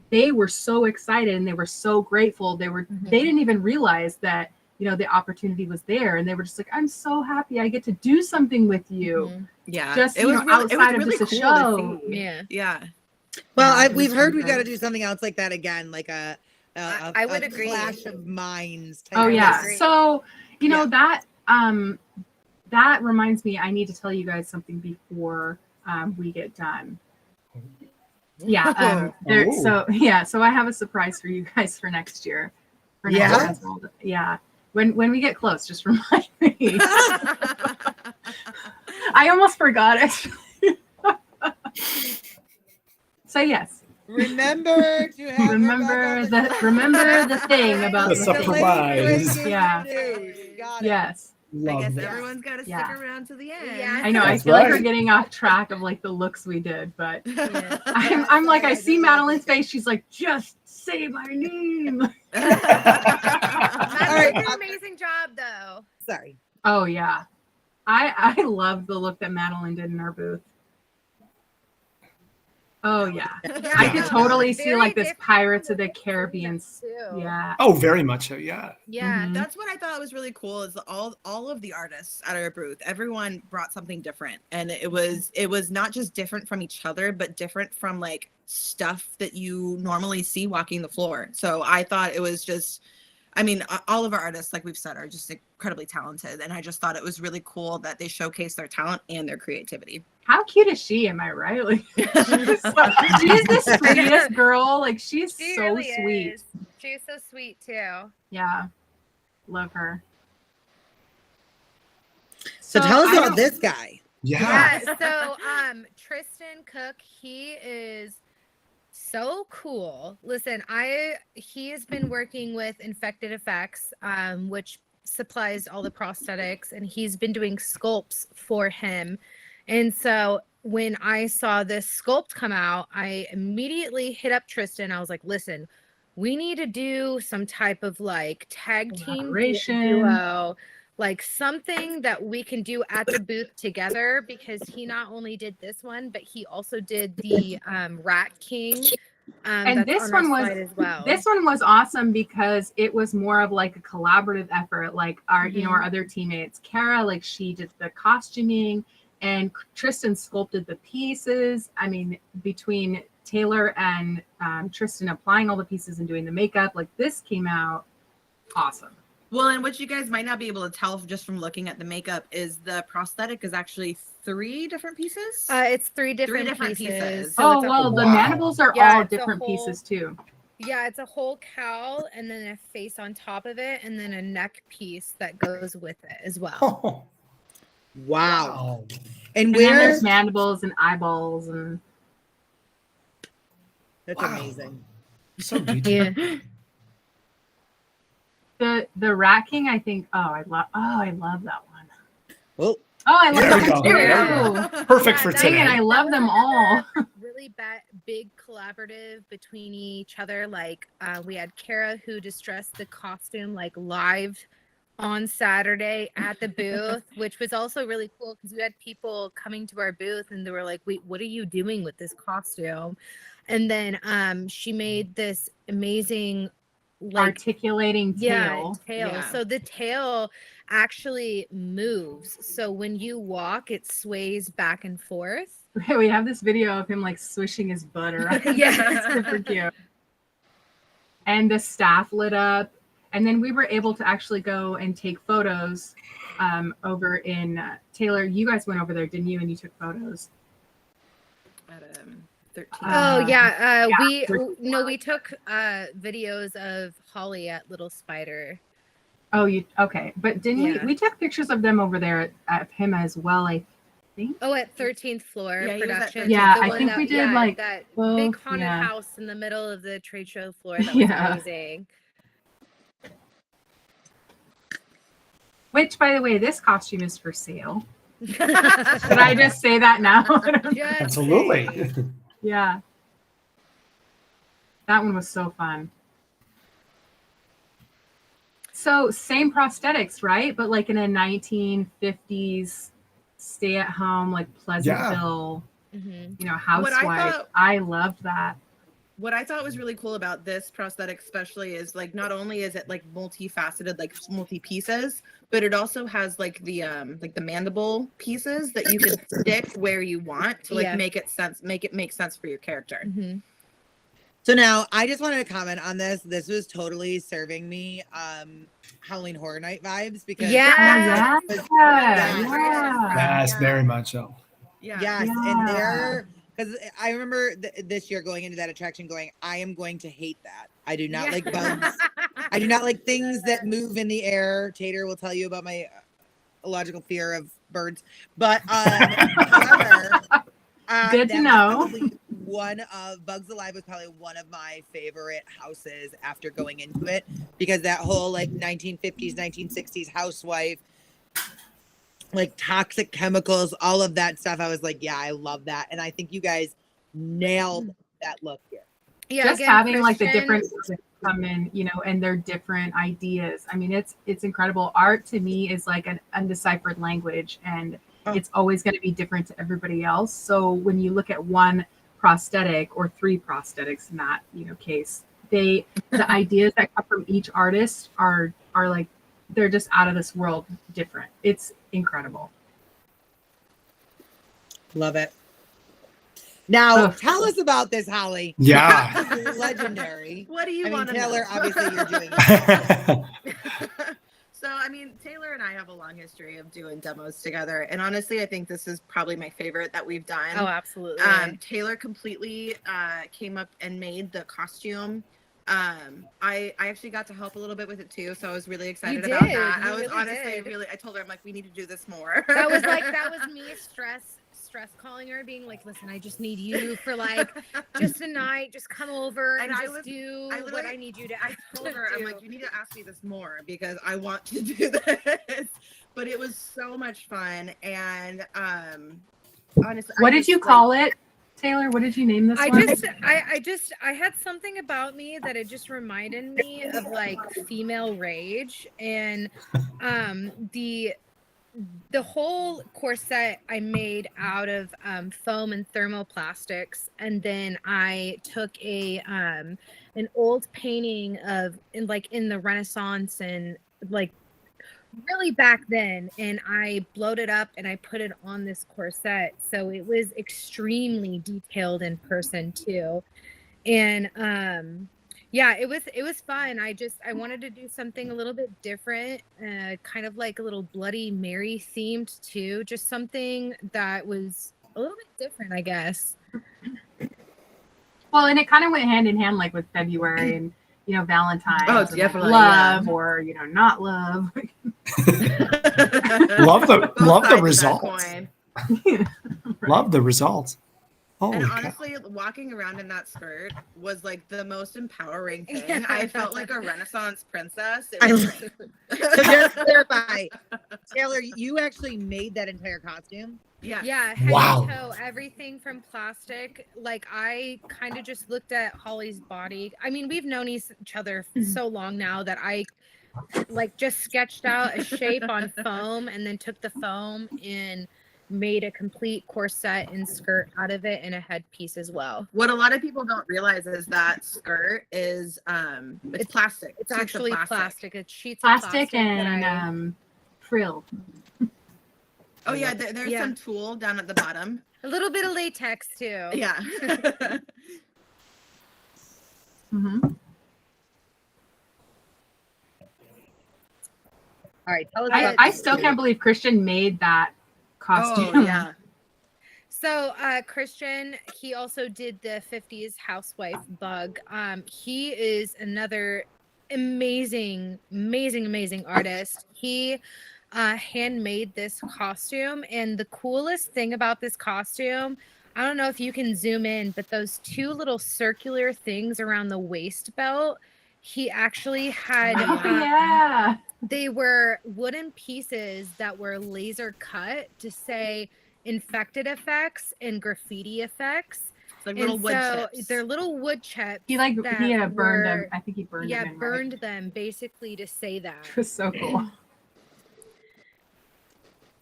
they were so excited and they were so grateful. They didn't even realize that, the opportunity was there, and they were just like, I'm so happy I get to do something with you. Yeah. Just, outside of just a show. Yeah. Well, we've heard we got to do something else like that again, like I would agree. Clash of minds. Oh yeah. So, that reminds me, I need to tell you guys something before we get done. Yeah. So I have a surprise for you guys for next year. Transworld. Yeah. When we get close, just remind me. I almost forgot it. So yes. Remember to have remember the thing about the the surprise. Thing. Yeah. Yes. I guess everyone's got to stick around to the end. Yeah, I know. I feel like we're getting off track of like the looks we did, but I'm like, I see Madeline's face. She's like, just say my name. Madeline did an amazing job, though. Sorry. Oh yeah, I love the look that Madeline did in our booth. Oh yeah, I could totally see like this Pirates of the Caribbean. Yeah. Oh, very much so. Yeah. Yeah. That's what I thought was really cool is all of the artists at our booth, everyone brought something different, and it was not just different from each other, but different from like stuff that you normally see walking the floor. So I thought it was just, I mean, all of our artists, like we've said, are just incredibly talented, and I just thought it was really cool that they showcase their talent and their creativity. How cute is she? Am I right? Like, she's the sweetest girl. Like, she's She so really sweet. is. She's so sweet too. Yeah, love her. So tell us about this guy. Yeah. So Tristan Cook, he is so cool. Listen, he has been working with Infected Effects, which supplies all the prosthetics, and he's been doing sculpts for him. And so when I saw this sculpt come out, I immediately hit up Tristan. I was like, listen, we need to do some type of like tag team duo, like something that we can do at the booth together, because he not only did this one, but he also did the Rat King. And this one was as well. This one was awesome because it was more of like a collaborative effort. Like our our other teammates, Kara, like she did the costuming, and Tristan sculpted the pieces. I mean, between Taelor and Tristan applying all the pieces and doing the makeup, like this came out awesome. Well, and what you guys might not be able to tell just from looking at the makeup is the prosthetic is actually 3 different pieces. It's three different pieces. So oh, well, the mandibles are all different pieces too. Yeah, it's a whole cowl and then a face on top of it, and then a neck piece that goes with it as well. Oh. Wow. And where there's mandibles and eyeballs and that's amazing. So detailed. The Rat King, I think. I love that one. Well, I love There we that one go. too. Yeah. Perfect for Dang it, today. I love them all. Really big collaborative between each other. Like we had Kara who distressed the costume like live on Saturday at the booth, which was also really cool because we had people coming to our booth and they were like, "Wait, what are you doing with this costume?" And then she made this amazing Articulating tail. tail. So the tail actually moves. So when you walk, it sways back and forth. We have this video of him like swishing his butt around. Yeah. It's super cute. And the staff lit up. And then we were able to actually go and take photos over in Taelor. You guys went over there, didn't you? And you took photos. At 13. We took videos of Holly at Little Spider. Oh, okay. But didn't we took pictures of them over there at him as well, I think. Oh, at 13th Floor Yeah, he was at production. 13th. Yeah, The I one think we did like that both, big haunted yeah. house in the middle of the trade show floor. That was Yeah. amazing. Which, by the way, this costume is for sale. Should I just say that now? Just Absolutely. saying. Yeah. That one was so fun. So same prosthetics, right? But like in a 1950s stay at home, like Pleasantville, Mhm. housewife. I loved that. What I thought was really cool about this prosthetic especially is like not only is it like multifaceted, like multi pieces, but it also has like the mandible pieces that you can stick where you want to like make it make sense for your character. Mhm. So now I just wanted to comment on this. This was totally serving me Halloween Horror Night vibes because Yeah. Yes, very much so. Yeah. yes, Yeah. and there because I remember this year going into that attraction going, I am going to hate that. I do not like bugs. I do not like things that move in the air. Tater will tell you about my illogical fear of birds, but however, Good to that was know. probably one of Bugs Alive was probably one of my favorite houses after going into it because that whole like 1950s, 1960s housewife, like toxic chemicals, all of that stuff. I was like, yeah, I love that, and I think you guys nailed that look here. Yeah, Just again, having like the Christian- different artists come in, and their different ideas. I mean, it's incredible. Art to me is like an undeciphered language, and it's always going to be different to everybody else. So when you look at one prosthetic or three prosthetics in that case, the ideas that come from each artist are like they're just out of this world different. It's incredible. Love it. Now, Ugh. tell us about this, Holly. Yeah. This is legendary. What do you I mean, want to know? Taylor, obviously you're doing it. So, I mean, Taelor and I have a long history of doing demos together. And honestly, I think this is probably my favorite that we've done. Oh, absolutely. Taelor completely came up and made the costume. I actually got to help a little bit with it too. So I was really excited about did. that. You I was really honestly did. I told her, I'm like, we need to do this more. that was me stress calling her, being like, listen, I just need you for like just a night, just come over and do what I need you to. I told her, I'm like, you need to ask me this more because I want to do this. But it was so much fun, and honestly, What did you call it, Taelor? What did you name this one? I had something about me that it just reminded me of like female rage, and the whole corset I made out of foam and thermoplastics, and then I took an old painting of in the Renaissance and like really back then, and I blowed it up and I put it on this corset, so it was extremely detailed in person too. And yeah, it was fun. I wanted to do something a little bit different, kind of like a little Bloody Mary themed too, just something that was a little bit different, I guess. Well, and it kind of went hand in hand, like with February and Valentine's. Oh, and, like, definitely, love yeah. or not love. love the Both sides of that results. coin. Love the results. Holy And cow. honestly, walking around in that skirt was like the most empowering thing. Yeah. I felt like a Renaissance princess. It I was love great. So just to clarify, Taylor, you actually made that entire costume? Yeah. Yeah, head Wow. to toe, everything from plastic. Like I kind of just looked at Holly's body. I mean, we've known each other for so long now that I like just sketched out a shape on foam and then took the foam and made a complete corset and skirt out of it and a headpiece as well. What a lot of people don't realize is that skirt is it's plastic. It's Sheets of actually plastic. It's sheets of Plastic plastic that and frill. Oh yeah, there's Yeah. some tulle down at the bottom. a little bit of latex too. Yeah. Hmm. All right, tell us I, about I still can't believe Christian made that costume. Oh yeah. So Christian, he also did the 50s housewife bug. He is another amazing artist. He handmade this costume, and the coolest thing about this costume, I don't know if you can zoom in, but those two little circular things around the waist belt, he actually had Oh, yeah. they were wooden pieces that were laser cut to say infected effects and graffiti effects. It's like little And wood so chips. they're little wood chips. He like that he burned were- them. I think he burned Yeah, them in. burned Right? them basically to say that. It was so cool.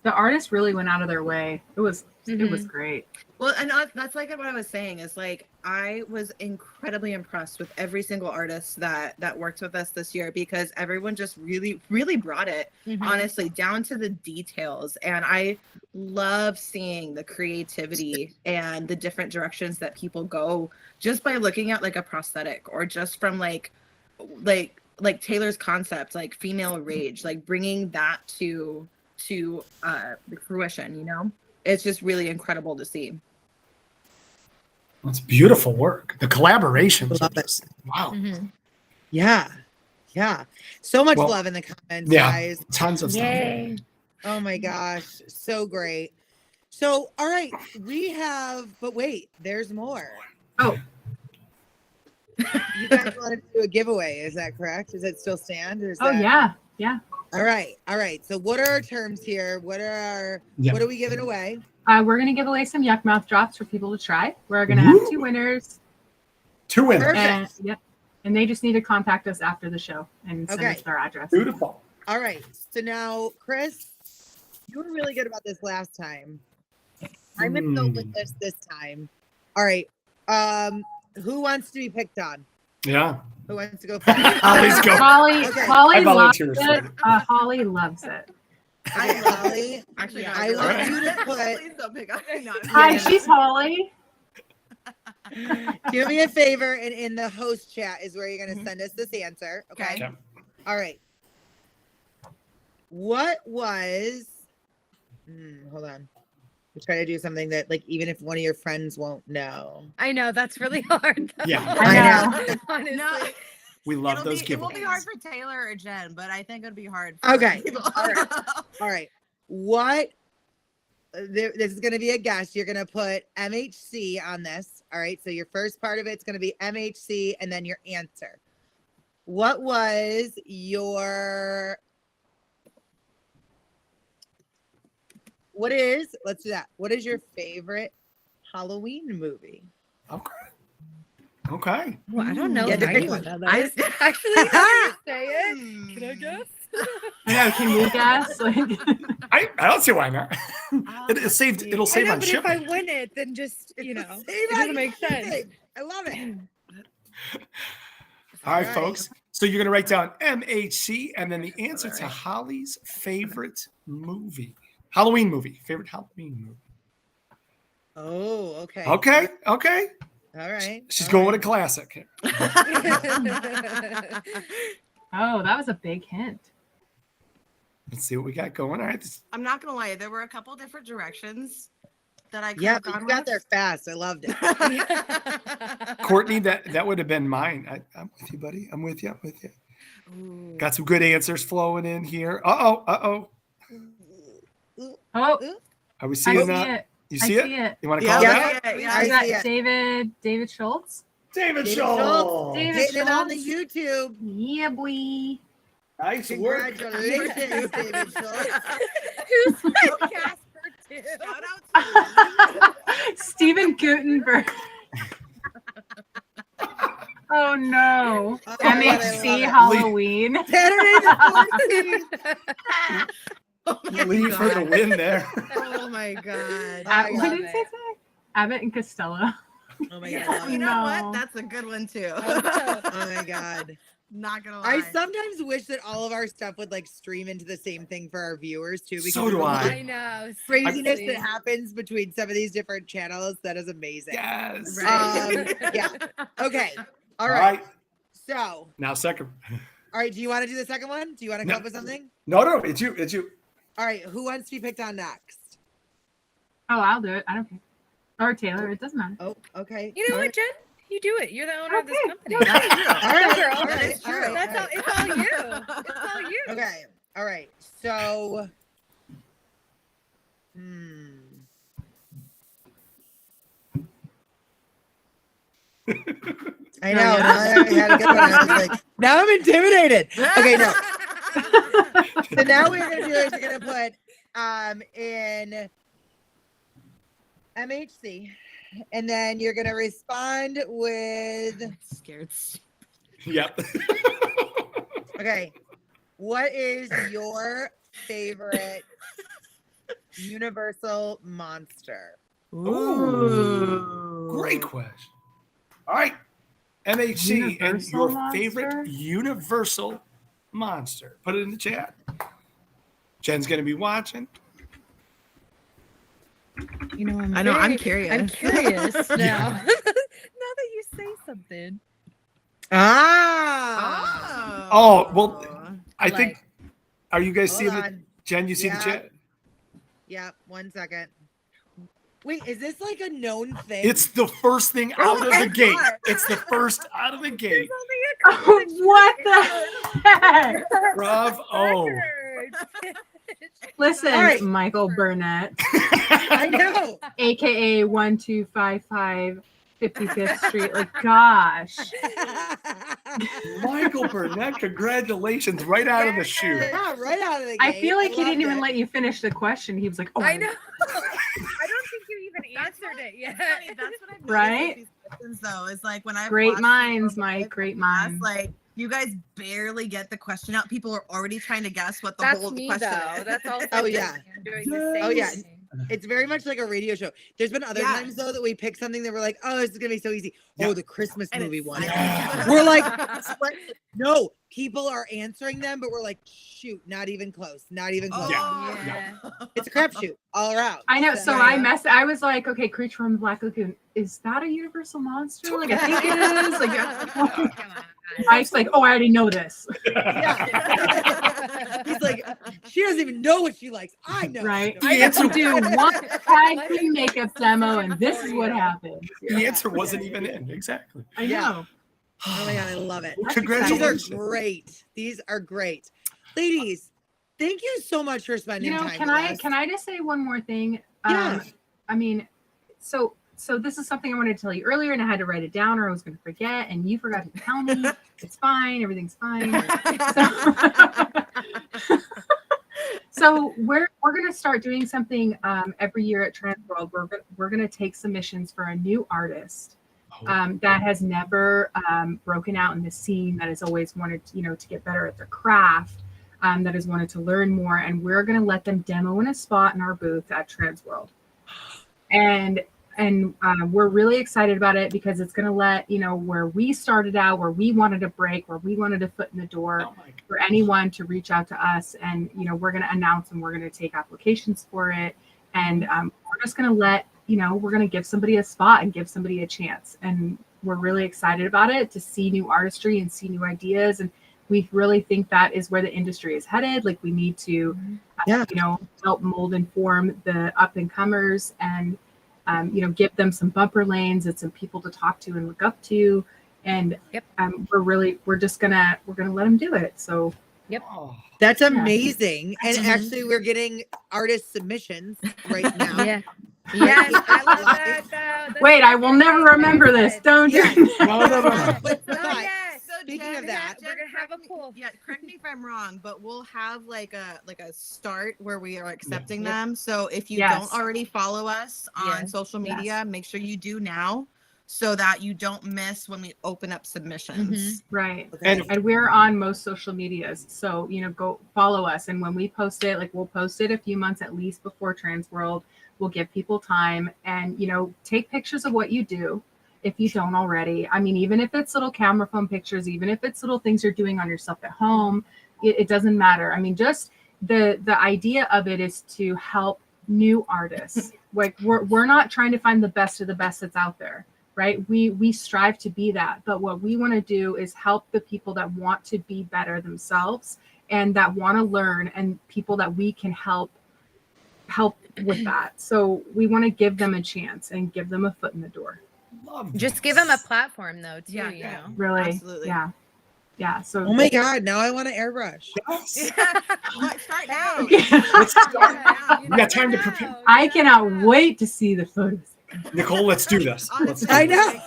The artist really went out of their way. It was great. Well, and that's like what I was saying is like I was incredibly impressed with every single artist that worked with us this year because everyone just really brought it, Mhm. honestly, down to the details. And I love seeing the creativity and the different directions that people go just by looking at like a prosthetic or just from like Taylor's concept, like female rage, like bringing that to fruition, you know? It's just really incredible to see. That's beautiful work. The collaborations. Love are it. just- wow. Mhm. Yeah. So much Well, love in the comments, yeah. guys. Tons of stuff. Yay. Oh my gosh, so great. So, all right, but wait, there's more. Oh. You guys wanted to do a giveaway, is that correct? Does it still stand? Or is Oh that... yeah. All right. So what are our terms here? What are we giving away? We're gonna give away some Yuck Mouth drops for people to try. We're gonna have Woo. 2 winners. 2 winners. Perfect. And, yep. And they just need to contact us after the show and send Okay. us their address. Beautiful. All right. So now, Chris, you were really good about this last time. I'm gonna go with this time. All right. Who wants to be picked on? Yeah. Who wants to go first? Let's go. Holly, Okay. Holly I loves volunteer for it. it. Holly loves it. Okay, Holly, Actually, Yeah. I want you to put. Please don't pick on me. No, I'm Hi, kidding. she's Holly. Do me a favor, and in the host chat is where you're going to send us this answer. Okay. Okay. All right. What was? Hold on. We try to do something that, like, even if one of your friends won't know. I know that's really hard. Yeah. I know. Honestly. No, We love those it will giveaways. be hard for Taylor or Jen, but I think it'll be hard. For Okay. people. All right. All right. What? This is going to be a guess. You're going to put MHC on this. All right. So your first part of it's going to be MHC, and then your answer. What was your? Let's do that. What is your favorite Halloween movie? Okay. Well, I don't know. You if had to pick anyone one. does. Actually, can I say it? Can I guess? I know. Can we guess? Like, I don't see why not. It'll save I on know, but if shipping. I win it, then just Save it on doesn't make shipping. sense. I love it. All right, All right. folks. So you're gonna write down MHC and then the answer to Holly's favorite movie. Halloween movie. Favorite Halloween movie. Oh, okay. Okay. All right. She's All going right. with a classic. oh, that was a big hint. Let's see what we got going. All right. I'm not gonna lie, there were a couple different directions that I could Yeah, have but gone you got with. there fast. I loved it. Courtney, that would have been mine. I'm with you, buddy. I'm with you. Ooh. Got some good answers flowing in here. Uh-oh. Oh, Are we I seeing see that? it. You I see see it? it. You want to call Yeah. it out? I Is that see it. David Schultz? David David Schultz. David Getting it on the Schultz. YouTube. Yeah, boy. Nice work. Congratulations, David Schultz. Who's like Casper too? Shout out to Steven Gutenberg. Oh no. Oh, I love MHC it. Halloween. Saturday the 14th. Oh my Lee for the God. win there. Oh my God. I What love did it. it say? Abbott and Costello. Oh my Yeah, god. I love you it. know No. what? That's a good one too. Oh my god. Not gonna lie. I sometimes wish that all of our stuff would like stream into the same thing for our viewers too. Because So of do the I. know. Craziness seriously. that happens between some of these different channels. That is amazing. Yes. Right. Yeah. Okay. All All right. right. So, Now second. all right. Do you want to do the second one? Do you want to come No. up with something? No, it's you. It's you. All right. Who wants to be picked on next? Oh, I'll do it. I don't care. Or Taylor, it doesn't matter. Oh, okay. You know All what, right. Jen? You do it. You're the owner of this Okay. company. All right. Girl, All right. that's All true. right. That's all all. right. It's all you. It's all you. Okay. All right. So, I know. yeah. Now I had a good one. I was like, now I'm intimidated. Okay, no. So now what we're gonna do is we're gonna put in MHC, and then you're gonna respond with Scared. Yep. okay. What is your favorite universal monster? Ooh. Great question. All right. MHC and Universal your monster? favorite universal monster. Put it in the chat. Jen's going to be watching. You know, I'm curious. I'm curious now. Now that you say something. Ah. Oh, well, I think, Like- are you guys Hold seeing the, on. Jen, you see Yeah. the chat? Yeah, 1 second. Wait, is this like a known thing? It's the first thing out of the it's gate. not. It's the first out of the gate. Oh, what the heck? Bravo. Listen, All right. Michael Burnett, I know. aka 1255 55th Street. Like, gosh. Michael Burnett, congratulations. Right out of the chute. Yeah, right out of the gate. I feel like he loved didn't even it. let you finish the question. He was like, oh, I know. I don't think you even answered it yet. That's what I've noticed Right? with these questions, though, is like when I great minds, Mike, great minds. like you guys barely get the question out. People are already trying to guess what the That's whole me question though. is. That's also Oh, me. yeah. I'm doing the same Oh, yeah. thing. It's very much like a radio show. There's been other Yes. times though that we pick something that we're like, oh, this is gonna be so easy. Yeah. Oh, the Christmas And movie it's one. Yeah. We're like, no, people are answering them, but we're like, shoot, not even close. Not even close. Oh, Yeah. It's a crapshoot all around. I know. So Yeah. I was like, okay, Creature from the Black Lagoon. Is that a universal monster? Like, I think it is. Like, Come on. Mike's like, oh, I already know this. Yeah. He's like, she doesn't even know what she likes. I know. Right? The I have to answer- do one tag team makeup demo, and this is what happened. The answer wasn't even in. Exactly. I Yeah. know. Oh my god, I love it. That's These Congratulations. are great. These are great. Ladies, thank you so much for spending You know, time can with I us. can I just say one more thing? Yeah. I mean, so this is something I wanted to tell you earlier, and I had to write it down, or I was going to forget, and you forgot to tell me. It's fine. Everything's fine. So we're going to start doing something every year at Transworld. We're going to take submissions for a new artist that has never broken out in the scene, that has always wanted to get better at their craft, that has wanted to learn more, and we're going to let them demo in a spot in our booth at Transworld. And we're really excited about it because it's going to let where we started out, where we wanted to break, where we wanted a foot in the door, Oh my God. for anyone to reach out to us, and we're going to announce and we're going to take applications for it, and we're just going to let we're going to give somebody a spot and give somebody a chance, and we're really excited about it, to see new artistry and see new ideas, and we really think that is where the industry is headed. Like, we need to help mold and form the up and comers, and give them some bumper lanes and some people to talk to and look up to. And Yep. we're just gonna let them do it. So Oh, That's amazing. And Mhm. actually, we're getting artist submissions right now. Yeah. Yes, I love that. That's Wait, I my will never favorite. remember this. Don't Yeah. you? No. But Oh, yes. So Speaking Jen, of that, we're gonna have a pool. Yeah, correct me if I'm wrong, but we'll have like a start where we are accepting Yep. them. So if you Yes. don't already follow us on Yeah. social Yes. media, make sure you do now so that you don't miss when we open up submissions. Right. okay. And we're on most social medias. So, go follow us. And when we post it, like we'll post it a few months at least before Transworld. We'll give people time and, take pictures of what you do if you don't already. I mean, even if it's little camera phone pictures, even if it's little things you're doing on yourself at home, it doesn't matter. I mean, just the idea of it is to help new artists. Like we're not trying to find the best of the best that's out there. Right. We strive to be that. But what we want to do is help the people that want to be better themselves and that want to learn and people that we can help with that. So we want to give them a chance and give them a foot in the door. Love Just this. give them a platform though, too. Yeah, you yeah. know. Really. Absolutely. Yeah. Yeah. So Oh my God! Now I want to airbrush. Yes. Let's start now. Let's start. Yeah, you We got time to never prepare. know. I You cannot never know. wait to see the photos. Nicole, let's do this. Let's do I this. know.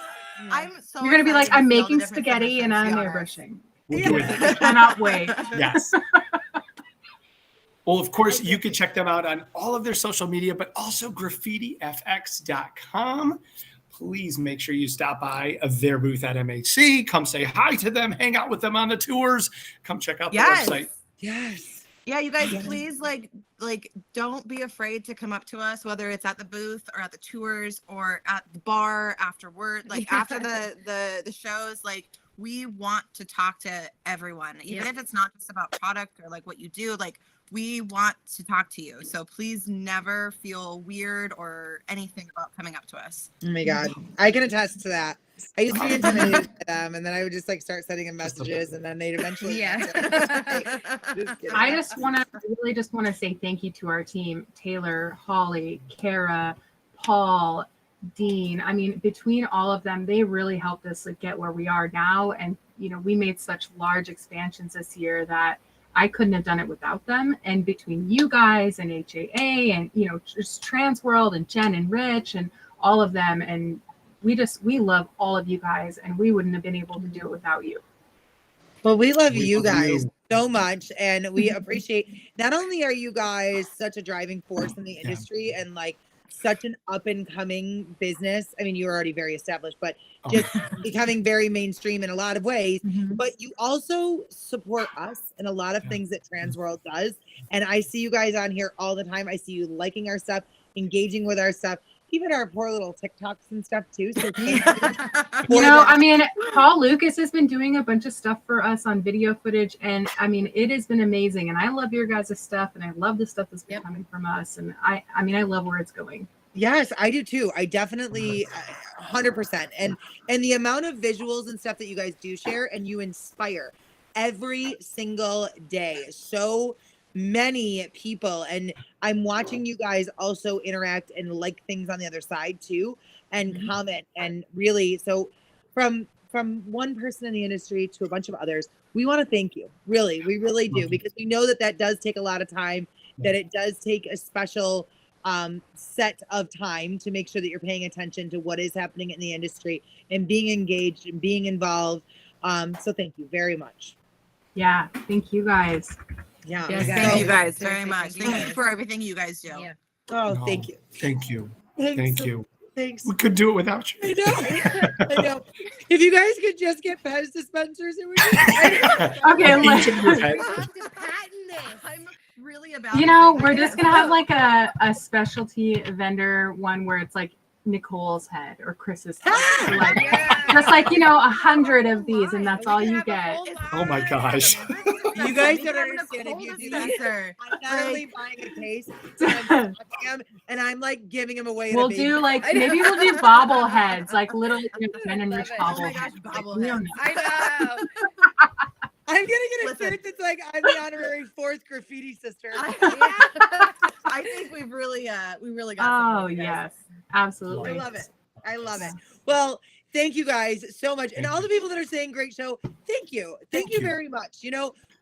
I'm so You're gonna be like, excited to I'm see all the making different spaghetti and submissions. I'm Yeah. airbrushing. We'll do it. I cannot wait. Yes. Well, of course, you can check them out on all of their social media, but also graffitifx.com. Please make sure you stop by their booth at MHC. Come say hi to them, hang out with them on the tours. Come check out the Yes. website. Yes. Yeah, you guys, please like don't be afraid to come up to us, whether it's at the booth or at the tours or at the bar afterward, like after the shows. Like we want to talk to everyone, even if it's not just about product or like what you do. Like we want to talk to you. So please never feel weird or anything about coming up to us. Oh my God! I can attest to that. I used to be intimidated by them, and then I would just like start sending them messages, and then they'd eventually. Yeah. Just kidding. I really just want to say thank you to our team, Taelor, Holly, Kara, Paul, Dean. I mean, between all of them, they really helped us like, get where we are now. And, we made such large expansions this year that I couldn't have done it without them. And between you guys and HAA and, just Transworld and Jen and Rich and all of them. And we love all of you guys, and we wouldn't have been able to do it without you. Well, we love We you love guys you. so much, and we appreciate. Not only are you guys such a driving force in the industry and like such an up and coming business. I mean, you're already very established, but just becoming very mainstream in a lot of ways. But you also support us in a lot of things that Transworld does. And I see you guys on here all the time. I see you liking our stuff, engaging with our stuff, even our poor little TikToks and stuff too. So thank you for that. I mean, Paul Lucas has been doing a bunch of stuff for us on video footage, and I mean, it has been amazing. And I love your guys' stuff, and I love the stuff that's been coming from us. And I mean, I love where it's going. Yes, I do too. I definitely 100%. And the amount of visuals and stuff that you guys do share and you inspire every single day. So many people, and I'm watching you guys also interact and like things on the other side too and comment, and really, so from one person in the industry to a bunch of others, we want to thank you. Really, we really do, because we know that does take a lot of time, that it does take a special set of time to make sure that you're paying attention to what is happening in the industry and being engaged and being involved. So thank you very much. Yeah, thank you guys. Yeah. Yes, Thank you guys Seriously, very much. thank you Thank you guys. for everything you guys do. Yeah. Oh, No, thank you. Thank you. Thanks. Thank you. Thanks. We couldn't do it without you. I know. I know. If you guys could just get Pez dispensers, it would be Okay, Each of your We heads. have to patent this. I'm really about we're just gonna have like a specialty vendor one where it's like Nicole's head or Chris's head. So, like, just like 100 of these, and that's all you get. Oh my gosh. You guys We don't have understand if you do dispenser. that. I'm not only buying a case, but I'm touching them, and I'm like giving them away. We'll do like maybe we'll do bobbleheads, like little Jen and Rich love it. Oh my gosh, bobbleheads. We don't know. I know. I'm gonna get a Listen. shirt that's like I'm the honorary fourth graffiti sister. I think we really got Oh something, you guys. yes, absolutely. I love it. I love it. Well, thank you guys so much. And all the people that are saying great show, thank you. Thank you you. very much.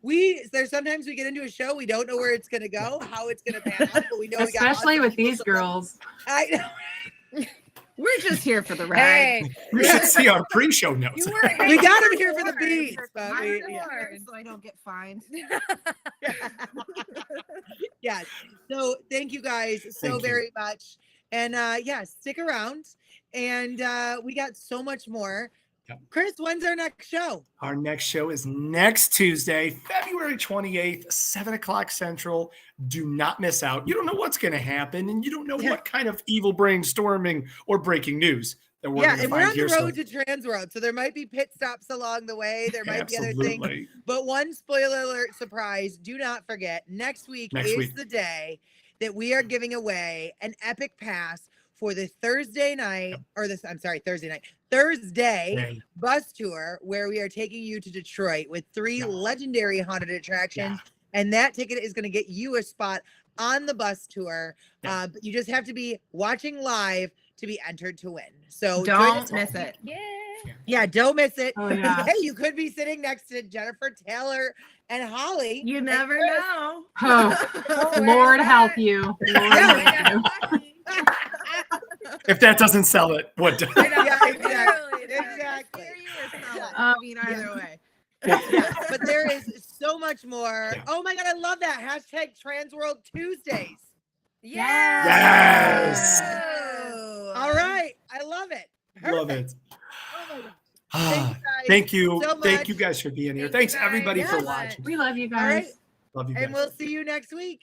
There's sometimes we get into a show, we don't know where it's gonna go, how it's gonna pan out, but we know we got Especially awesome with people these support. girls. I know. We're just here for the ride. Hey, You should see our pre-show notes. you were We got them here for the beats, but I'm we, here so I don't get fined. yes. So thank you guys so Thank you. very much. And stick around. And we got so much more. Yep. Chris, when's our next show? Our next show is next Tuesday, February 28th, 7 o'clock Central. Do not miss out. You don't know what's going to happen, and you don't know what kind of evil brainstorming or breaking news that we're going to And we're find on here. the road to Transworld, so there might be pit stops along the way. There might be other things. Absolutely. But one spoiler alert surprise, do not forget, next week is the day that we are giving away an epic pass for the Thursday bus tour, where we are taking you to Detroit with 3 legendary haunted attractions. And that ticket is going to get you a spot on the bus tour. But you just have to be watching live to be entered to win. So Don't miss it. Yeah, don't miss it. Oh, yeah. Hey, you could be sitting next to Jennifer, Taelor, and Holly. You never know. Oh, Lord help you. Lord help you. If that doesn't sell it, what does? Yeah, exactly. I mean, either way. Yeah, but there is so much more. Oh my God, I love that. Hashtag Transworld Tuesdays. Yes. All right. I love it. Love it. Oh my God. Thank you. so Thank much. you guys for being here. Thank Thanks you guys everybody for so watching. We love you All right. guys. Love you And guys. we'll see you next week.